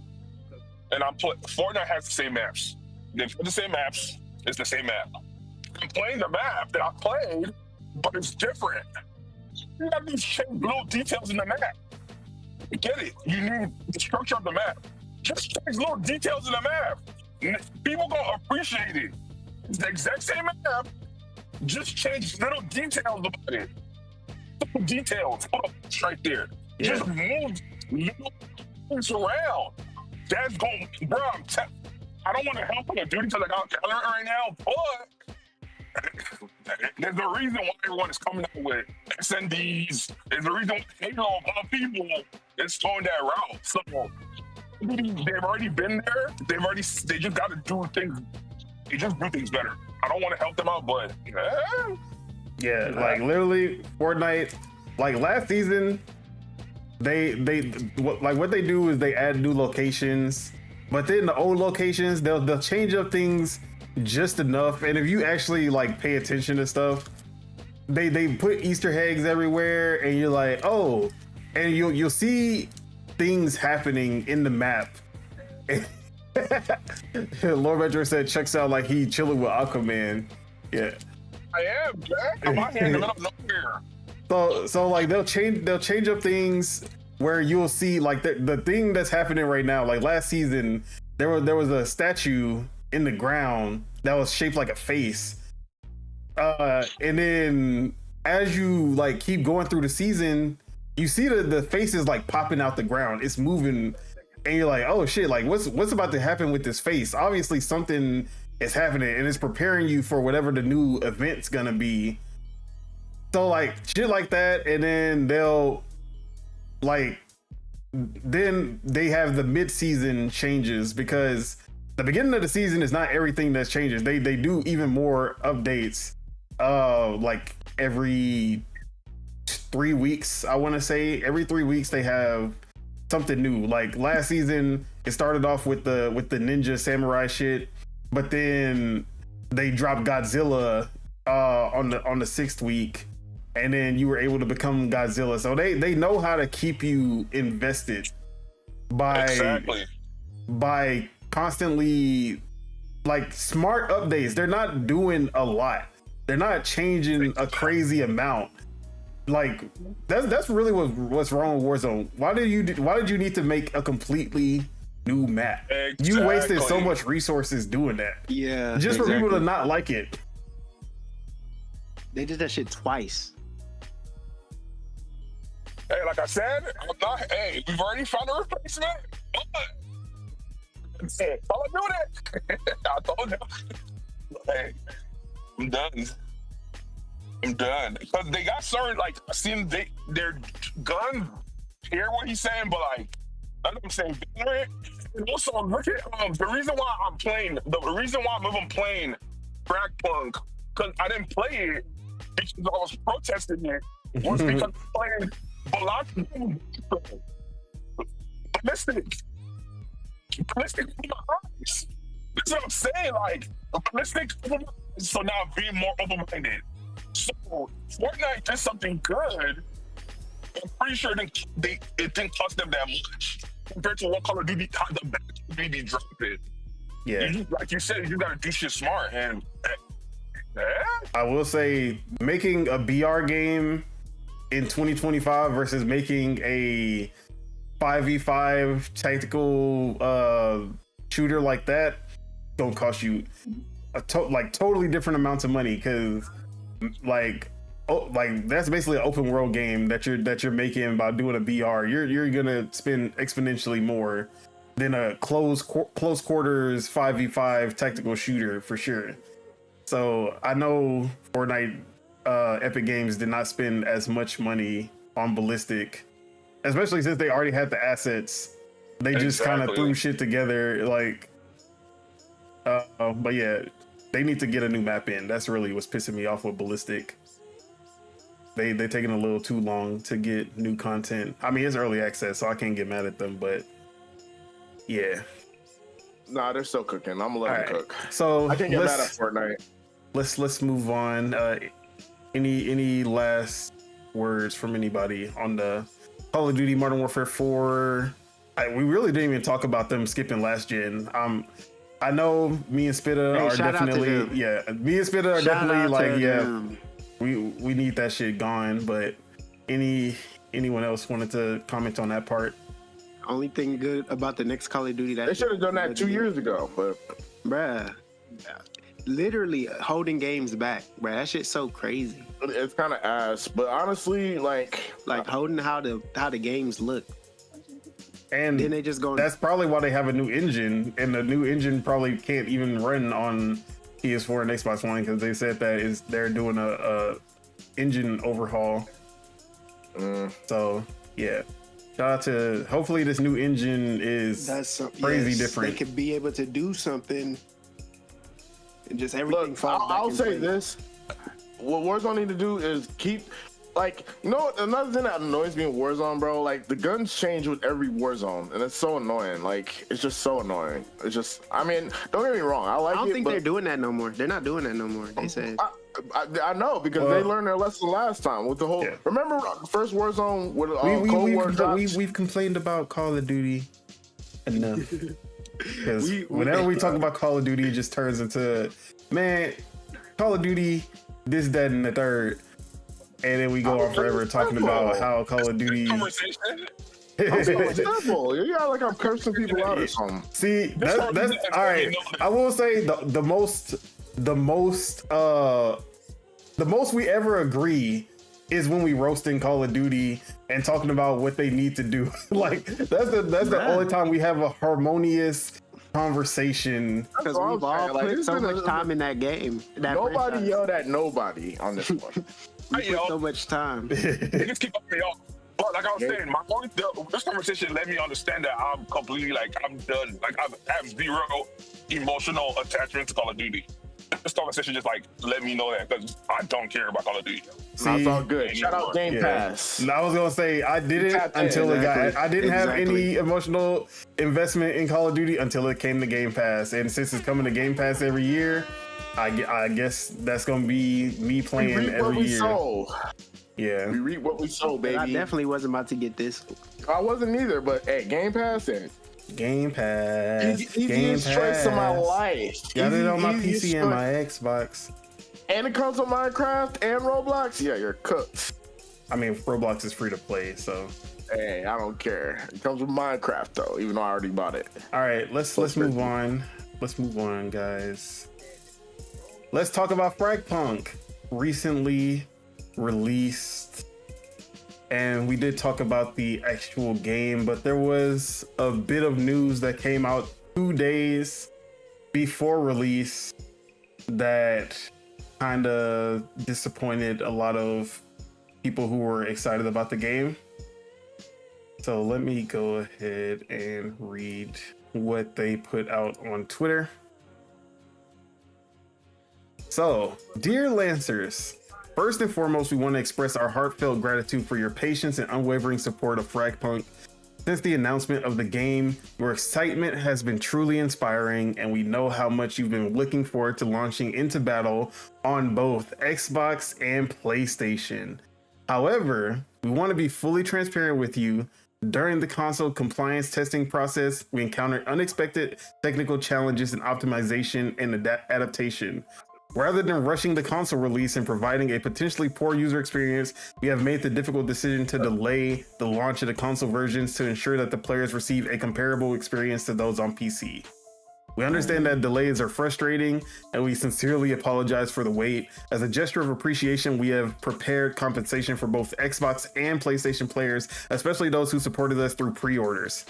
D: and Fortnite has the same maps. They put the same maps. It's the same map. I'm playing the map that I played, but it's different. You got these little details in the map. You get it? You need the structure of the map. Just change little details in the map. People gonna appreciate it. It's the exact same map. Just change little details about it. Little details. Put up right there. Yeah. Just move little things around. That's going, bro. I don't want to help Call of Duty because I got talent right now, but there's a reason why everyone is coming out with SNDs. There's a reason why Halo, a lot of people is going that route. So they've already been there. They just got to do things. They just do things better. I don't want to help them out, but
B: yeah, like literally Fortnite. Like last season, what they do is they add new locations, but then the old locations they'll change up things just enough. And if you actually like pay attention to stuff, they put Easter eggs everywhere, and you're like, oh, and you'll see things happening in the map. Lord Metro said checks out like he chilling with Aquaman. Yeah,
D: I am, Jack. I'm out here in the middle of nowhere.
B: So like they'll change up things where you'll see like the thing that's happening right now. Like last season, there was a statue in the ground that was shaped like a face, and then as you like keep going through the season, you see the face is like popping out the ground. It's moving, and you're like, oh shit! Like what's about to happen with this face? Obviously something is happening, and it's preparing you for whatever the new event's gonna be. So like shit like that, and then then they have the mid-season changes, because the beginning of the season is not everything that changes. They do even more updates, like every 3 weeks. I want to say every 3 weeks they have something new. Like last season, it started off with the ninja samurai shit, but then they dropped Godzilla on the 6th week. and then you were able to become Godzilla. So they know how to keep you invested by constantly like smart updates. They're not doing a lot. They're not changing a crazy amount. Like that's really what's wrong with Warzone. Why did you need to make a completely new map?
D: Exactly.
B: You wasted so much resources doing that.
C: Yeah.
B: Just for people to not like it.
C: They did that shit twice.
D: Hey, like I said, hey, we've already found a replacement. Hey, Call of Duty. I told you. Hey, I'm done. Because they got certain, like, I seen their gun, hear what he's saying, but like, that's what I'm saying. And also, look at the reason why I'm even playing Crackpunk, because I didn't play it because I was protesting it, was because I'm playing ballistic for my eyes. That's what I'm saying. Like, ballistic for my eyes, so now I'm being more open-minded. So Fortnite did something good. I'm pretty sure it didn't cost them that much compared to what Call of Duty the back maybe dropped it.
B: Yeah,
D: like you said, you gotta do shit smart. And
B: I will say, making a BR game in 2025 versus making a 5v5 tactical shooter like that don't cost you totally different amounts of money, because like that's basically an open world game that you're making by doing a BR. You're gonna spend exponentially more than a close quarters 5v5 tactical shooter for sure. So I know Fortnite, Epic Games did not spend as much money on ballistic, especially since they already had the assets. They just kind of threw shit together, like. But yeah, they need to get a new map in. That's really what's pissing me off with ballistic. They're taking a little too long to get new content. I mean, it's early access, so I can't get mad at them. But yeah,
A: nah, they're still cooking. I'm gonna let them cook.
B: So
A: I can't get mad at Fortnite.
B: Let's move on. Any last words from anybody on the Call of Duty Modern Warfare 4? We really didn't even talk about them skipping last gen. I know me and Spitta are definitely me and Spitta are definitely like we need that shit gone. But anyone else wanted to comment on that part?
C: Only thing good about the next Call of Duty
A: they should have done that 2 years ago, but
C: bruh, literally holding games back, bruh. That shit's so crazy.
A: It's kind of ass, but honestly, like
C: holding how the games look.
B: And
C: then they just go.
B: That's probably why they have a new engine, and the new engine probably can't even run on PS4 and Xbox One, because they said that they're doing a engine overhaul. So yeah, shout out to. Hopefully, this new engine is crazy different.
C: They could be able to do something, and just everything.
A: Look, I'll say this: what Warzone need to do is keep. Like, you know, another thing that annoys me in Warzone, bro, like, the guns change with every Warzone, and it's so annoying. Like, it's just so annoying. It's just, I mean, don't get me wrong, I
C: don't think they're doing that no more. They're not doing that no more, they said.
A: I know, because they learned their lesson last time with the whole, remember the first Warzone with Cold War drops?
B: We've complained about Call of Duty enough. Because whenever we talk about Call of Duty, it just turns into, man, Call of Duty, this, that, and the third. And then we go on forever talking about how Call of Duty.
A: Yeah, like I'm cursing people out or something.
B: See, that's all right. I will say the most we ever agree is when we roasting Call of Duty and talking about what they need to do. Like that's the only time we have a harmonious conversation.
C: Because we've all put so much time in that game.
A: Nobody yelled at nobody on this one.
C: We put so much time.
D: Niggas keep up me off. But like I was saying, this conversation let me understand that I'm completely I'm done. Like I have zero emotional attachment to Call of Duty. This conversation just let me know that, because I don't care about Call of Duty.
A: That's all good. Shout out Game Pass.
B: I was gonna say I didn't until it got. I didn't have any emotional investment in Call of Duty until it came to Game Pass, and since it's coming to Game Pass every year, I guess that's gonna be me playing every year. Yeah.
A: We reap what we sow, baby.
C: I definitely wasn't about to get this.
A: I wasn't either, but hey, Game Pass and
B: Game Pass.
A: easiest choice of my life.
B: Got it on my
A: Easiest
B: PC and
A: choice.
B: my Xbox.
A: And it comes with Minecraft and Roblox. Yeah, you're cooked.
B: I mean, Roblox is free to play, so.
A: Hey, I don't care. It comes with Minecraft though, even though I already bought it.
B: All right, let's move on. Let's move on, guys. Let's talk about Fragpunk. Recently released, and we did talk about the actual game, but there was a bit of news that came out 2 days before release that kind of disappointed a lot of people who were excited about the game. So let me go ahead and read what they put out on Twitter. So, dear Lancers, first and foremost, we want to express our heartfelt gratitude for your patience and unwavering support of Fragpunk. Since the announcement of the game, your excitement has been truly inspiring, and we know how much you've been looking forward to launching into battle on both Xbox and PlayStation. However, we want to be fully transparent with you. During the console compliance testing process, we encountered unexpected technical challenges in optimization and adaptation. Rather than rushing the console release and providing a potentially poor user experience, we have made the difficult decision to delay the launch of the console versions to ensure that the players receive a comparable experience to those on PC. We understand that delays are frustrating, and we sincerely apologize for the wait. As a gesture of appreciation, we have prepared compensation for both Xbox and PlayStation players, especially those who supported us through pre-orders.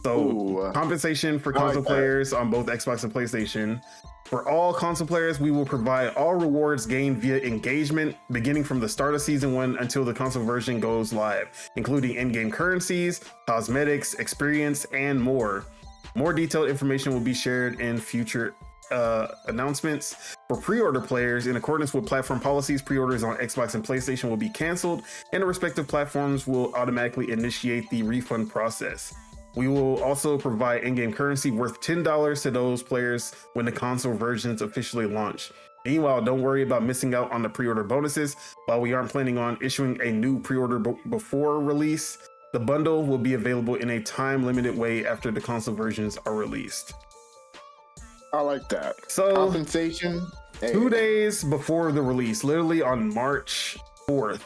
B: So, compensation for console players on both Xbox and PlayStation. For all console players, we will provide all rewards gained via engagement beginning from the start of Season 1 until the console version goes live, including in-game currencies, cosmetics, experience, and more. More detailed information will be shared in future announcements. For pre-order players, in accordance with platform policies, pre-orders on Xbox and PlayStation will be canceled, and the respective platforms will automatically initiate the refund process. We will also provide in-game currency worth $10 to those players when the console versions officially launch. Meanwhile, don't worry about missing out on the pre-order bonuses. While we aren't planning on issuing a new pre-order before release, the bundle will be available in a time-limited way after the console versions are released.
A: I like that.
B: So,
A: compensation.
B: 2 days before the release, literally on March 4th,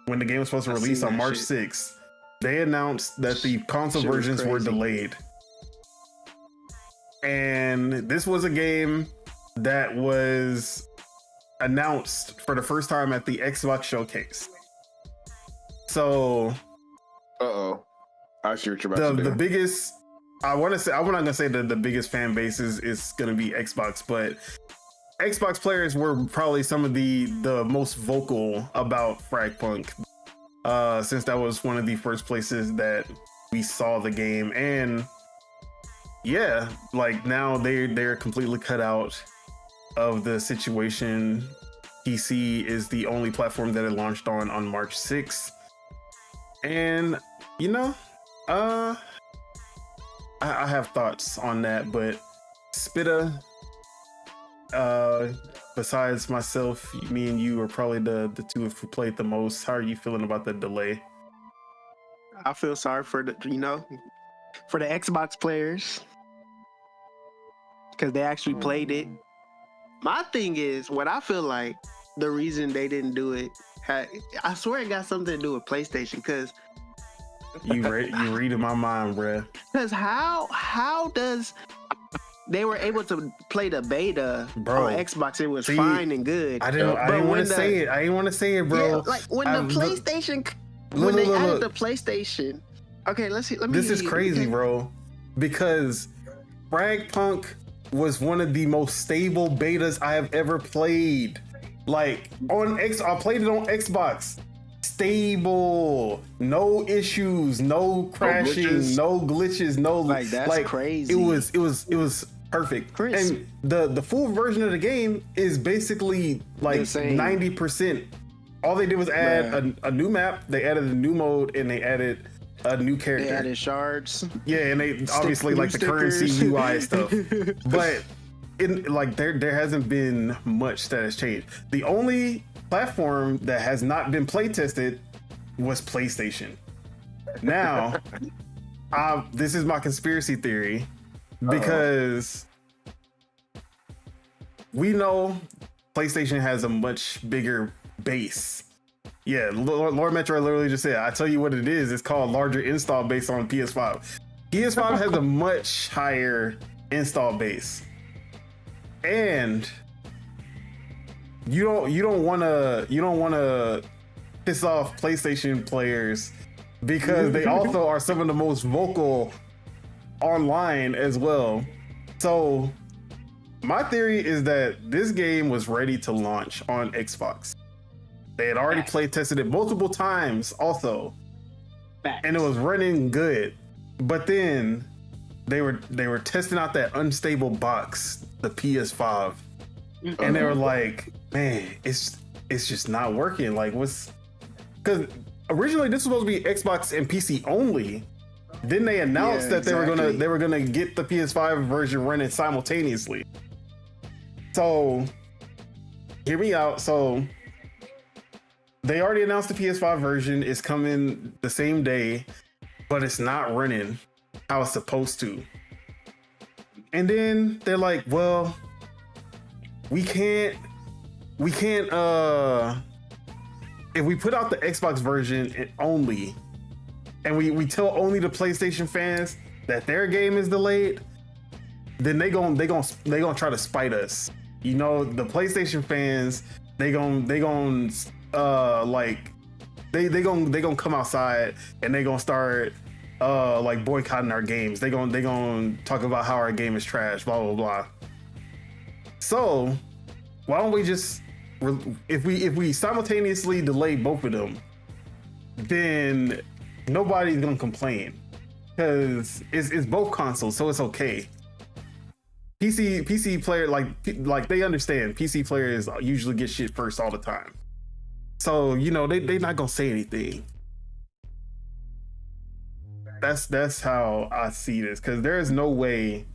B: when the game was supposed to release on March 6th, they announced that the console versions were delayed. And this was a game that was announced for the first time at the Xbox Showcase. So,
A: I see what you're about to do.
B: The biggest, I'm not gonna say that the biggest fan base is gonna be Xbox, but Xbox players were probably some of the most vocal about Fragpunk. Since that was one of the first places that we saw the game, and yeah, like now they're completely cut out of the situation. PC is the only platform that it launched on March 6th, and you know, I have thoughts on that, but Spitta, besides myself, me and you are probably the two who played the most. How are you feeling about the delay?
C: I feel sorry for the Xbox players because they actually played it. My thing is, what I feel like the reason they didn't do it, I swear it got something to do with PlayStation. Because
B: you reading my mind, bruh.
C: Because how does they were able to play the beta on Xbox? It was fine and good.
B: I didn't want to say it. I didn't want to say it, bro.
C: Yeah, like when the PlayStation, when they added the PlayStation. Okay, let's see.
B: This is crazy, bro. Because Fragpunk was one of the most stable betas I have ever played. Like I played it on Xbox. Stable, no issues, no crashing, no glitches, no
C: like that's crazy.
B: It was perfect. And the full version of the game is basically like 90%. All they did was add a new map, they added a new mode, and they added a new character.
C: They added shards.
B: Yeah, and they obviously like the currency UI stuff. But there hasn't been much that has changed. The only platform that has not been play tested was PlayStation. Now, this is my conspiracy theory because we know PlayStation has a much bigger base. Yeah, Lord Metro literally just said, I tell you what it is. It's called larger install base on PS5. PS5 has a much higher install base. And you don't want to piss off PlayStation players because they also are some of the most vocal online as well. So my theory is that this game was ready to launch on Xbox. They had already play tested it multiple times also. And it was running good. But then they were testing out that unstable box, the PS5. And they were like, man, it's just not working. Like, because originally this was supposed to be Xbox and PC only. Then they announced that they were gonna get the PS5 version running simultaneously. So hear me out. So they already announced the PS5 version is coming the same day, but it's not running how it's supposed to. And then they're like, well, we can't if we put out the Xbox version only and we tell only the PlayStation fans that their game is delayed, then they gonna try to spite us. You know, the PlayStation fans, they gonna come outside and they gonna start like boycotting our games. They gonna talk about how our game is trash, blah blah blah. So why don't we just, if we simultaneously delay both of them, then nobody's gonna complain because it's both consoles, so it's okay. PC player, like they understand PC players usually get shit first all the time. So, you know, they not gonna say anything. That's how I see this, because there is no way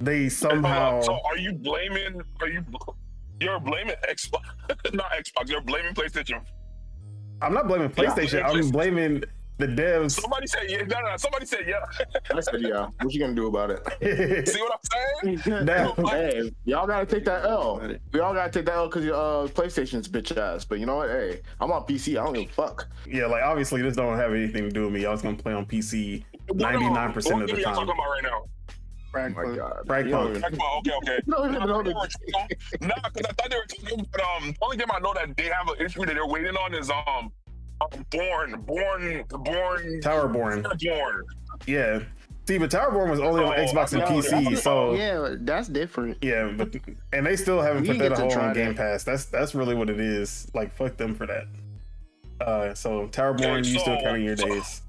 B: they somehow.
D: So you're blaming Xbox, not Xbox. You're blaming PlayStation.
B: I'm not blaming PlayStation.
D: Yeah,
B: I'm blaming the devs.
D: Somebody said yeah. No. Somebody said yeah.
A: I said yeah. What you gonna do about it?
D: See what I'm saying?
A: Hey, y'all gotta take that L. We all gotta take that L because PlayStation's bitch ass. But you know what? Hey, I'm on PC. I don't give a fuck.
B: Yeah, like obviously this don't have anything to do with me. I was gonna play on PC 99% of the
D: What
B: time.
D: y'all talking about right now?
A: Oh my God.
B: Fragpunk.
D: Okay.
A: You don't even know the
D: Nah, because I thought they were talking about the only game I know that they have an issue that they're waiting on is Born.
B: Towerborn. Yeah. See, but Towerborn was only on Xbox and PC, so
C: yeah, that's different.
B: yeah, but and they still haven't
C: We
B: put that
C: get to
B: whole
C: try
B: on Game
C: that.
B: Pass. That's really what it is. Like, fuck them for that. So Towerborn,
D: Okay,
B: you still
D: so-
B: counting your days.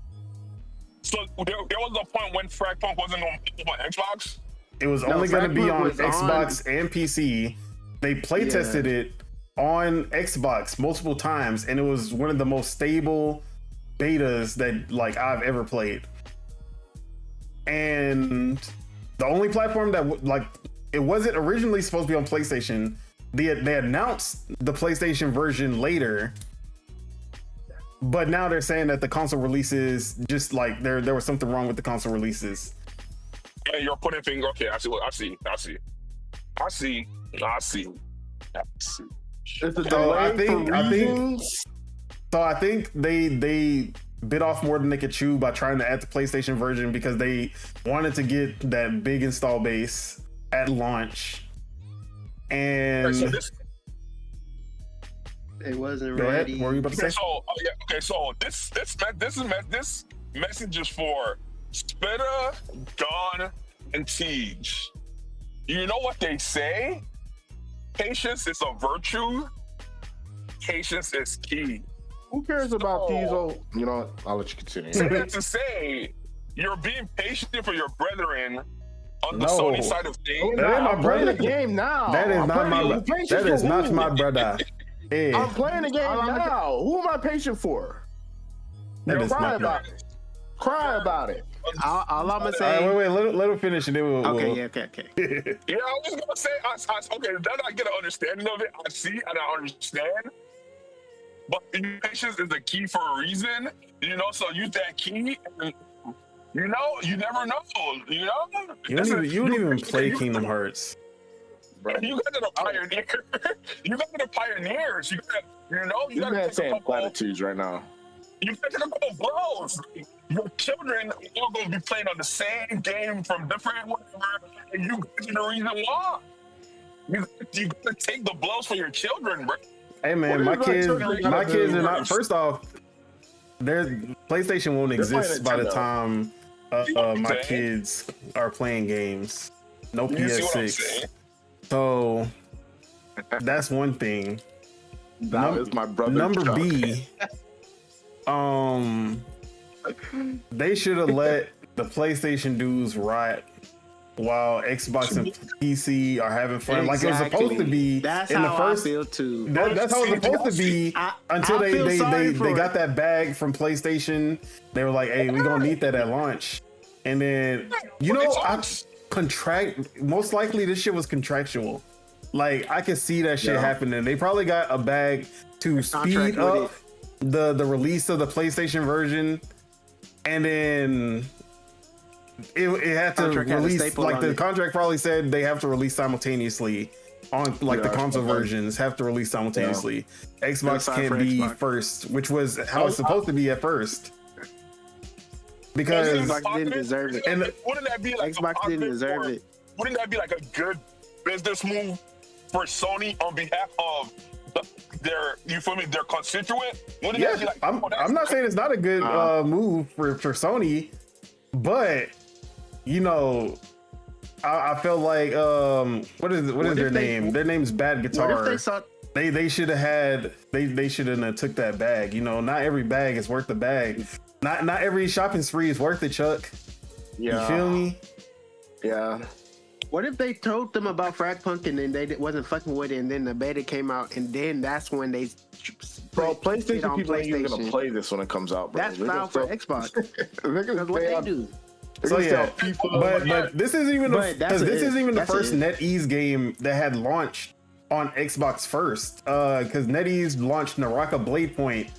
D: So there was a point when Fragpunk wasn't going to be on Xbox.
B: It was only going to be
C: Fragpunk
B: on
C: was
B: Xbox and PC. They play tested it on Xbox multiple times, and it was one of the most stable betas that like I've ever played. And the only platform that like it wasn't originally supposed to be on PlayStation. They announced the PlayStation version later, but now they're saying that the console releases just like there was something wrong with the console releases.
D: And you're putting finger. Okay, I see.
A: It's a
B: So I
A: delay
B: think-
A: for
B: I think-
A: reasons.
B: So I think they bit off more than they could chew by trying to add the PlayStation version because they wanted to get that big install base at launch. And
D: So this,
C: It wasn't
B: go ahead.
C: ready.
B: What were you about to say?
D: So this message is for Spitter, Dawn, and Siege. You know what they say? Patience is a virtue. Patience is key.
A: Who cares about these old? You know what? I'll let you continue.
D: So that's to say, you're being patient for your brethren on the
B: No.
D: Sony side of things.
B: That ain't my
A: I'm playing
B: brother.
A: the game now.
B: That is
A: I'm
B: not my
A: playing-
B: brother.
A: patience
B: That is
A: for
B: not
A: who?
B: my brother. Hey,
A: I'm playing the game now. Who am I patient for?
B: that is
A: Cry
B: not my
A: about it. Cry about it.
C: All I'm gonna
B: All
C: say.
B: right, wait, let him finish and then we'll.
C: Okay, yeah, okay.
D: Yeah, I was just gonna say, okay, then I get an understanding of it. I see and I understand. but patience is the key for a reason. You know, so use that key. And, you know, you never know. You know,
B: You don't even play Kingdom Hearts.
D: Bro. You guys are the pioneers. You guys are the pioneers. You gotta
A: saying platitudes right now.
D: You guys are gonna go blows. Your children are gonna be playing on the same game from different whatever, and you guys are the reason why. You gotta take the blows for your children, bro.
B: Hey man, my kids are not. First off, their PlayStation won't exist by the time my kids are playing games. No PS6. So that's one thing.
A: That is my brother.
B: Number
A: Chuck.
B: B. They should have let the PlayStation dudes rot while Xbox and PC are having fun, like it was supposed to be.
C: That's
B: in
C: how
B: the first,
C: I feel too.
B: That's how it was supposed to be until they got that bag from PlayStation. They were like, "Hey, we gonna need that at launch," and then most likely this shit was contractual. Like I could see that shit happening. They probably got a bag to speed up the release of the PlayStation version, and then it had to release. Like the contract probably said they have to release simultaneously on the console versions have to release simultaneously. Xbox can't be first, which was how it's supposed to be at first. Because
C: Xbox didn't deserve it.
D: And wouldn't that be like
C: Xbox didn't deserve it?
D: Wouldn't that be like a good business move for Sony on behalf of their constituent? Wouldn't that be like,
B: I'm not saying it's not a good move for Sony, but you know, I feel like what is their name? Their name's Bad Guitar. They should have they shouldn't have took that bag. You know, not every bag is worth the bag. Not every shopping spree is worth it, Chuck.
A: Yeah.
B: You feel me?
A: Yeah.
C: What if they told them about Fragpunk and then they wasn't fucking with it, and then the beta came out, and then that's when they
A: PlayStation people ain't even gonna play this when it comes out, bro.
C: That's foul for Xbox. That's what they do.
B: So yeah, but this isn't even the first NetEase game that had launched on Xbox first. Because NetEase launched Naraka Blade Point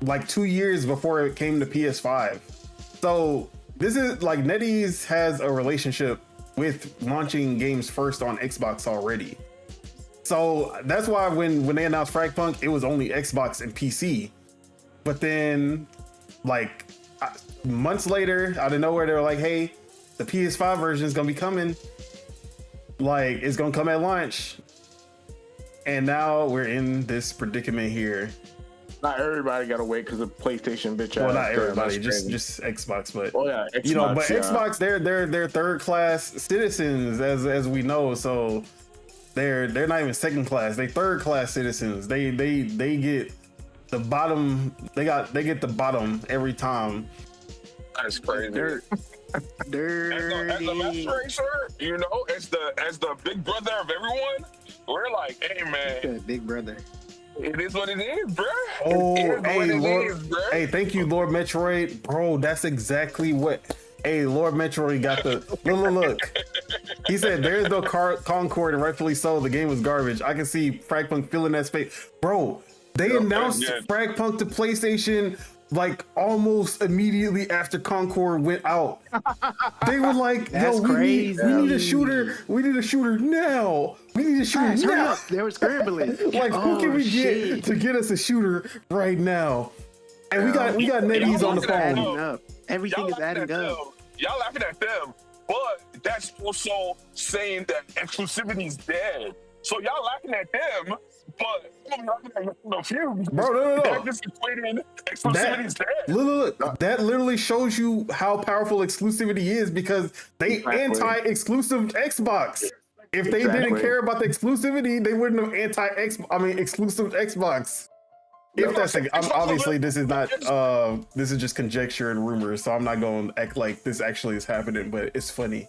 B: like 2 years before it came to PS5. So this is like NetEase has a relationship with launching games first on Xbox already. So that's why when they announced Fragpunk, it was only Xbox and PC. But then, like months later, out of nowhere, they were like, "Hey, the PS5 version is gonna be coming. Like, it's gonna come at launch." And now we're in this predicament here.
A: Not everybody gotta wait because of PlayStation bitch ass.
B: Well, not everybody, just Xbox, but
A: Xbox,
B: you know, but Xbox, they're third class citizens, as we know. So they're not even second class; they third class citizens. They get the bottom. They get the bottom every time.
D: That's crazy.
C: Dirty.
D: As a master racer, you know, as the big brother of everyone, we're like, hey man,
C: big brother.
D: It is what it is, bro.
B: Oh, hey, thank you, Lord Metroid, bro. That's exactly what. Hey, Lord Metroid got the look. He said, "There's no Concord, and rightfully so. The game was garbage." I can see Fragpunk feeling that space, bro. They announced Fragpunk to PlayStation like almost immediately after Concord went out. They were like, "Yo, we need a shooter. We need a shooter now. We need a shooter now."
C: They were scrambling.
B: Like, who can we get to get us a shooter right now? And we got NetEase on the phone.
C: Everything is adding up.
D: Y'all laughing at them, but that's also saying that exclusivity is dead. So y'all laughing at them, but I'm laughing at the few.
B: Bro, no.
D: That just equating exclusivity is dead.
B: Look, that literally shows you how powerful exclusivity is, because they anti-exclusive Xbox. If they didn't care about the exclusivity, they wouldn't have exclusive Xbox. If that's obviously this is not this is just conjecture and rumors, so I'm not going to act like this actually is happening, but it's funny.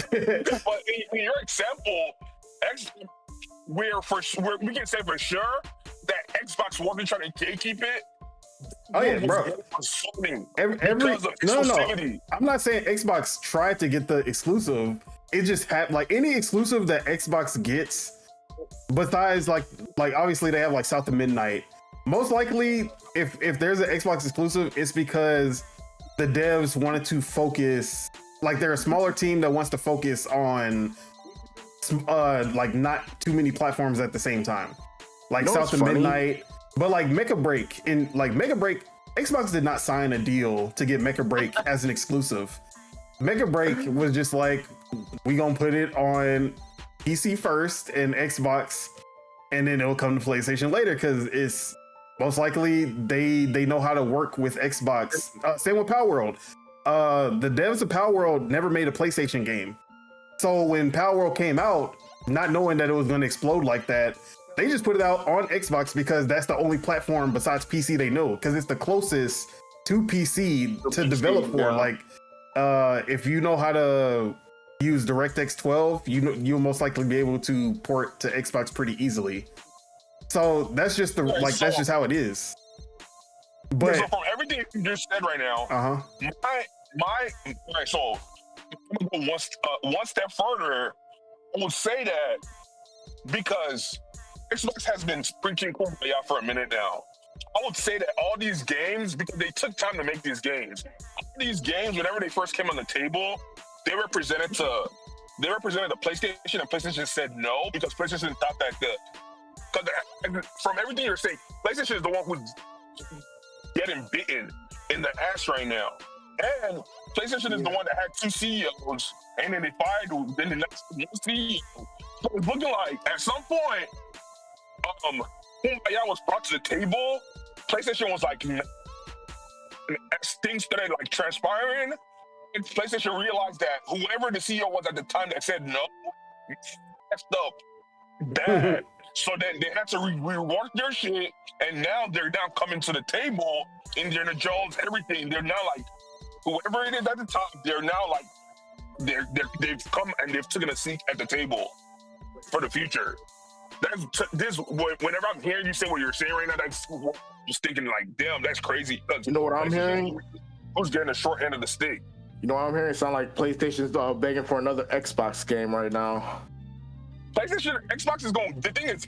D: But in your example, we can say for sure that Xbox wasn't trying to gatekeep it.
B: Oh yeah, bro. I'm not saying Xbox tried to get the exclusive. It just had like any exclusive that Xbox gets, besides like obviously they have like South of Midnight, most likely, if there's an Xbox exclusive, it's because the devs wanted to focus. Like they're a smaller team that wants to focus on like not too many platforms at the same time. Like South of Midnight, but like Mecha Break Xbox did not sign a deal to get Mecha Break as an exclusive. Mecha Break was just like, we gonna put it on PC first and Xbox, and then it'll come to PlayStation later because it's most likely they know how to work with Xbox. Same with Power World. The devs of Power World never made a PlayStation game. So when Power World came out, not knowing that it was going to explode like that, they just put it out on Xbox because that's the only platform besides PC they know, because it's the closest to PC to develop for. Yeah. Like, if you know how to use DirectX 12, you'll most likely be able to port to Xbox pretty easily. So that's just that's just how it is. But
D: so from everything you just said right now, so I'm gonna go one step further. I would say that because Xbox has been preaching Kumbaya for a minute now, I would say that all these games, because they took time to make these games, whenever they first came on the table, they represented the PlayStation, and PlayStation said no because PlayStation thought that because from everything you're saying, PlayStation is the one who's getting bitten in the ass right now. And PlayStation is the one that had two CEOs, and then they fired then the next CEO. So it's looking like at some point, Kumbaya was brought to the table. PlayStation was like, as things started like transpiring, and PlayStation realized that whoever the CEO was at the time that said no, messed up bad. So then they had to rework their shit, and now they're now coming to the table. Indiana Jones, everything. They're now like, whoever it is at the top, they're now like, they've come and they've taken a seat at the table for the future. Whenever I'm hearing you say what you're saying right now, that's just thinking like, damn, that's crazy.
A: You know what I'm hearing?
D: Who's getting the short end of the stick?
A: You know what I'm hearing? It sounds like PlayStation's begging for another Xbox game right now.
D: PlayStation, Xbox is going. The thing is,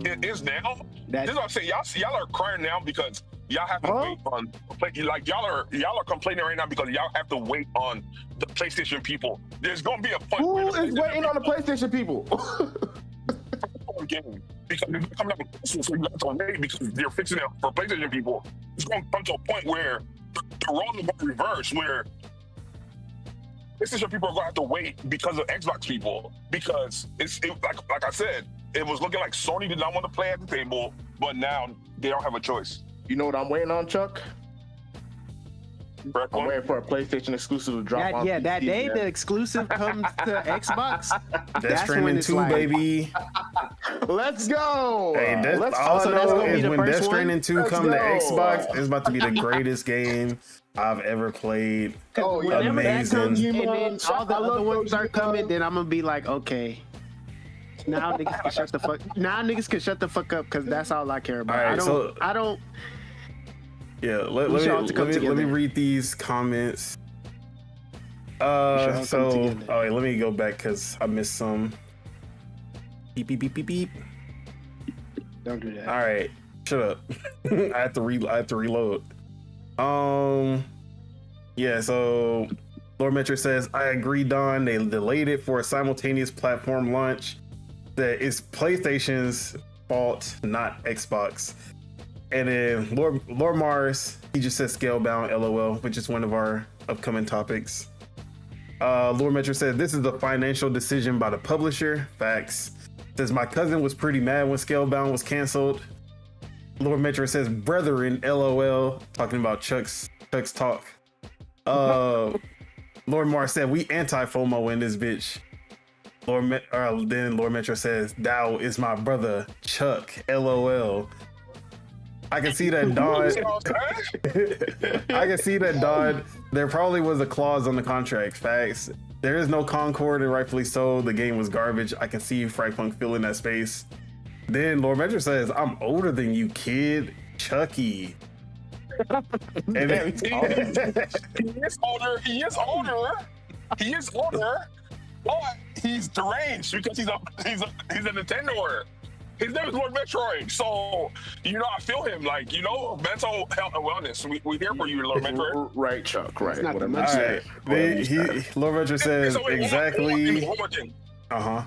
D: it is now. This is what I'm saying. Y'all are crying now because y'all have to wait on. Like y'all are complaining right now because y'all have to wait on the PlayStation people. There's going to be a point.
A: Who is waiting on the PlayStation people?
D: Game because they're coming up with so you have to wait because they're fixing it for PlayStation people. It's going to come to a point where the role is going to reverse, where PlayStation people are going to have to wait because of Xbox people, because like I said, it was looking like Sony did not want to play at the table, but now they don't have a choice.
A: You know what I'm waiting on, Chuck? I'm waiting for a PlayStation exclusive to drop on
C: Yeah,
A: PC,
C: that day the exclusive comes to Xbox.
B: That's Stranding 2, like, baby.
A: Let's go.
B: Hey, all I know is when Death Stranding 2 come to Xbox, it's about to be the greatest game I've ever played. Amazing.
C: And then all the other ones start coming, then I'm gonna be like, okay. Now niggas can shut the fuck. Now niggas can shut the fuck up because that's all I care about.
B: Right,
C: I don't.
B: Yeah, let me read these comments. Let me go back because I missed some. Beep beep beep beep beep.
C: Don't do that.
B: All right, shut up. I have to reload. Yeah. So Lord Metro says, I agree, Don. They delayed it for a simultaneous platform launch. That it's PlayStation's fault, not Xbox. And then Lord Mars, he just says Scalebound, LOL, which is one of our upcoming topics. Lord Metro said, this is a financial decision by the publisher. Facts. Says, my cousin was pretty mad when Scalebound was canceled. Lord Metro says, brethren, LOL, talking about Chuck's talk. Lord Mars said, we anti-FOMO in this bitch. Then Lord Metro says, thou is my brother, Chuck, LOL. I can see that, Don. I can see that, Don. There probably was a clause on the contract. Facts. There is no Concord, and rightfully so. The game was garbage. I can see Frightpunk filling that space. Then Lord Metro says, I'm older than you, kid. Chucky. And then,
D: he is older. But he's deranged because he's a Nintendoer. His name is Lord Metroid. So, I feel him. Like, mental health and wellness. We here for you, Lord Metroid.
A: Right, Chuck. Right.
C: not
A: Whatever
C: the
A: you
B: All
A: say.
B: right. Lord Metroid says
D: So wait,
B: exactly.
D: One more thing.
B: Uh-huh.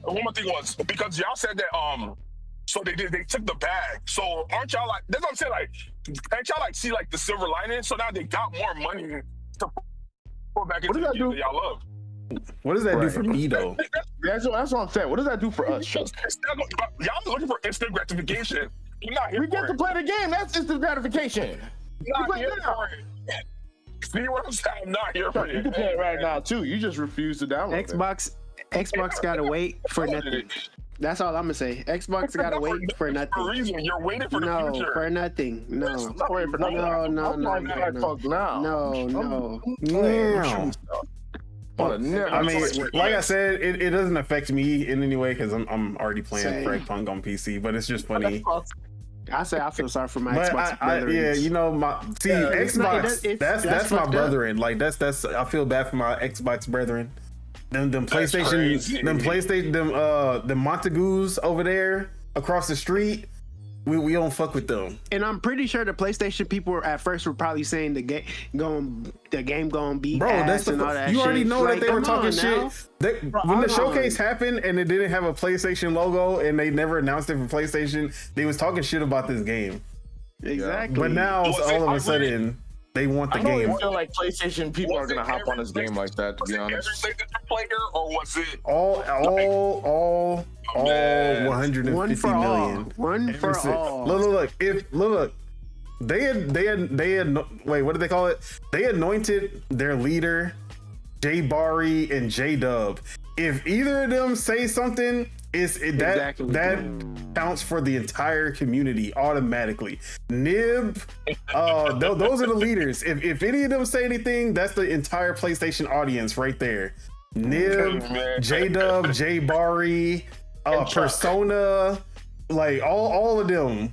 D: One more thing was because y'all said that so they took the bag. So aren't y'all like that's what I'm saying, like can't y'all like see like the silver lining? So now they got more money to put back into the game that y'all love.
B: What does that do for me though?
A: That's what I'm saying. What does that do for us, Chuck?
D: Y'all looking for instant gratification. You're not here
A: We get
D: for
A: to
D: it.
A: play the game. That's instant gratification.
D: You're not
A: play
D: here
A: now.
D: for it. See what I'm saying? I'm not here for
A: You
D: it.
A: can play it right now too. You just refuse to download it.
C: Xbox gotta wait for nothing. That's all I'm gonna say. Xbox gotta wait for
D: For a
C: nothing.
D: reason. You're waiting for the
C: No,
D: future.
C: for nothing. No.
A: I'm not waiting for nothing.
C: No.
A: I'm like, fuck now.
C: No.
B: Yeah. I mean,
A: Same.
B: like I said, it doesn't affect me in any way because I'm already playing
C: Same.
B: Fragpunk on PC, but it's just funny.
C: I say I feel sorry for my
B: But
C: Xbox
B: yeah,
C: brethren.
B: Xbox. That's
C: that's
B: my
C: fucked up.
B: brethren. Like that's I feel bad for my Xbox brethren. Them PlayStation,
D: crazy.
B: the Montagues over there across the street. We don't fuck with them.
C: And I'm pretty sure the PlayStation people at first were probably saying the game going be
B: Bro, that's
C: and all that
B: you already
C: shit.
B: know
C: Like,
B: that they were
C: come
B: talking
C: on now.
B: shit. When the showcase happened and it didn't have a PlayStation logo and they never announced it for PlayStation, they was talking shit about this game.
C: Exactly.
B: But now
D: Well, see,
B: all of
D: I
B: a sudden they want the
A: I don't
B: game.
A: feel like PlayStation people are gonna hop on this game like that. To
D: Was
A: be
D: it
A: honest,
D: every PlayStation player or was it
B: All
D: man.
B: 150
C: one for all.
B: million.
C: One for all.
B: Look. They had wait, what did they call it? They anointed their leader, Jay Bari and J Dub. If either of them say something,
C: Exactly.
B: that counts for the entire community automatically. Nib, those are the leaders. If any of them say anything, that's the entire PlayStation audience right there. Nib, J Dub, J Bari, Persona, like all of them.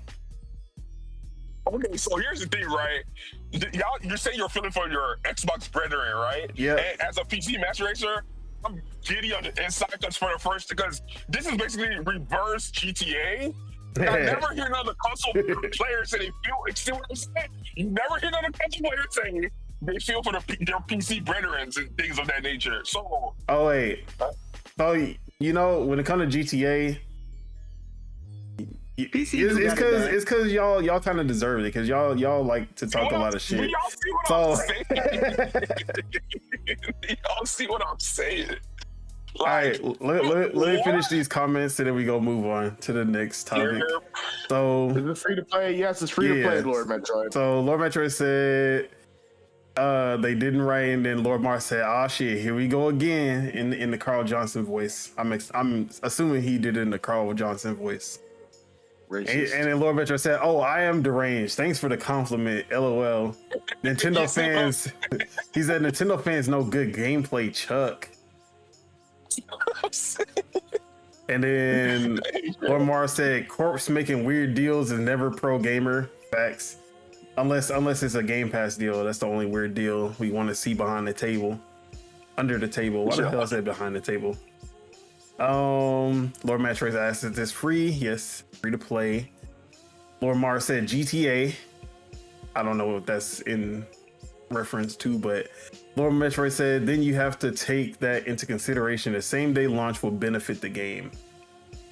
D: Okay, so here's the thing, right? Y'all, you're saying you're feeling for your Xbox brethren, right?
B: Yeah.
D: And as a PC master racer, I'm giddy on the inside because this is basically reverse GTA. I never hear another console player say they feel. See what I'm saying? You never hear another console player say they feel for their PC brethren and things of that nature. So.
B: Oh wait. So when it comes to GTA. It's because y'all kind of deserve it because y'all like to talk a lot of shit.
D: Y'all see what I'm saying? Y'all see what I'm saying?
B: All right, let me finish these comments and then we go move on to the next topic. So
A: is it free to play? Yes, it's free to play. Lord Metroid.
B: So Lord Metroid said they didn't write, and then Lord Mars said, "Oh shit, here we go again." In the Carl Johnson voice. I'm assuming he did it in the Carl Johnson voice. And then Lord Metro said, "Oh, I am deranged. Thanks for the compliment. LOL." Nintendo fans, he said, "Nintendo fans know good gameplay, Chuck." And then Lord Mars said, "Corpse making weird deals is never pro gamer." Facts. Unless it's a Game Pass deal. That's the only weird deal we want to see behind the table. Under the table. Why the hell I said behind the table? Lord Matrix asked, "Is this free?" Yes, free to play. Lord Mars said GTA. I don't know what that's in reference to, but Lord Metroid said, "Then you have to take that into consideration. The same day launch will benefit the game."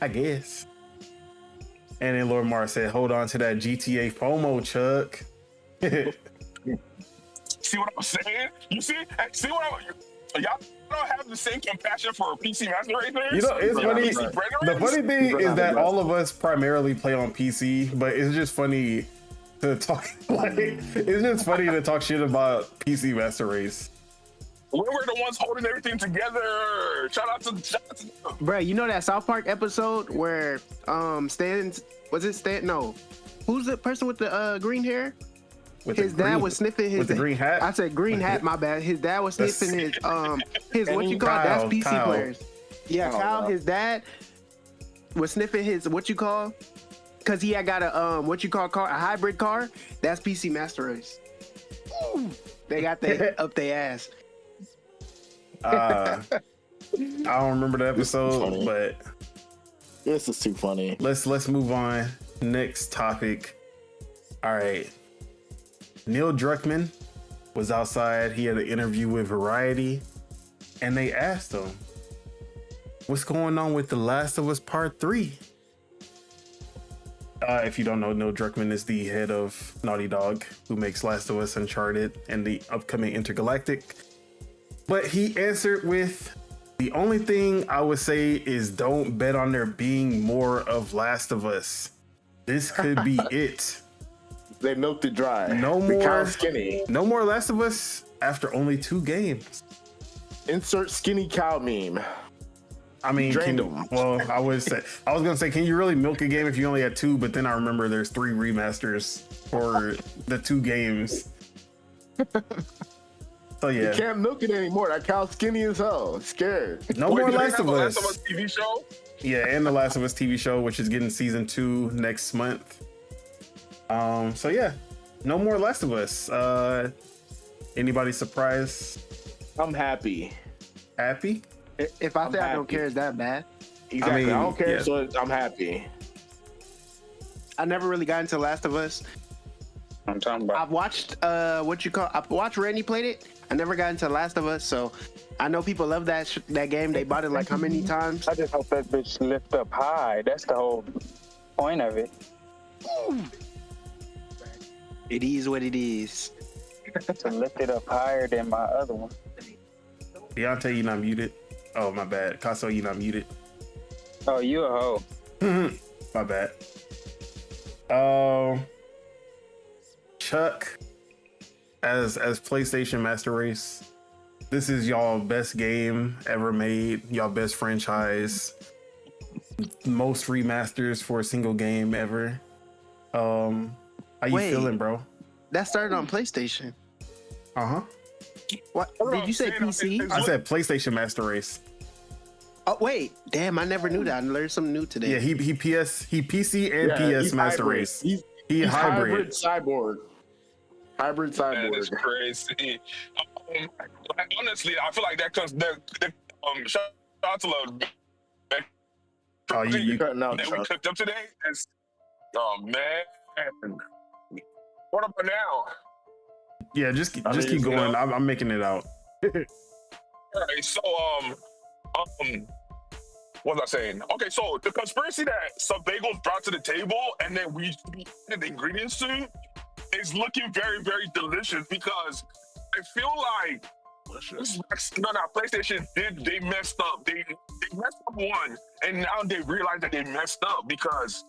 B: I guess. And then Lord Mars said, "Hold on to that GTA FOMO, Chuck."
D: See what I'm saying? You see y'all don't have the same compassion for PC master racers.
B: It's funny. The funny thing is that all of us primarily play on PC, but it's just funny to talk. It's just funny to talk shit about PC master race.
D: We were the ones holding everything together. Shout out to
C: Bro, you know that South Park episode where Stan? No, who's the person with the green hair? His dad was sniffing his
B: with the green hat.
C: I said green hat. My bad. His dad was sniffing his what you call it? That's PC
B: Kyle.
C: players. Yeah, Kyle. His dad was sniffing his what you call, because he had got a car, a hybrid car. That's PC Master Race. Ooh, they got that up their ass.
B: I don't remember the episode, but
A: This is too funny.
B: Let's move on. Next topic. All right. Neil Druckmann was outside. He had an interview with Variety, and they asked him, "What's going on with The Last of Us Part 3?" If you don't know, Neil Druckmann is the head of Naughty Dog, who makes Last of Us, Uncharted, and the upcoming Intergalactic. But he answered with, "The only thing I would say is don't bet on there being more of Last of Us. This could be it.
A: They milked it dry.
B: No
A: The
B: more
A: cow skinny.
B: No more Last of Us after only 2 games."
A: Insert skinny cow meme.
B: I mean,
A: Drained them.
B: well, I was gonna say, can you really milk a game if you only had 2? But then I remember there's 3 remasters for the 2 games. So yeah,
A: You can't milk it anymore. That cow's skinny as hell. Scared.
B: no
D: Wait,
B: more
D: do they
B: Last
D: have
B: of
D: a
B: Us.
D: Last of Us TV show?
B: Yeah, and the Last of Us TV show, which is getting season 2 next month. So yeah, no more Last of Us. Anybody surprised?
A: I'm happy.
B: Happy?
C: If I say I don't
A: happy.
C: care, is that bad?
A: Exactly. I,
B: mean,
A: don't care,
B: yeah.
A: so I'm happy.
C: I never really got into Last of Us.
F: I'm talking about.
C: I've watched I've watched Randy played it. I never got into Last of Us, so I know people love that game. They bought it like how many times?
F: I just hope that bitch lift up high. That's the whole point of it.
C: It is what it is.
F: To lift it up higher than my other one.
B: Deontay, you not muted. Oh, my bad. Casso, you not muted.
F: Oh, you a hoe.
B: My bad. Chuck, as PlayStation Master Race, this is y'all best game ever made, y'all best franchise, most remasters for a single game ever. How you
C: Wait.
B: feeling, bro?
C: That started on PlayStation.
B: Uh-huh.
C: What did you say? PC?
B: I said PlayStation Master Race.
C: Oh wait, damn! I never knew that. I learned something new today.
B: Yeah, he PC and
A: Yeah,
B: PS
A: he's
B: Master
A: hybrid.
B: Race.
A: He's
B: hybrid.
A: cyborg. Hybrid
D: That is
A: cyborg.
D: crazy. Honestly, I feel like that comes. Shout out to Love.
B: Oh, you
A: cutting out,
D: that we
A: Chuck.
D: cooked up today. Oh man, what about now?
B: yeah, just
A: I mean,
B: keep
A: you
B: going.
A: know-
B: I'm making it out.
D: All right, so what was I saying? Okay, so the conspiracy that some bagels brought to the table and then we added the ingredients to is looking very, very delicious because I feel like PlayStation they messed up. They messed up one, and now they realize that they messed up because.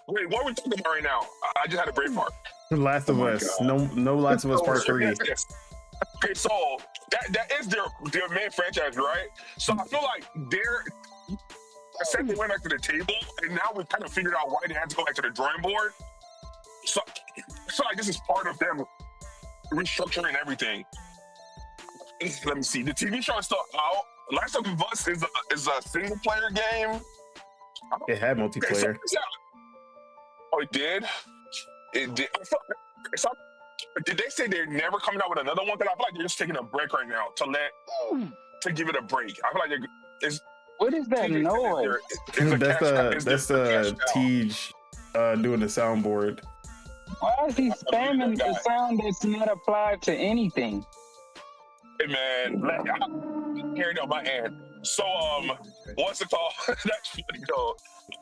D: Wait, what are we talking about right now? I just had a brain fart.
B: Last of
A: my
B: Us.
A: God.
B: No Last of Us Part 3.
D: Yes. Okay, so that is their main franchise, right? So I feel like I said they went back to the table, and now we've kind of figured out why they had to go back to the drawing board. So I feel like this is part of them restructuring everything. Let me see. The TV show is still out. Last of Us is a single player game.
B: It had
D: Okay,
B: multiplayer.
D: oh, it did. It did. So, did they say they're never coming out with another one? Because I feel like they're just taking a break right now to give it a break. I feel like it's.
F: What is that noise?
B: That's the Tej doing the soundboard.
F: Why is he spamming the sound that's not applied to anything?
D: Hey man, I'm hearing on my end. So what's it called? That's funny though.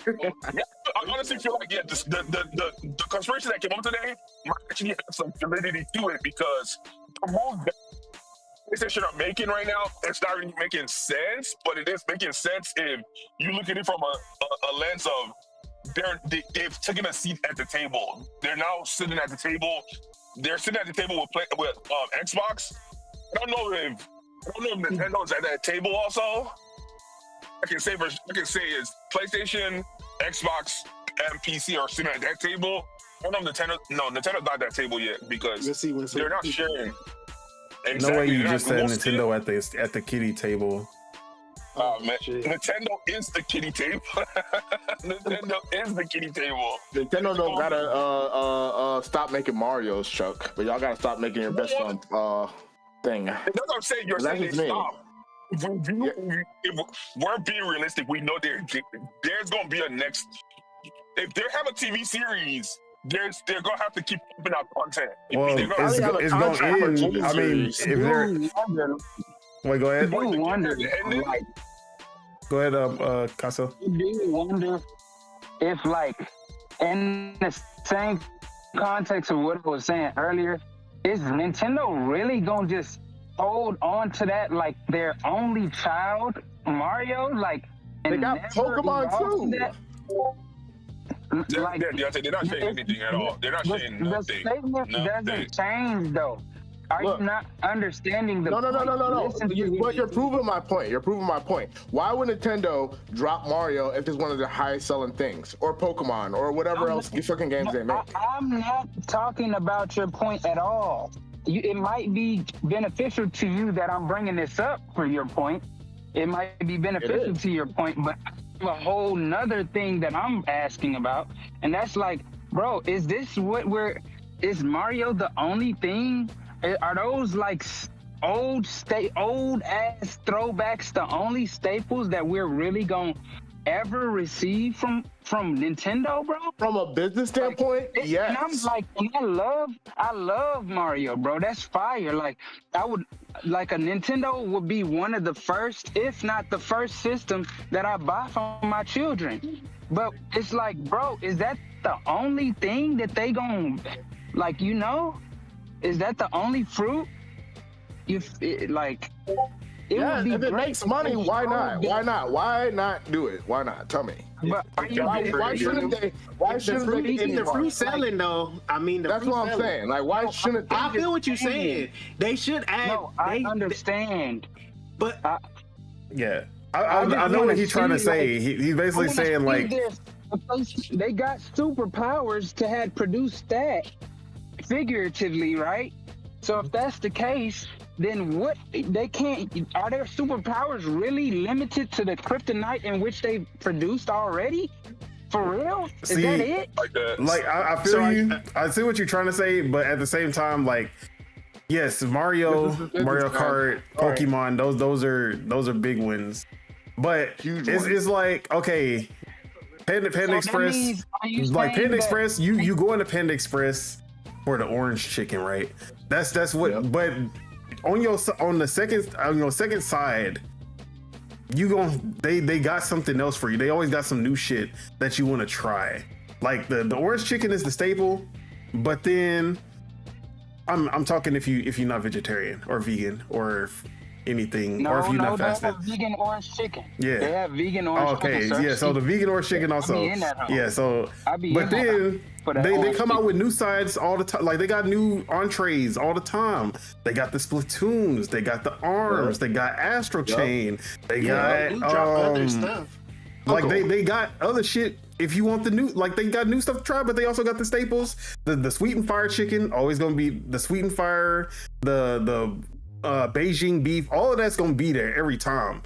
D: I honestly feel like the conspiracy that came up today might actually have some validity to it because the move that PlayStation are making right now, it's not really making sense, but it is making sense if you look at it from a lens of they've taken a seat at the table. They're now sitting at the table. They're sitting at the table with Xbox. I don't know if Nintendo's at that table also. I can say is PlayStation, Xbox, and PC are sitting at that table. I don't know if Nintendo's not at that table yet because
C: We'll see.
D: they're not sharing.
B: No way you
D: they're
B: just
D: not-
B: said
D: we'll see.
B: Nintendo at the kiddie table.
D: Oh man,
C: Shit.
D: Nintendo is the kiddie table. Nintendo is the kiddie table.
A: Nintendo don't gotta stop making Mario's, Chuck. But y'all gotta stop making your best friend thing.
D: That's what I'm saying. You're
A: That's
D: saying they
A: his name.
D: stop. if we're being realistic, we know there's gonna be a next. If they have a TV series, they're gonna have to keep pumping out content.
B: Well, it's going to end. I mean, if they're wait, go ahead.
F: Do you wonder, like,
B: Go ahead, Casso.
F: do you wonder if, like, in the same context of what I was saying earlier, is Nintendo really gonna just hold on to that like their only child, Mario? Like,
A: They got Pokemon too.
F: Like,
D: they're not saying anything at all. They're not saying
F: the
D: nothing.
F: statement doesn't change though. Are
A: Look.
F: you not understanding the
A: No.
F: Listen to me.
A: But you're proving my point. Why would Nintendo drop Mario if it's one of their highest selling things, or Pokemon, or whatever else fucking games they make?
F: I'm not talking about your point at all. It might be beneficial to you that I'm bringing this up for your point. It might be beneficial to your point, but I have a whole nother thing that I'm asking about, and that's like, bro, is this what is Mario the only thing? Are those like old ass throwbacks the only staples that we're really gonna ever receive from Nintendo, bro?
A: From a business standpoint, yes.
F: And I'm like, and I love Mario, bro. That's fire. Like, a Nintendo would be one of the first, if not the first system that I buy for my children. But it's like, bro, is that the only thing that they gon' like, is that the only fruit? It would be
A: if it
F: great
A: makes money, why not?
F: to-
A: Why not? Why not do it? Why not? Tell me.
F: But are you
A: Why shouldn't they? Why shouldn't they?
C: If the fruit selling though, I mean,
A: That's what I'm saying. Like, why shouldn't they?
C: I feel what you're saying. They should add.
F: No, I understand.
C: But
B: Yeah, I know what he's trying to say. He's basically saying like,
F: they got superpowers to have produced that figuratively, right? So if that's the case, then what they can't are their superpowers really limited to the kryptonite in which they produced already? For real? Is
B: See,
F: that it?
B: like I feel you. I see what you're trying to say, but at the same time, like, yes, Mario Kart, Pokemon, those are big wins. But it's like, okay, Panda Express, like Panda Express, you go into Panda Express for the orange chicken, right? That's what. Yep. But on the second side, they got something else for you. They always got some new shit that you want to try. Like the orange chicken is the staple, but then I'm talking if you're not vegetarian or vegan or anything, or if you're not fasted.
F: They have vegan orange chicken.
B: Yeah,
F: they have vegan orange chicken.
B: Okay, yeah. So the vegan orange chicken also. Yeah. So, but then they come out with new sides all the time. Like they got new entrees all the time. They got the Splatoons. They got the ARMS. They got Astro Chain. They got
C: other stuff.
B: Like they got other shit. If you want the new, like they got new stuff to try, but they also got the staples. The sweet and fire chicken always gonna be the sweet and fire. The Beijing beef, all of that's gonna be there every time,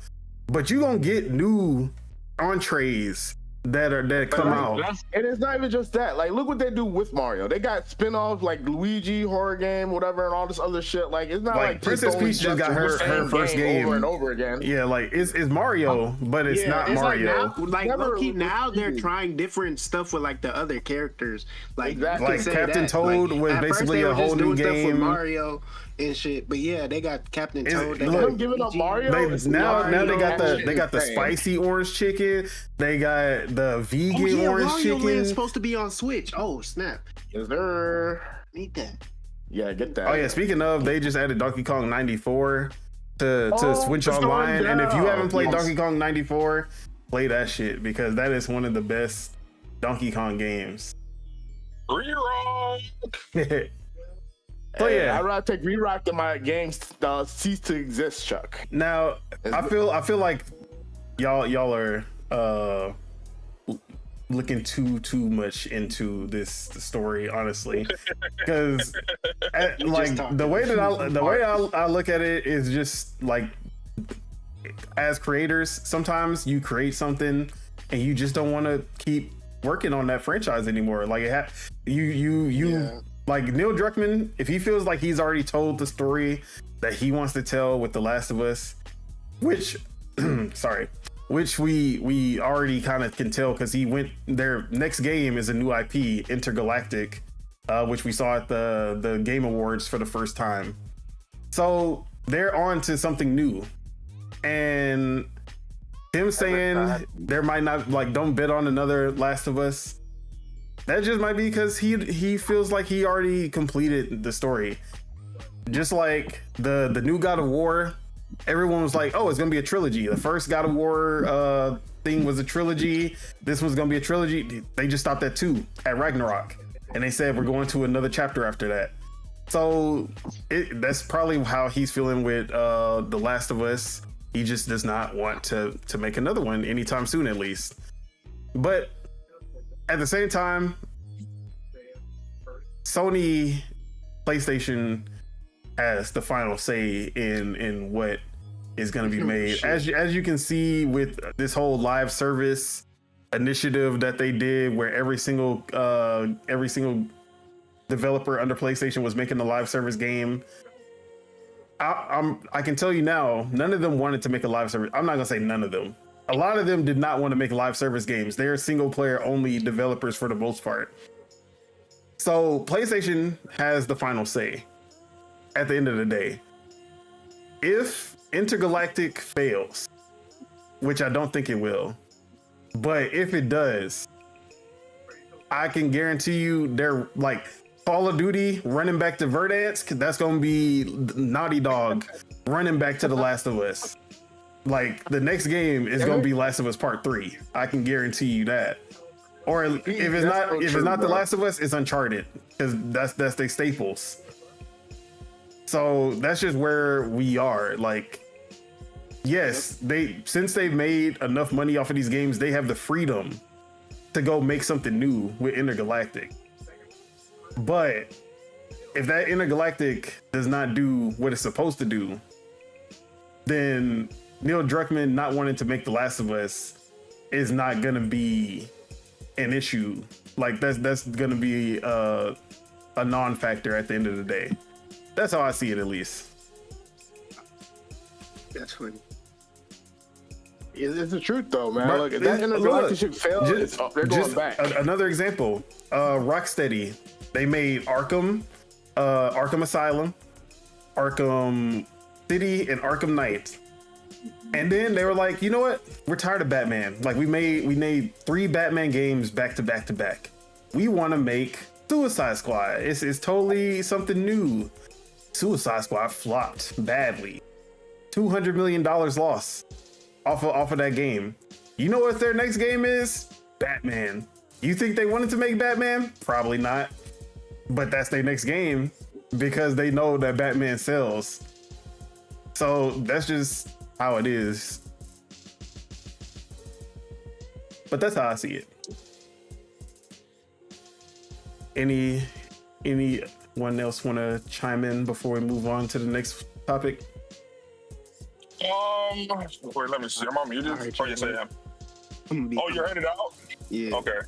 B: but you gonna get new entrees that come out.
A: And it's not even just that. Like, look what they do with Mario. They got spin-offs like Luigi horror game, whatever, and all this other shit. Like, it's not like
B: Princess Peach just got her first game
A: over and over again.
B: Yeah, like it's Mario, but it's not Mario.
C: Like low-key, now they're trying different stuff with like the other characters. Like
B: Captain Toad was basically a whole new game.
C: With Mario and shit, but yeah, they got Captain Toad. They got
A: giving up Mario.
B: Now they got the spicy orange chicken. They got the vegan orange
C: Mario
B: chicken.
C: Land's supposed to be on Switch. Oh snap!
A: Is there?
C: Need that?
A: Yeah, get that.
B: Oh yeah, speaking of, they just added Donkey Kong 94 to Switch Online, and if you haven't played Donkey Kong 94, play that shit because that is one of the best Donkey Kong games.
D: Rerock.
B: So yeah,
A: I'd rather take Rerock than my games cease to exist, Chuck.
B: Now I feel like y'all are looking too much into this story, honestly, because like the way I look at it is just like, as creators, sometimes you create something and you just don't want to keep working on that franchise anymore. Like like Neil Druckmann, if he feels like he's already told the story that he wants to tell with The Last of Us, which sorry, which we already kind of can tell because their next game is a new IP, Intergalactic, which we saw at the Game Awards for the first time. So they're on to something new, and him saying there might not, like, don't bet on another Last of Us, that just might be because he feels like he already completed the story. Just like the new God of War, everyone was like, oh, it's gonna be a trilogy. The first God of War thing was a trilogy. This one's gonna be a trilogy. They just stopped at 2 at Ragnarok, and they said we're going to another chapter after that. So that's probably how he's feeling with The Last of Us. He just does not want to make another one anytime soon, at least. But at the same time, Sony PlayStation has the final say in what is going to be made. As you can see with this whole live service initiative that they did, where every single developer under PlayStation was making a live service game. I can tell you now, none of them wanted to make a live service. I'm not gonna say none of them. A lot of them did not want to make live service games. They're single player only developers for the most part. So PlayStation has the final say at the end of the day. If Intergalactic fails, which I don't think it will, but if it does, I can guarantee you they're like Call of Duty running back to Verdansk. That's going to be Naughty Dog running back to The Last of Us. Like, the next game is going to be Last of Us Part 3. I can guarantee you that. Or if it's not The Last of Us, it's Uncharted, because that's their staples. So that's just where we are. Like, yes, since they've made enough money off of these games, they have the freedom to go make something new with Intergalactic. But if that Intergalactic does not do what it's supposed to do, then Neil Druckmann not wanting to make The Last of Us is not gonna be an issue. Like, that's gonna be a non-factor at the end of the day. That's how I see it, at least.
C: That's funny.
A: It's the truth, though, man. Look, if that Intergalactic ship fails, they're going back.
B: Another example, Rocksteady. They made Arkham Asylum, Arkham City, and Arkham Knight. And then they were like, you know what? We're tired of Batman. Like, we made 3 Batman games back to back to back. We want to make Suicide Squad. It's totally something new. Suicide Squad flopped badly. $200 million lost off of that game. You know what their next game is? Batman. You think they wanted to make Batman? Probably not. But that's their next game because they know that Batman sells. So that's just how it is. But that's how I see it. Anyone else want to chime in before we move on to the next topic?
D: Wait, let me see. Am I muted?
C: Right,
D: Oh, yes, I am. Oh, you're headed out?
C: Yeah.
D: Okay.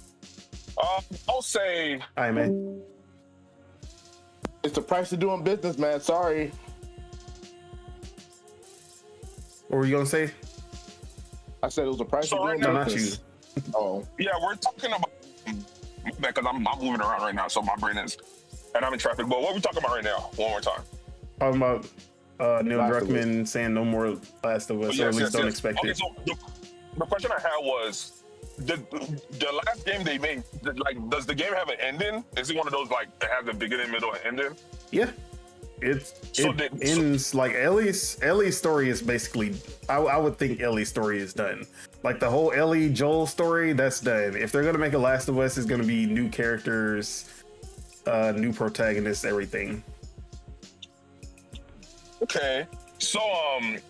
D: I'll say.
B: All right, man.
A: It's the price of doing business, man. Sorry.
B: What were you gonna say?
A: I said it was the price
D: So
A: of
D: right
A: doing
D: now-
A: business. Oh.
D: Yeah, we're talking about because I'm moving around right now, so my brain is, and I'm in traffic. But what are we talking about right now? One more time.
B: Talking about Neil
A: Last of
B: Druckmann saying no more Last of Us, or at least don't expect
D: okay,
B: it.
D: So the question I had was, the last game they made, does the game have an ending? Is it one of those like that has a beginning, middle, and ending?
B: Yeah, it ends like Ellie's story is basically. I would think Ellie's story is done. Like the whole Ellie Joel story, that's done. If they're gonna make a Last of Us, it's gonna be new characters, new protagonists, everything.
D: Okay. So,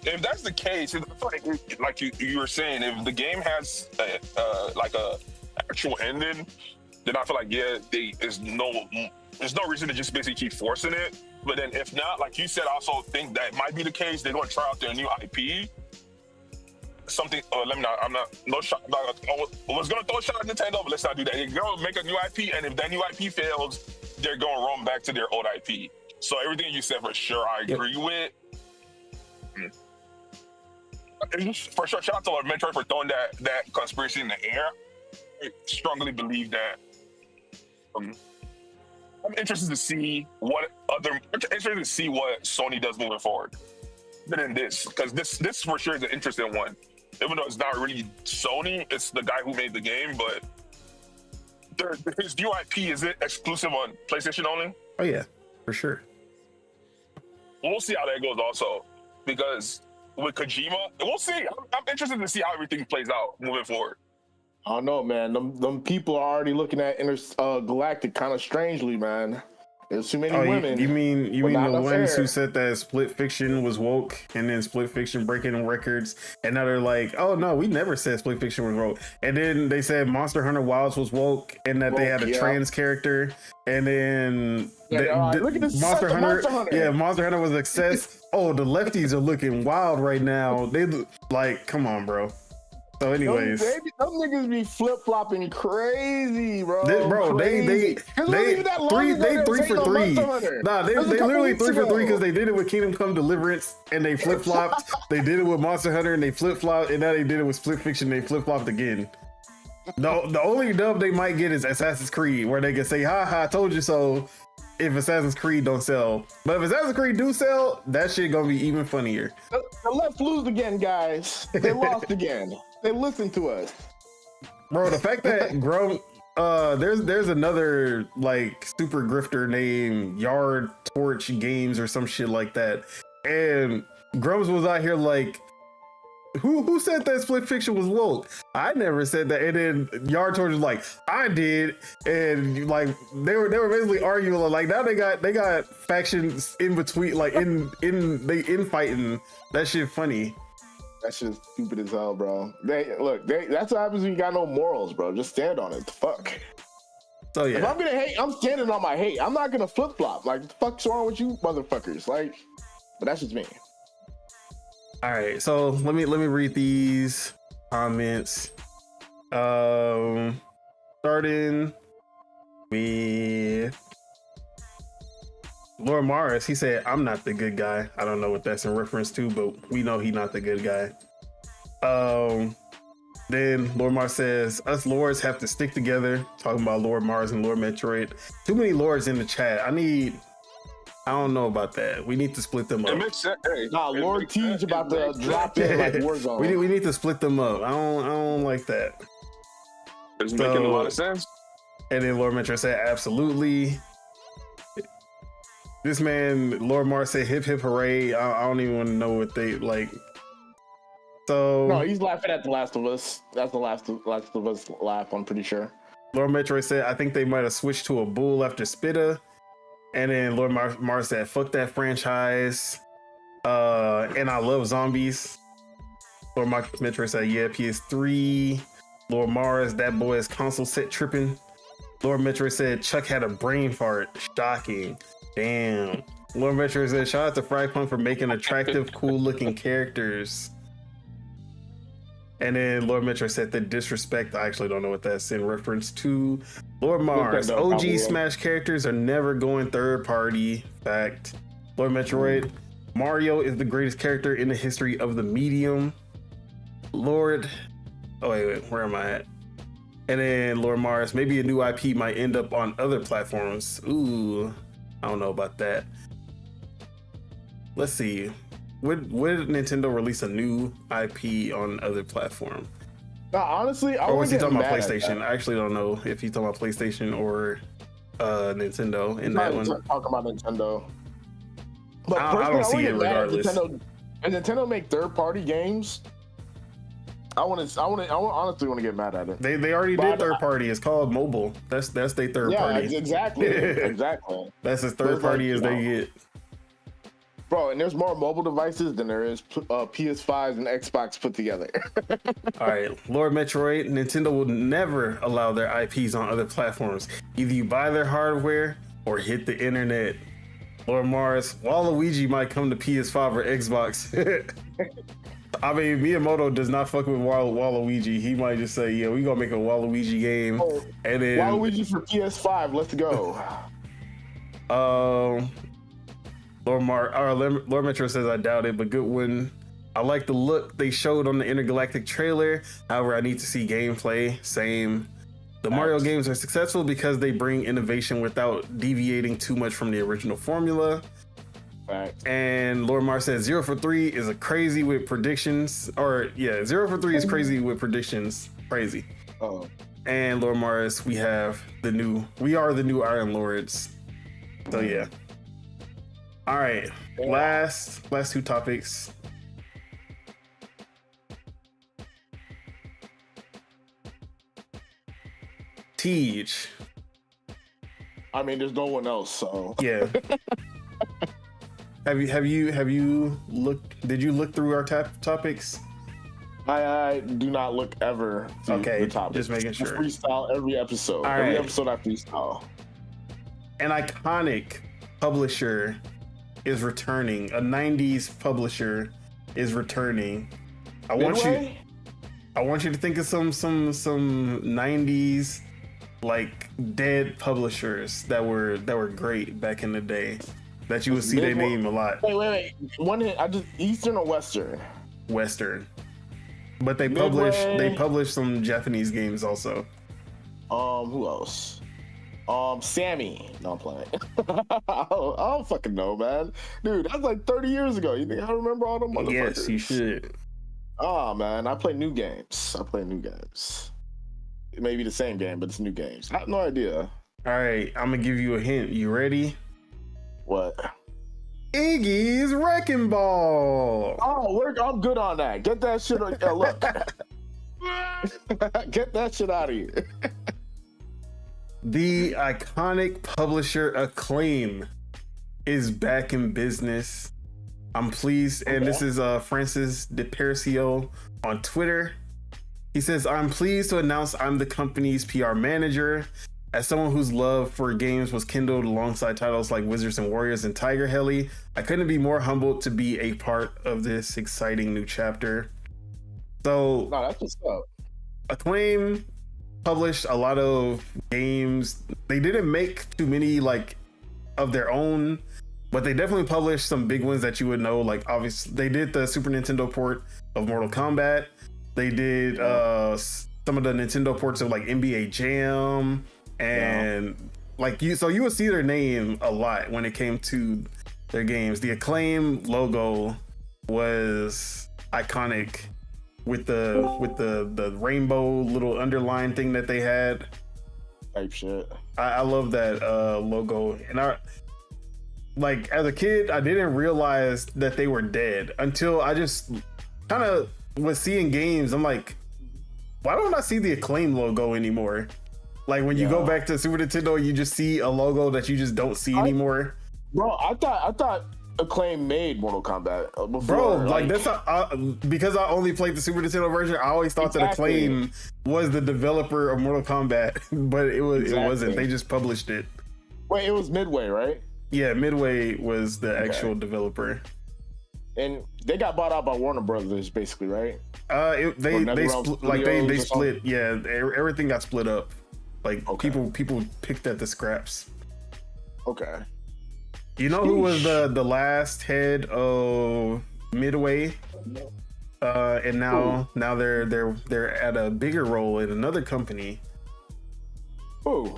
D: if that's the case, like you were saying, if the game has like a actual ending, then I feel like there's no reason to just basically keep forcing it. But then if not, like you said, I also think that might be the case. They're going to try out their new IP. Something. No shot. I was going to throw a shot at Nintendo, but let's not do that. They're going to make a new IP, and if that new IP fails, they're going to roam back to their old IP. So everything you said for sure, I agree with. For sure, shout out to Lord Metroid for throwing that conspiracy in the air. I strongly believe that. I'm interested to see what Sony does moving forward. But in this, because this for sure is an interesting one. Even though it's not really Sony, it's the guy who made the game, but his new IP, is it exclusive on PlayStation only?
B: Oh yeah, for sure.
D: We'll see how that goes also, because with Kojima, we'll see. I'm interested to see how everything plays out moving forward.
A: I don't know, man. Them people are already looking at Galactic kind of strangely, man. There's too many women.
B: You mean the ones
A: fair.
B: who said that Split Fiction was woke, and then Split Fiction breaking records, and now they're like, oh no, we never said Split Fiction was woke. And then they said Monster Hunter Wilds was woke, and that they had a trans character, and then
A: look at this
B: Monster Hunter.
A: Yeah,
B: Monster Hunter was a success. Oh, the lefties are looking wild right now. They like, come on, bro. So, anyways,
A: them niggas be flip flopping crazy, bro.
B: They 3 for 3. Nah, they literally 3 for 3 because they did it with Kingdom Come Deliverance and they flip flopped. They did it with Monster Hunter and they flip flopped, and now they did it with Split Fiction. They flip flopped again. The only dub they might get is Assassin's Creed, where they can say, "Ha ha, I told you so." If Assassin's Creed don't sell, but if Assassin's Creed do sell, that shit gonna be even funnier.
A: The left lose again, guys. They lost again. They listened to us,
B: bro. The fact that there's another like super grifter named Yard Torch Games or some shit like that, and Grumps was out here like, who said that Split Fiction was woke? I never said that. And then Yard Torch was like, I did, and like they were basically arguing like now they got factions in between, like in fighting. That shit funny.
A: That shit's stupid as hell, bro. That's what happens when you got no morals, bro. Just stand on it. The fuck.
B: So yeah.
A: If I'm gonna hate, I'm standing on my hate. I'm not gonna flip flop. Like, the fuck's wrong with you, motherfuckers? Like, but that's just me.
B: All right, so let me read these comments. Starting with Lord Mars. He said, "I'm not the good guy." I don't know what that's in reference to, but we know he's not the good guy. Then Lord Mars says, "Us lords have to stick together." Talking about Lord Mars and Lord Metroid. Too many lords in the chat. I don't know about that. We need to split them up.
D: It makes sense. Hey,
A: Lord T's about to drop in like Warzone.
B: We need to split them up. I don't like that.
D: It's making a lot of sense.
B: And then Lord Metroid said, "Absolutely." This man, Lord Mars, said, "Hip hip hooray." I don't even want to know what they like. So
A: no, he's laughing at The Last of Us. That's the Last of Us laugh, I'm pretty sure.
B: Lord Metroid said, "I think they might have switched to a bull after Spitta." And then Lord Mars said, "Fuck that franchise." And I love zombies. Lord Metroid said, "Yeah, PS3." Lord Mars, "That boy is console set tripping." Lord Metroid said, "Chuck had a brain fart." Shocking. Damn. Lord Metroid said, "Shout out to Fragpunk for making attractive, cool looking characters." And then Lord Metroid said, "The disrespect." I actually don't know what that's in reference to. Lord Mars, "OG Smash characters are never going third party." Fact. Lord Metroid, "Mario is the greatest character in the history of the medium." Wait, where am I at? And then Lord Mars, "Maybe a new IP might end up on other platforms." Ooh, I don't know about that. Let's see. Would Nintendo release a new IP on other platform?
A: No, honestly,
B: or was he talking about PlayStation? I actually don't know if he's talking about PlayStation or Nintendo in that one.
A: Talking about Nintendo. But
B: I don't see it regardless.
A: If Nintendo make third-party games, I honestly want to get mad at it.
B: They already did third party. It's called mobile. That's their third party.
A: Yeah, exactly. Exactly.
B: That's as third party as they get.
A: Bro, and there's more mobile devices than there is PS5s and Xbox put together.
B: All right, Lord Metroid, "Nintendo will never allow their IPs on other platforms. Either you buy their hardware or hit the internet." Lord Mars, "Waluigi might come to PS5 or Xbox." I mean, Miyamoto does not fuck with Waluigi. He might just say, "Yeah, we gonna make a Waluigi game." And then
A: Waluigi for PS5, let's go.
B: Lord Metro says, "I doubt it, but good one. I like the look they showed on the Intergalactic trailer. However, I need to see gameplay. Same. The Mario games are successful because they bring innovation without deviating too much from the original formula. And Lord Mar says 0 for 3 is a crazy with predictions. 0 for 3 is crazy with predictions. Crazy.
A: Oh.
B: And Lord Mars, we are the new Iron Lords. So yeah. All right. Last two topics. Tej.
A: I mean, there's no one else, so
B: Yeah. Have you looked? Did you look through our topics?
A: I do not look ever through the topics.
B: Just making sure.
A: I freestyle every episode.
B: All
A: every
B: right.
A: episode I freestyle.
B: An iconic publisher is returning. A 90s publisher is returning. I want you to think of some 90s like dead publishers that were great back in the day. That you would see their name a lot.
A: Wait. Eastern or Western?
B: Western. But they publish some Japanese games also.
A: Who else? Sammy. No, I'm playing. I don't fucking know, man. Dude, that's like 30 years ago. You think I remember all them motherfuckers?
B: Yes, you should.
A: Oh man, I play new games. It may be the same game, but it's new games. I have no idea.
B: All right, I'm gonna give you a hint. You ready?
A: What?
B: Iggy's Wrecking Ball.
A: Oh, I'm good on that. Get that shit. Look. Get that shit out of here.
B: The iconic publisher Acclaim is back in business. I'm pleased, and this is Francis DePercio on Twitter. He says, "I'm pleased to announce I'm the company's PR manager. As someone whose love for games was kindled alongside titles like Wizards and Warriors and Tiger Heli, I couldn't be more humbled to be a part of this exciting new chapter." So,
A: no, that's what's up.
B: Acclaim published a lot of games. They didn't make too many like of their own, but they definitely published some big ones that you would know. Like, obviously, they did the Super Nintendo port of Mortal Kombat. They did some of the Nintendo ports of like NBA Jam. And you would see their name a lot when it came to their games. The Acclaim logo was iconic with the rainbow little underline thing that they had.
A: Type shit.
B: I love that logo. And as a kid, I didn't realize that they were dead until I just kind of was seeing games. I'm like, why don't I see the Acclaim logo anymore? Like when you go back to Super Nintendo, you just see a logo that you just don't see anymore.
A: Bro, I thought Acclaim made Mortal Kombat before.
B: Bro, like that's because I only played the Super Nintendo version. I always thought that Acclaim was the developer of Mortal Kombat, but it wasn't. They just published it.
A: Wait, it was Midway, right?
B: Yeah, Midway was the actual developer.
A: And they got bought out by Warner Brothers, basically, right?
B: They split. Yeah, everything got split up. Like people picked at the scraps.
A: Okay.
B: You know who was the last head of Midway? And now they're at a bigger role in another company.
A: Who?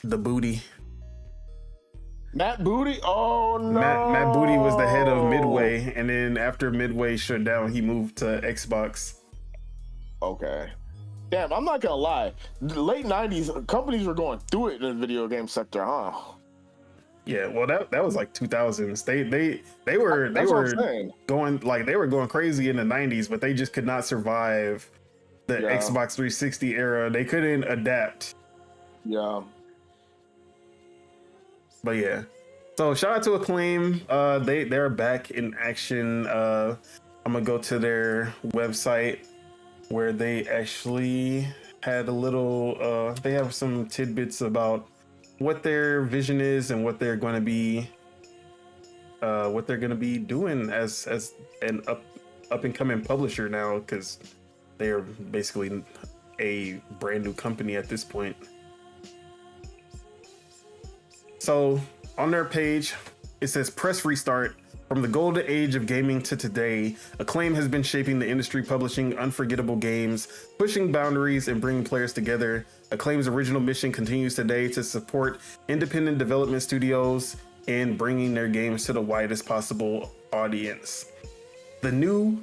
B: The Booty.
A: Matt Booty? Oh no.
B: Matt Booty was the head of Midway, and then after Midway shut down, he moved to Xbox.
A: Okay. Damn, I'm not gonna lie. The late 90s, companies were going through it in the video game sector, huh?
B: Yeah, well that was like 2000s. They were going crazy in the 90s, but they just could not survive the Xbox 360 era. They couldn't adapt.
A: Yeah.
B: But yeah. So shout out to Acclaim. They're back in action. I'm gonna go to their website where they actually had a little they have some tidbits about what their vision is and what they're going to be doing as an up and coming publisher now, because they're basically a brand new company at this point. So on their page it says press restart. From the golden age of gaming to today, Acclaim has been shaping the industry, publishing unforgettable games, pushing boundaries, and bringing players together. Acclaim's original mission continues today to support independent development studios in bringing their games to the widest possible audience. The new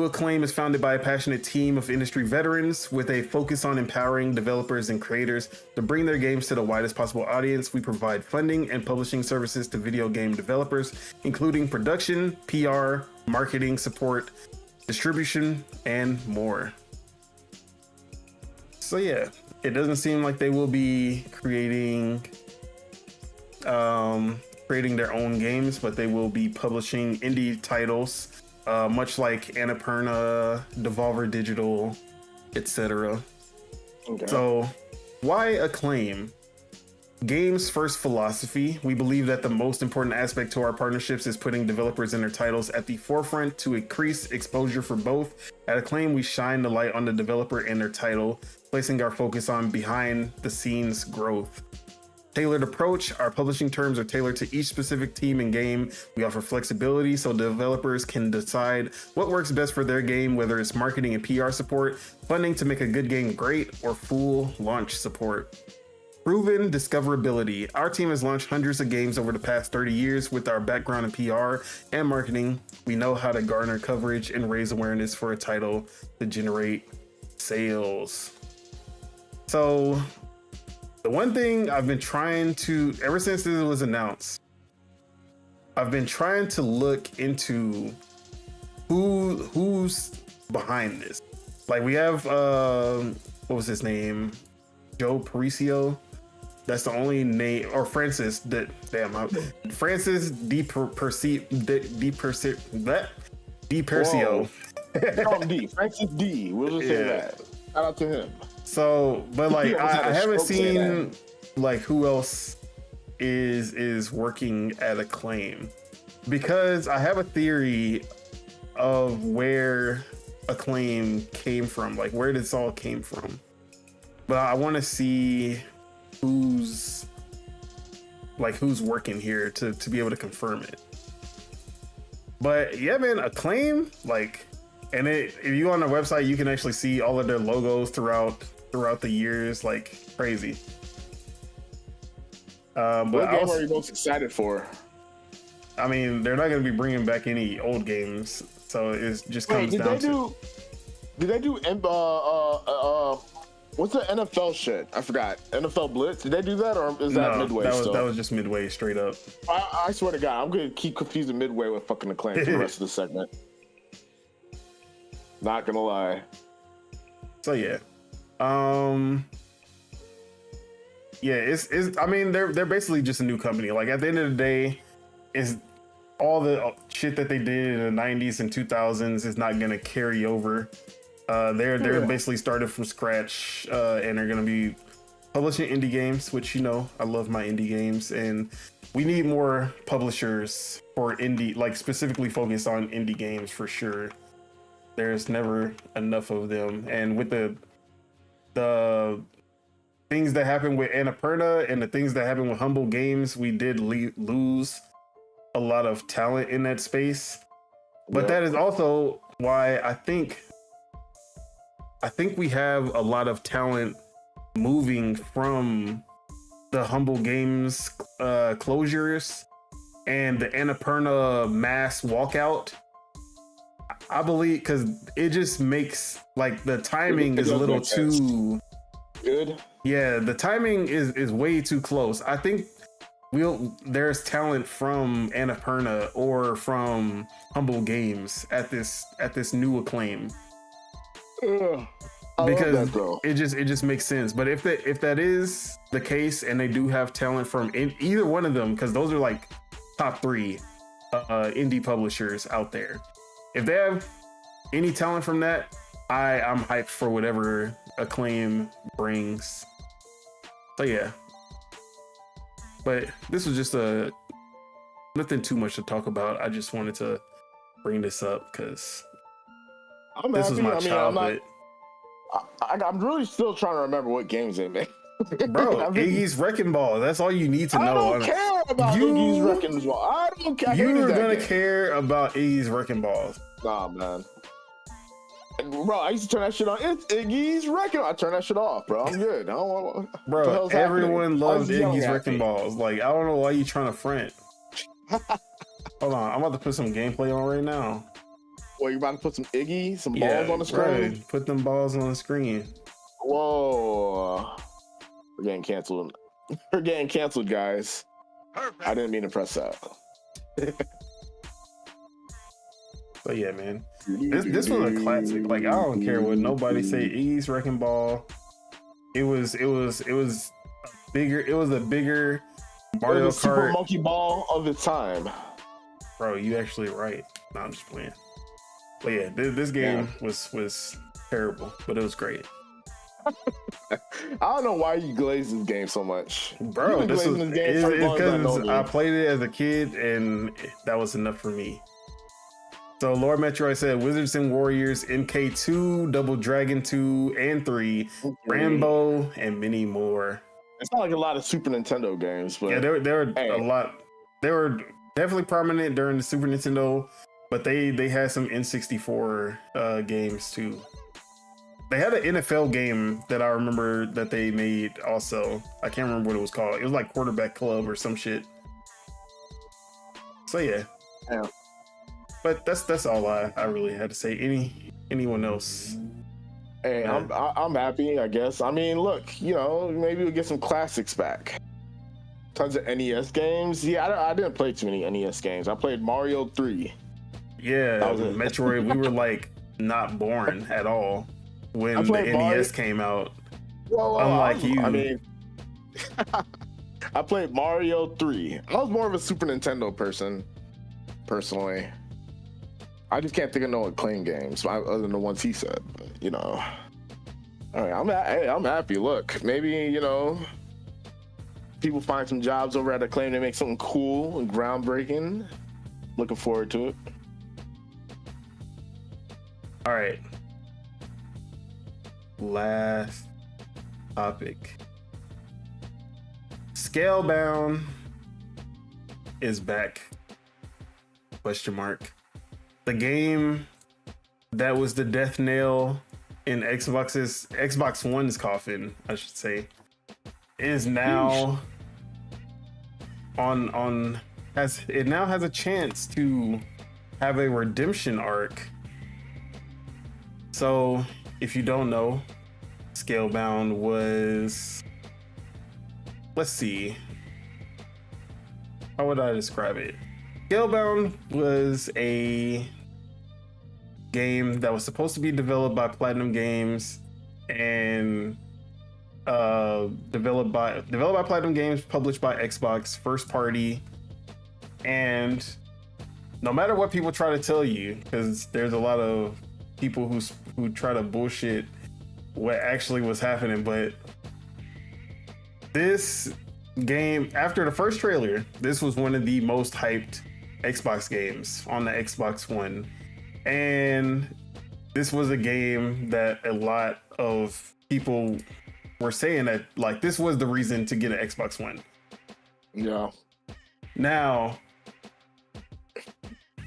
B: Acclaim is founded by a passionate team of industry veterans with a focus on empowering developers and creators to bring their games to the widest possible audience. We provide funding and publishing services to video game developers, including production, PR, marketing support, distribution, and more. So yeah, it doesn't seem like they will be creating their own games, but they will be publishing indie titles. Much like Annapurna, Devolver Digital, etc. Okay. So, why Acclaim? Games first philosophy. We believe that the most important aspect to our partnerships is putting developers and their titles at the forefront to increase exposure for both. At Acclaim, we shine the light on the developer and their title, placing our focus on behind the scenes growth. Tailored approach. Our publishing terms are tailored to each specific team and game. We offer flexibility so developers can decide what works best for their game, whether it's marketing and PR support, funding to make a good game great, or full launch support. Proven discoverability. Our team has launched hundreds of games over the past 30 years. With our background in PR and marketing, we know how to garner coverage and raise awareness for a title to generate sales. So, the one thing I've been trying to, ever since this was announced, I've been trying to look into who's behind this. Like, we have, what was his name? Joe Parisi. That's the only name, or Francis, Francis DiPersio.
A: Francis D. We'll just say that. Shout out to him.
B: So, but like, I haven't seen like who else is working at Acclaim, because I have a theory of where Acclaim came from, like where this all came from. But I want to see who's working here to be able to confirm it. But yeah, man, Acclaim, like, and if you go on their website, you can actually see all of their logos throughout the years, like crazy.
A: But what game are you most excited for?
B: I mean, they're not going to be bringing back any old games, so it just comes down to.
A: Did they do what's the NFL shit? I forgot. NFL Blitz. Did they do that, or is that Midway?
B: That was just Midway, straight up.
A: I swear to God, I'm going to keep confusing Midway with fucking Acclaim for the rest of the segment. Not gonna lie.
B: So yeah. Yeah, it's I mean, they're basically just a new company. Like, at the end of the day, is all the shit that they did in the 90s and 2000s is not gonna carry over. They're basically started from scratch, and they're gonna be publishing indie games, which, you know, I love my indie games, and we need more publishers for indie, like specifically focused on indie games for sure. There's never enough of them, and with the things that happened with Annapurna and the things that happened with Humble Games, we did lose a lot of talent in that space. But that is also why I think we have a lot of talent moving from the Humble Games closures and the Annapurna mass walkout. I believe, because it just makes, like, the timing is a little too
A: good.
B: Yeah, the timing is way too close. I think there's talent from Annapurna or from Humble Games at this new Acclaim. Because it just makes sense. But if that is the case, and they do have talent from either one of them, because those are like top 3 indie publishers out there. If they have any talent from that, I'm hyped for whatever Acclaim brings. So yeah. But this was just nothing too much to talk about. I just wanted to bring this up because this was my childhood.
A: I'm really still trying to remember what games they made.
B: Bro, Iggy's Wrecking Ball. That's all you need to know.
A: I don't care about Iggy's Wrecking Ball. I don't care.
B: You're gonna care about Iggy's Wrecking Balls.
A: Nah, man. Bro, I used to turn that shit on. It's Iggy's Wrecking. I turn that shit off, bro. I'm good. I don't want.
B: Bro, everyone loves Iggy's Wrecking Balls. Like, I don't know why you trying to front. Hold on, I'm about to put some gameplay on right now.
A: Well, you about to put some balls on the screen?
B: Right. Put them balls on the screen.
A: Whoa. We're getting canceled. We're getting canceled, guys. Perfect. I didn't mean to press that.
B: But yeah, man. This was a classic. Like, I don't care what nobody say. Iggy's Wrecking Ball. It was bigger. It was a bigger Mario Kart.
A: Super Monkey Ball of its time.
B: Bro, you actually right. No, I'm just playing. But yeah, this game was terrible, but it was great.
A: I don't know why you glaze this game so much,
B: bro. This is because I played it as a kid, and that was enough for me. So Lord Metroid said Wizards and Warriors, MK2, Double Dragon 2 and 3, Rambo, and many more.
A: It's not like a lot of Super Nintendo games, but
B: yeah, there were a lot. They were definitely prominent during the Super Nintendo, but they had some N64 games too. They had an NFL game that I remember that they made also. I can't remember what it was called. It was like Quarterback Club or some shit. So yeah. But that's all I really had to say. Anyone else?
A: Hey, I'm happy, I guess. I mean, look, maybe we'll get some classics back. Tons of NES games. Yeah, I didn't play too many NES games. I played Mario 3.
B: Yeah, that was Metroid. We were like not born at all when the NES came out.
A: Well,
B: unlike you.
A: I mean, I played Mario 3. I was more of a Super Nintendo person, personally. I just can't think of no acclaimed games other than the ones he said. But, all right, I'm happy. Look, maybe people find some jobs over at Acclaim. They make something cool and groundbreaking. Looking forward to it.
B: All right. Last topic. Scalebound is back. Question mark. The game that was the death nail in Xbox One's coffin, I should say, is now has a chance to have a redemption arc. So, if you don't know, Scalebound was, let's see, how would I describe it? Scalebound was a game that was supposed to be developed by Platinum Games and developed by Platinum Games, published by Xbox, first party. And no matter what people try to tell you, because there's a lot of people who try to bullshit what actually was happening, but this game, after the first trailer, this was one of the most hyped Xbox games on the Xbox One. And this was a game that a lot of people were saying that, like, this was the reason to get an Xbox One.
A: Yeah.
B: Now,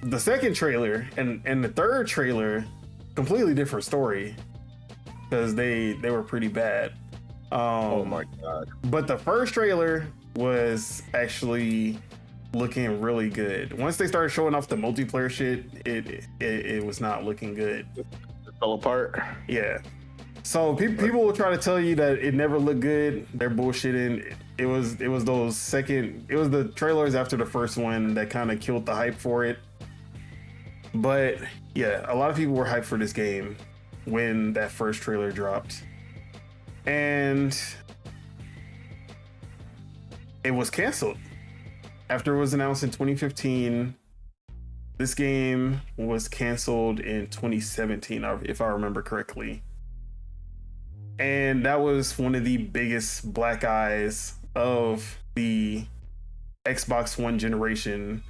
B: the second trailer and the third trailer, completely different story, because they were pretty bad.
A: Oh my god.
B: But the first trailer was actually looking really good. Once they started showing off the multiplayer shit, it was not looking good.
A: It fell apart.
B: Yeah. So people will try to tell you that it never looked good. They're bullshitting. It was the trailers after the first one that kind of killed the hype for it. But yeah, a lot of people were hyped for this game when that first trailer dropped. And it was canceled. After it was announced in 2015, this game was canceled in 2017, if I remember correctly. And that was one of the biggest black eyes of the Xbox One generation,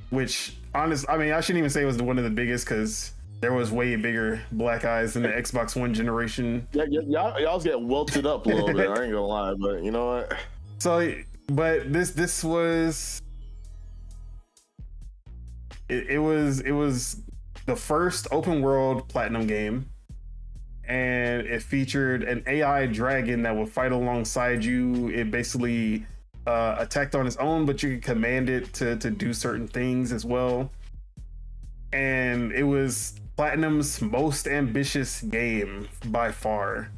B: which I shouldn't even say it was one of the biggest, because there was way bigger black eyes in the Xbox One generation.
A: Yeah, y'all get welted up a little bit. I ain't gonna lie, but you know what?
B: So, but this was it was the first open world Platinum game, and it featured an AI dragon that would fight alongside you. It basically attacked on its own, but you could command it to do certain things as well. And it was Platinum's most ambitious game by far,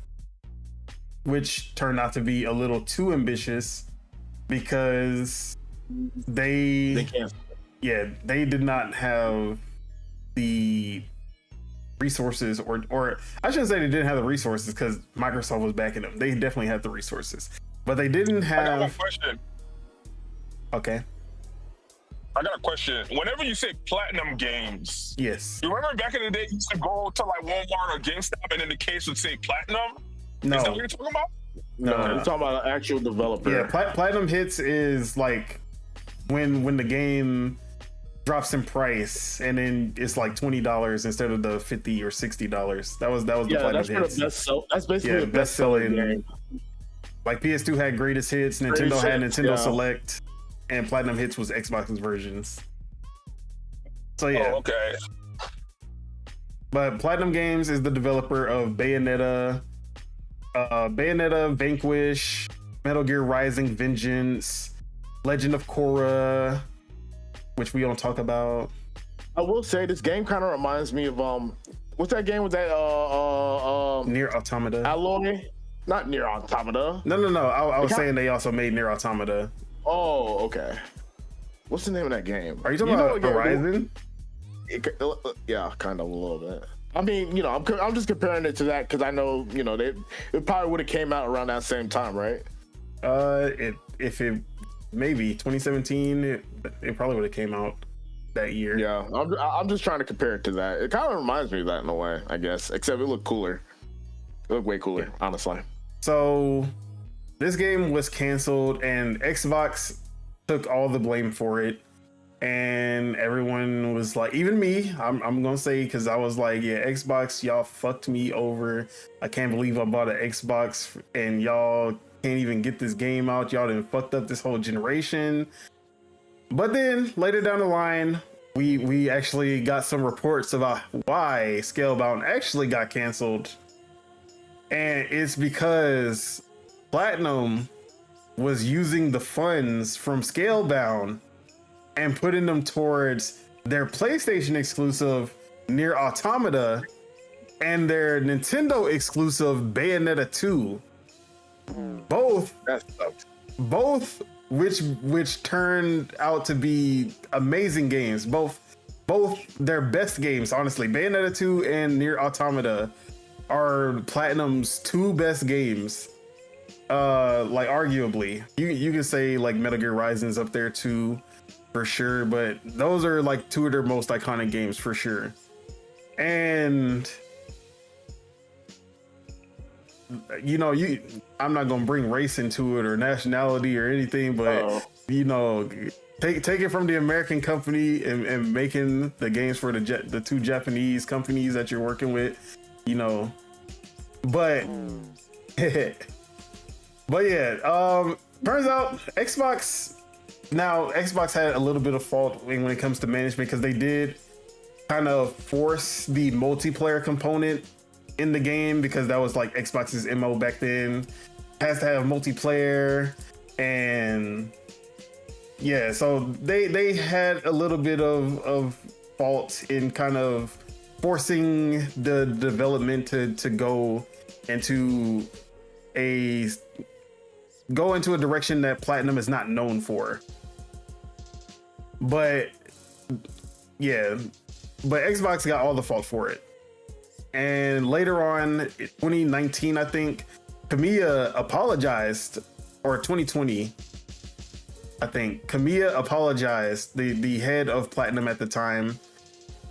B: which turned out to be a little too ambitious they did not have the resources, or I shouldn't say they didn't have the resources because Microsoft was backing them. They definitely had the resources, but they didn't have.
D: I got a question.
B: Okay.
D: I got a question. Whenever you say Platinum games,
B: yes,
D: you remember back in the day you used to go to like Walmart or GameStop and then the case would say Platinum?
B: No.
D: Is that what you're talking about?
A: No, you're talking about an actual developer.
B: Yeah, Platinum hits is like when the game drops in price and then it's like $20 instead of the $50 or $60. That was the Platinum hits.
A: That's basically the best selling game.
B: Like PS2 had greatest hits, Nintendo had Nintendo Select, and Platinum Hits was Xbox's versions. So yeah.
D: Oh, okay.
B: But Platinum Games is the developer of Bayonetta, Vanquish, Metal Gear Rising: Vengeance, Legend of Korra, which we don't talk about.
A: I will say this game kind of reminds me of what's that game with that
B: Nier Automata.
A: Alloy? Not Nier Automata.
B: No. I was saying they also made Nier Automata.
A: Oh, okay. What's the name of that game?
B: Are you talking about Horizon?
A: Yeah, kind of a little bit. I mean, you know, I'm just comparing it to that because I know, you know, it probably would have came out around that same time, right?
B: If it maybe 2017, it probably would have came out that year.
A: Yeah, I'm just trying to compare it to that. It kind of reminds me of that in a way, I guess, except it looked cooler. It looked way cooler, honestly.
B: So this game was canceled, and Xbox took all the blame for it. And everyone was like, even me, I'm gonna say, because I was like, yeah, Xbox, y'all fucked me over. I can't believe I bought an Xbox and y'all can't even get this game out. Y'all done fucked up this whole generation. But then later down the line, we actually got some reports about why Scalebound actually got canceled. And it's because Platinum was using the funds from Scalebound and putting them towards their PlayStation exclusive Nier Automata and their Nintendo exclusive Bayonetta 2. Both which turned out to be amazing games. Both their best games, honestly. Bayonetta 2 and Nier Automata are Platinum's two best games. Like arguably. You can say like Metal Gear Rising's up there too, for sure, but those are like two of their most iconic games for sure. And you know, I'm not gonna bring race into it or nationality or anything, but you know, take it from the American company and making the games for the two Japanese companies that you're working with, you know. But but yeah, turns out Xbox had a little bit of fault when it comes to management, because they did kind of force the multiplayer component in the game, because that was like Xbox's MO back then. Has to have multiplayer, and yeah, so they had a little bit of fault in kind of forcing the development to go into a direction that Platinum is not known for. But yeah, but Xbox got all the fault for it. And later on, 2019, I think, Kamiya apologized, or 2020, I think, Kamiya apologized, the head of Platinum at the time,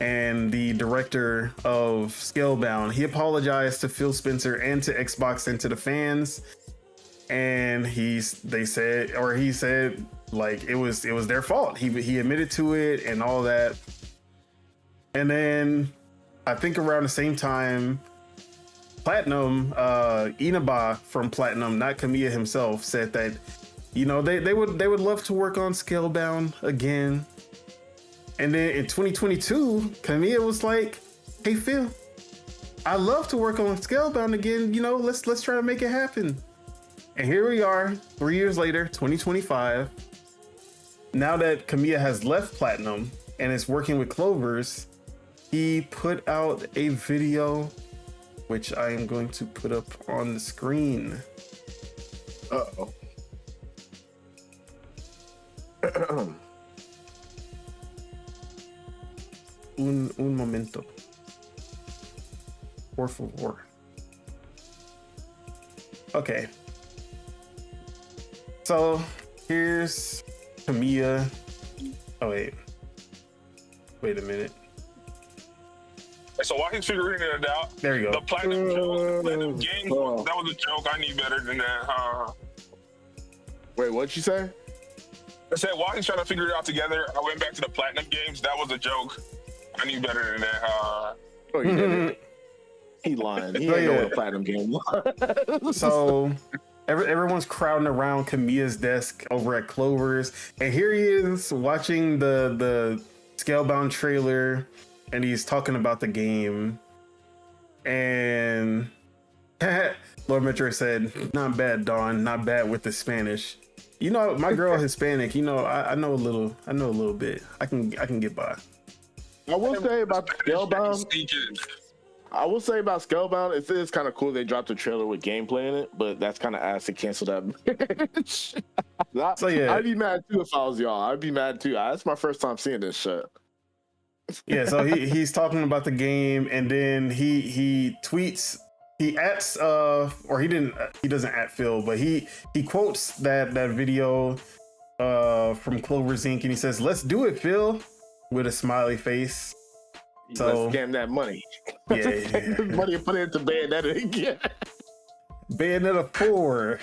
B: and the director of Scalebound. He apologized to Phil Spencer and to Xbox and to the fans. And he said like it was their fault. He admitted to it and all that. And then I think around the same time, Platinum, Inaba from Platinum, not Kamiya himself, said that, you know, they would love to work on Scalebound again. And then in 2022, Kamiya was like, "Hey Phil, I love to work on Scalebound again. You know, let's try to make it happen." And here we are, 3 years later, 2025. Now that Kamiya has left Platinum and is working with Clovers, he put out a video, which I am going to put up on the screen.
A: Uh-oh.
B: Un momento. Por favor. Okay. So here's Kamiya. Oh wait a minute.
D: So while he's figuring it out,
B: There you go.
D: the platinum game, that was a joke. I need better than that, huh?
A: Wait, what'd you say?
D: I said while he's trying to figure it out together, I went back to the platinum games. That was a joke. I need better than that, huh?
A: Oh, he did it. He lying. He ain't know what a platinum game was.
B: So everyone's crowding around Kamiya's desk over at Clover's, and here he is watching the Scalebound trailer, and he's talking about the game. And Lord Metro said, "Not bad, Dawn. Not bad with the Spanish. You know, my girl Hispanic. You know, I know a little bit. I can get by."
A: I will say about Scalebound. I will say about Scalebound, it is kind of cool they dropped a trailer with gameplay in it, but that's kind of ass to cancel that.
B: So yeah,
A: I'd be mad too if I was y'all. I'd be mad too. That's my first time seeing this shit.
B: Yeah, so he's talking about the game, and then he tweets, he ats or he doesn't at Phil, but he quotes that video from Clover's Inc. and he says, "Let's do it, Phil," with a smiley face. So
A: let's scam that money.
B: Yeah.
A: Money and put it into Bayonetta again.
B: Bayonetta 4.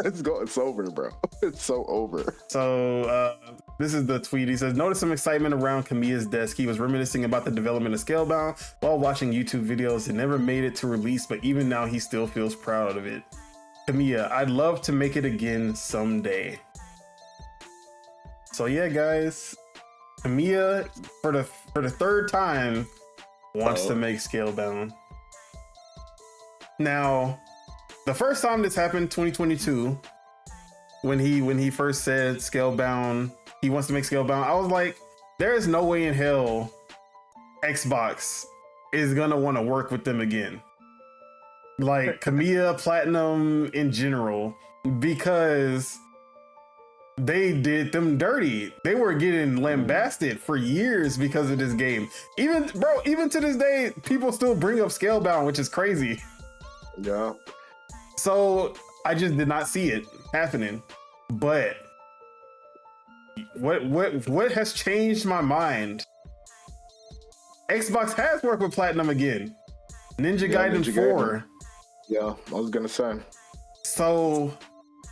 A: It's over, bro. It's so over.
B: So this is the tweet. He says, "Noticed some excitement around Kamiya's desk. He was reminiscing about the development of Scalebound while watching YouTube videos. It never made it to release, but even now he still feels proud of it. Kamiya, I'd love to make it again someday." So yeah, guys, Kamiya for the third time wants to make Scalebound. Now, the first time this happened, 2022, when he first said Scalebound, he wants to make Scalebound, I was like, there is no way in hell Xbox is gonna want to work with them again. Like Kamiya, Platinum in general, because they did them dirty. They were getting lambasted for years because of this game. Even to this day, people still bring up Scalebound, which is crazy.
A: Yeah.
B: So I just did not see it happening. But what has changed my mind? Xbox has worked with Platinum again. Ninja Gaiden 4.
A: Yeah, I was gonna say.
B: So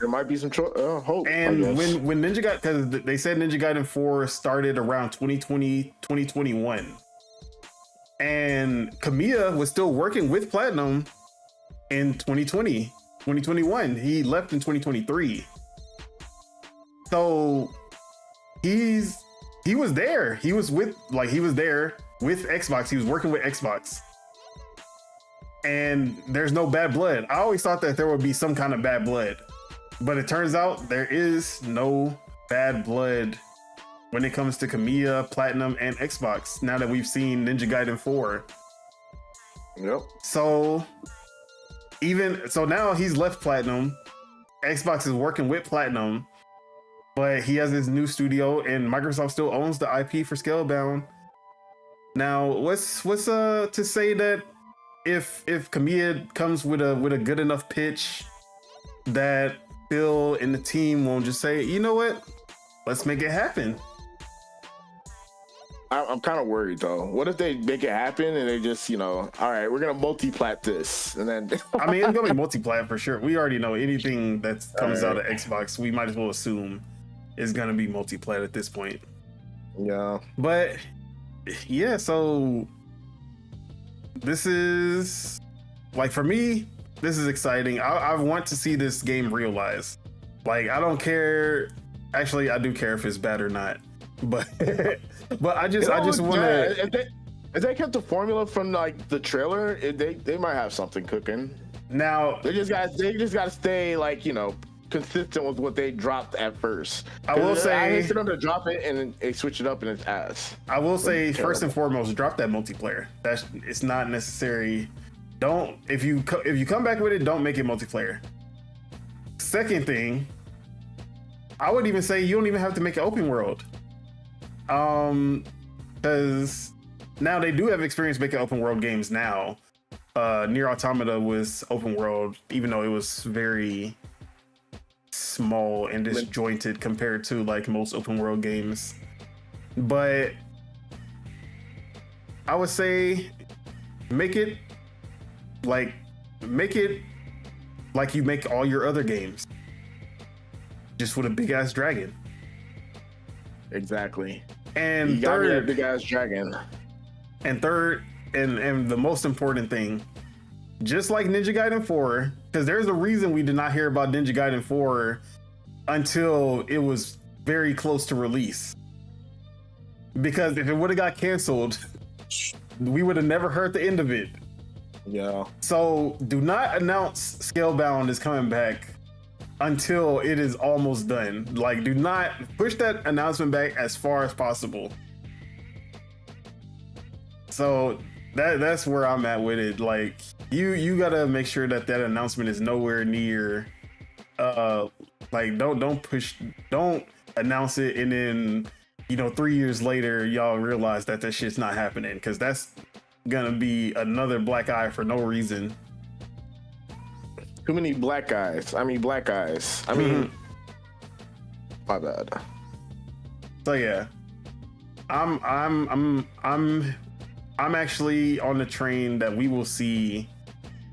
A: there might be some hope.
B: And when Ninja Gaiden, because they said Ninja Gaiden 4 started around 2020, 2021. And Kamiya was still working with Platinum in 2020, 2021. He left in 2023. So he was there. He was there with Xbox. He was working with Xbox. And there's no bad blood. I always thought that there would be some kind of bad blood. But it turns out there is no bad blood when it comes to Kamiya, Platinum, and Xbox, now that we've seen Ninja Gaiden 4.
A: Yep.
B: So now he's left Platinum. Xbox is working with Platinum, but he has his new studio, and Microsoft still owns the IP for Scalebound. Now, what's to say that if Kamiya comes with a good enough pitch, that Phil and the team won't just say, "You know what? Let's make it happen."
A: I'm kind of worried though. What if they make it happen and they just, all right, we're gonna multi-plat this, and then
B: I mean, it's gonna be multi-plat for sure. We already know anything that comes out of Xbox, we might as well assume is gonna be multi-plat at this point.
A: Yeah.
B: But yeah, so this is like, for me, this is exciting. I want to see this game realized. Like, I don't care. Actually, I do care if it's bad or not. But I just want to.
A: If they kept the formula from like the trailer, they might have something cooking.
B: Now
A: they just got to stay like, you know, consistent with what they dropped at first.
B: I will say,
A: I hate for them to drop it and they switch it up and it's ass.
B: I will say, first and foremost, drop that multiplayer. It's not necessary. Don't, if you come back with it, don't make it multiplayer. Second thing, I would even say you don't even have to make it open world. Because now they do have experience making open world games now. Nier Automata was open world, even though it was very small and disjointed compared to like most open world games. But I would say make it like you make all your other games, just with a big ass dragon.
A: Exactly.
B: And
A: you got a big ass dragon.
B: And third, and the most important thing, just like Ninja Gaiden 4, because there's a reason we did not hear about Ninja Gaiden 4 until it was very close to release. Because if it would have got canceled, we would have never heard the end of it.
A: Yeah.
B: So do not announce Scalebound is coming back until it is almost done. Like, do not push that announcement back as far as possible. So that's where I'm at with it. Like, you gotta make sure that announcement is nowhere near. Like, don't announce it and then, you know, 3 years later y'all realize that shit's not happening, because that's gonna be another black eye for no reason.
A: Too many black guys. I mean, my bad.
B: So yeah, I'm actually on the train that we will see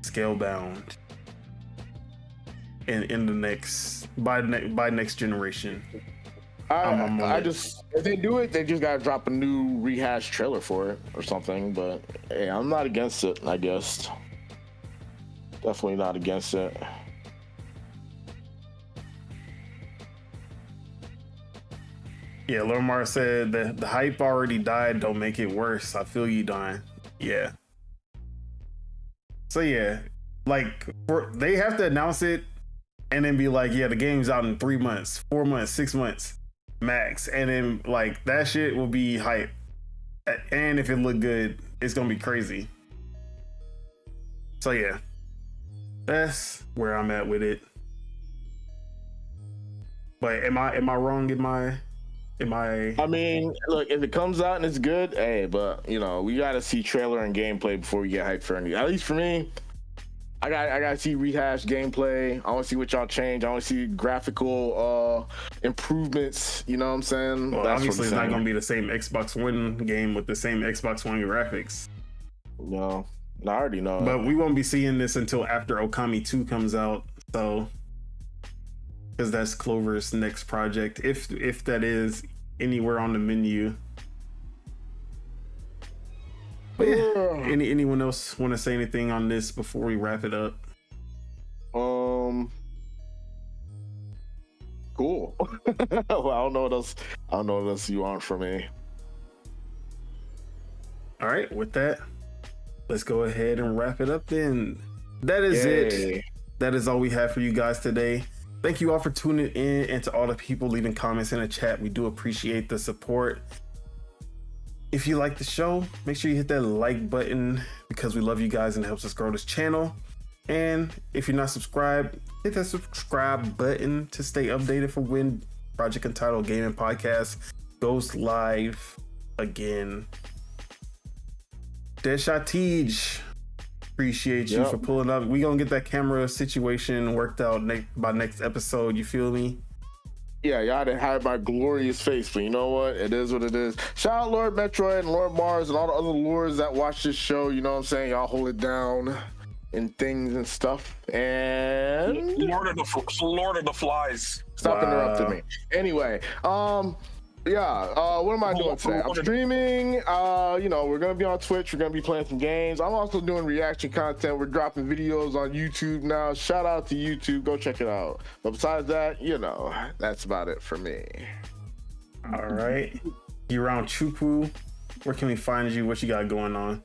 B: Scalebound in the next by next generation.
A: I just, if they do it, they just gotta drop a new rehashed trailer for it or something. But hey, I'm not against it. I guess definitely not against it.
B: Yeah, Lomar said that the hype already died. Don't make it worse. I feel you, Don. Yeah. So yeah, like they have to announce it and then be like, yeah, the game's out in 3 months, 4 months, 6 months max, and then like that shit will be hype. And if it look good, it's gonna be crazy. So yeah, that's where I'm at with it. But am I wrong? I
A: mean, look, if it comes out and it's good, hey, but you know, we gotta see trailer and gameplay before we get hyped for anything. At least for me, I gotta see rehashed gameplay. I want to see what y'all change. I want to see graphical improvements. You know what I'm saying?
B: Well, obviously, it's not gonna be the same Xbox One game with the same Xbox One graphics.
A: No, I already know.
B: But we won't be seeing this until after Okami 2 comes out. So, because that's Clover's next project, if that is anywhere on the menu. But yeah, anyone else want to say anything on this before we wrap it up?
A: Cool. Well, I don't know what else you want from me.
B: All right, with that, let's go ahead and wrap it up then. That is it. That is all we have for you guys today. Thank you all for tuning in, and to all the people leaving comments in the chat. We do appreciate the support. If you like the show, make sure you hit that like button, because we love you guys and it helps us grow this channel. And if you're not subscribed, hit that subscribe button to stay updated for when Project Untitled Gaming Podcast goes live again. Deadshot Tej, appreciate you for pulling up. We gonna get that camera situation worked out by next episode. You feel me?
A: Yeah, y'all didn't hide my glorious face, but you know what? It is what it is. Shout out Lord Metroid and Lord Mars and all the other lords that watch this show. You know what I'm saying? Y'all hold it down and things and stuff. And
D: Lord of the Flies.
A: Stop interrupting me. Anyway, what am I doing today? I'm streaming. We're gonna be on Twitch. We're gonna be playing some games. I'm also doing reaction content. We're dropping videos on YouTube now. Shout out to YouTube. Go check it out. But besides that, that's about it for me.
B: All right. You're around Chukwu. Where can we find you? What you got going on?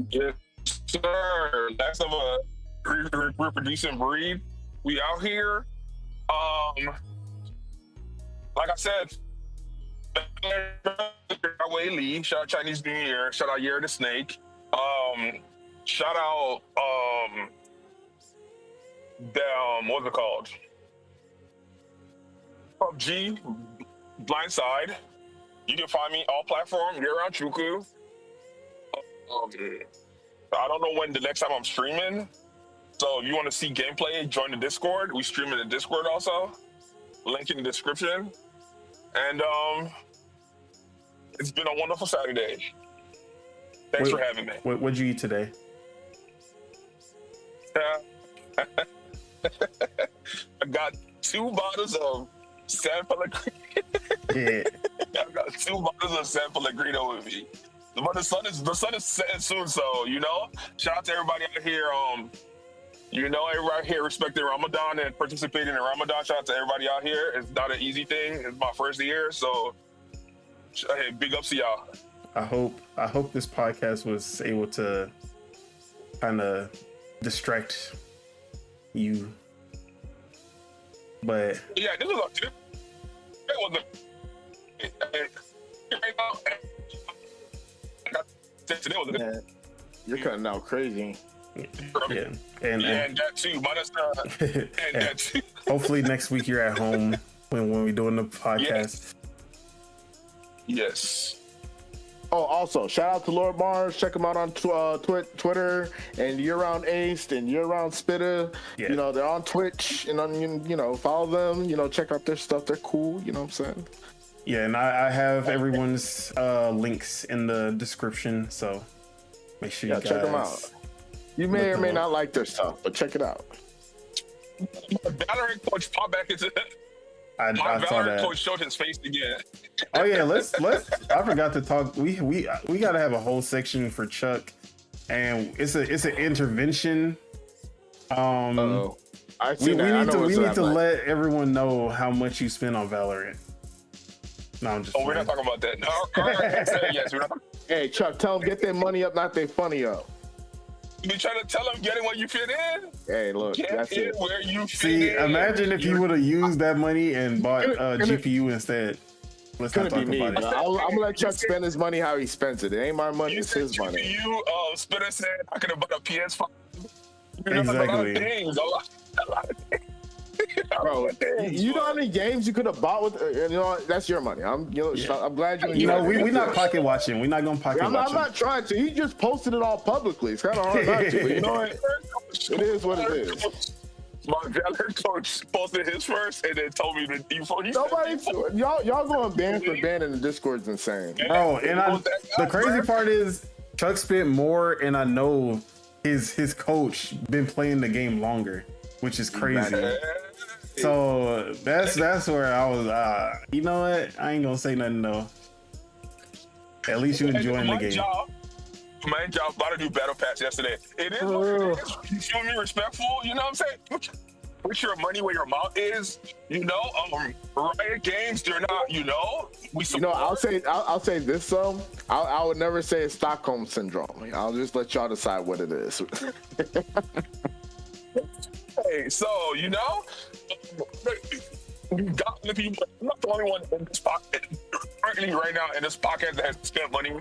D: Yes, sir. That's of a reproducing breed. We out here. Like I said, Wei Lee, shout out Chinese New Year, shout out Year the Snake, shout out what's it called? PUBG, Blindside. You can find me all platform, Year Round Chuku. I don't know when the next time I'm streaming. So if you want to see gameplay, join the Discord. We stream in the Discord also. Link in the description. And it's been a wonderful Saturday. Thanks for having me.
B: What'd you eat today?
D: I got 2 bottles of San Pellegrino.
B: Yeah.
D: I got 2 bottles of San Pellegrino with me. But the sun is setting soon, so shout out to everybody out here. Everybody here respecting Ramadan and participating in Ramadan. Shout out to everybody out here. It's not an easy thing. It's my first year, so hey, big ups to y'all.
B: I hope this podcast was able to kind of distract you. But
D: yeah, this was today was a
A: You're cutting out crazy.
B: Yeah,
D: and that too. And that too.
B: Hopefully next week you're at home when we're doing the podcast.
D: Yes.
A: Oh, also shout out to Lord Mars. Check him out on Twitter and Year Round Ace and Year Round Spitter.
B: Yeah.
A: They're on Twitch and on follow them. Check out their stuff. They're cool. You know what I'm saying?
B: Yeah, and I have everyone's links in the description, so make sure you guys
A: check them out. You may or may not like their stuff, but check it out.
D: Valorant coach popped back into
B: I
D: my
B: saw
D: Valorant
B: that.
D: coach showed his face again.
B: Oh yeah, let's. I forgot to talk. We got to have a whole section for Chuck, and it's an intervention.
A: I
B: we need to let everyone know how much you spend on Valorant. No, I'm just.
D: We're not talking about that. No, yes, we're not.
A: Hey Chuck, tell them get their money up, not their funny up.
D: You trying to tell them getting what you fit in?
A: Hey, look, that's it.
D: Where you fit
B: See,
D: in.
B: imagine if you would have used that money and bought a GPU instead. Let's not talk about it.
A: I'm gonna let Chuck spend his money how he spends it. It ain't my money, it's his money.
D: You Spitter said I could have bought a PS5.
B: Exactly.
D: A lot of things.
A: Bro, you know how many games you could have bought with? That's your money. I'm glad you.
B: We're not pocket watching. We're not gonna pocket watch.
A: I'm not trying to. He just posted it all publicly. It's kind of hard not to. But you know what? It is what it is.
D: My Valorant coach posted his first and then told me that
A: y'all going ban for ban in the Discord's insane.
B: Bro, and the crazy part is Chuck spent more, and I know his coach been playing the game longer, which is crazy. So that's where I was. You know what? I ain't gonna say nothing though. At least you enjoying the game.
D: My job, about to do battle pass yesterday. It is what it is. You feel me? Respectful. You know what I'm saying? Put your money where your mouth is. Riot Games, they're not. We support.
A: I'll say this though. I would never say it's Stockholm syndrome. I'll just let y'all decide what it is.
D: Hey, so you got the people. I'm not the only one in this pocket currently right now in this podcast that has spent money on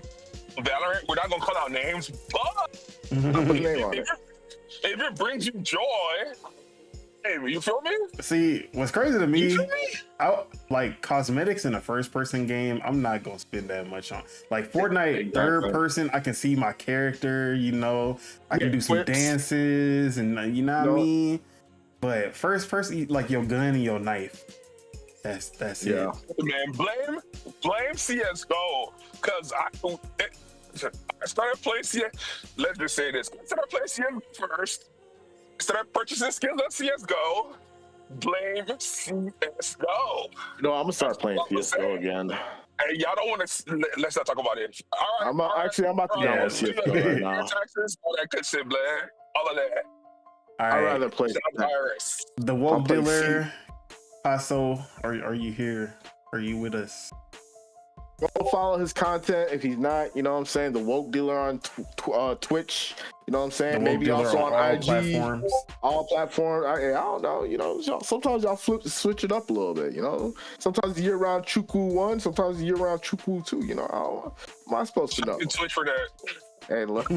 D: Valorant. We're not gonna call out names, but if it brings you joy, hey, you feel me?
B: See, what's crazy to me, like cosmetics in a first-person game, I'm not gonna spend that much on. Like Fortnite, third person, I can see my character. I can do some dances, and you know what I mean. But first person, like your gun and your knife. That's it.
D: Man, blame CS:GO, cause I started playing CS. Let's just say this: I started playing CS first. I started purchasing skins on CS:GO. blame CSGO.
A: No, I'm gonna start playing
D: That's what I'm
A: CS:GO
D: saying.
A: again.
D: Hey, y'all don't want to. Let's not talk about it. All right.
A: I'm about to download CS:GO right now.
D: Taxes, all that good shit, man. All of that.
B: All
A: I'd
B: right.
A: rather play
D: Virus.
B: The
A: I'll
B: woke
A: play
B: dealer, Paso, are you here? Are you with us?
A: Go follow his content if he's not. You know what I'm saying? The woke dealer on Twitch. You know what I'm
B: The
A: saying?
B: woke
A: Maybe
B: dealer
A: also on
B: all
A: IG.
B: platforms.
A: All platforms. I don't know. You know, sometimes y'all switch it up a little bit. You know, sometimes year round Chuku 1, sometimes year round Chuku 2. You know, am I supposed to know?
D: You Twitch for that.
A: Hey, look.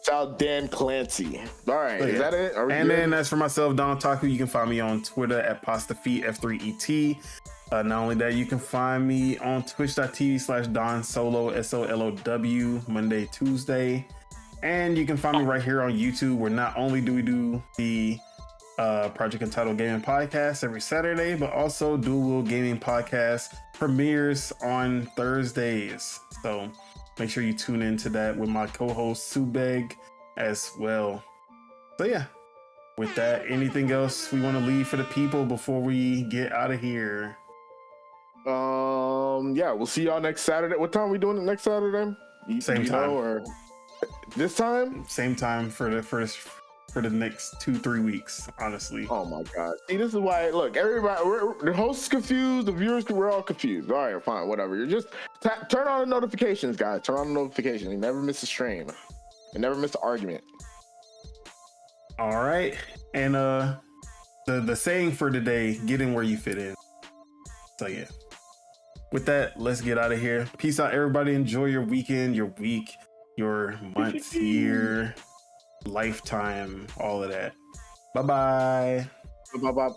A: Shout out Dan Clancy. All right,
B: Oh, yeah.
A: is that it? Are we
B: And
A: good?
B: then as for myself, Don Taku, you can find me on Twitter at PastaFeet F3ET. Not only that, you can find me on twitch.tv/Don Solo SOLOW Monday, Tuesday. And you can find me right here on YouTube, where not only do we do the Project Untitled Gaming Podcast every Saturday, but also Dual Gaming Podcast premieres on Thursdays. So make sure you tune into that with my co-host Subeg as well. So yeah, with that, anything else we want to leave for the people before we get out of here?
A: Yeah, we'll see y'all next Saturday. What time are we doing it next Saturday?
B: Same time.
A: Or this time?
B: Same time for the next 2-3 weeks, honestly.
A: Oh my god. See, this is why, look, everybody, the host's confused, the viewers, we're all confused. All right, fine, whatever. You're just turn on the notifications, guys. Turn on the notifications. You never miss a stream. You never miss an argument.
B: All right. And the saying for today, get in where you fit in. So yeah. With that, let's get out of here. Peace out, everybody. Enjoy your weekend, your week, your month, year, lifetime, all of that. Bye-bye.
A: Bye-bye.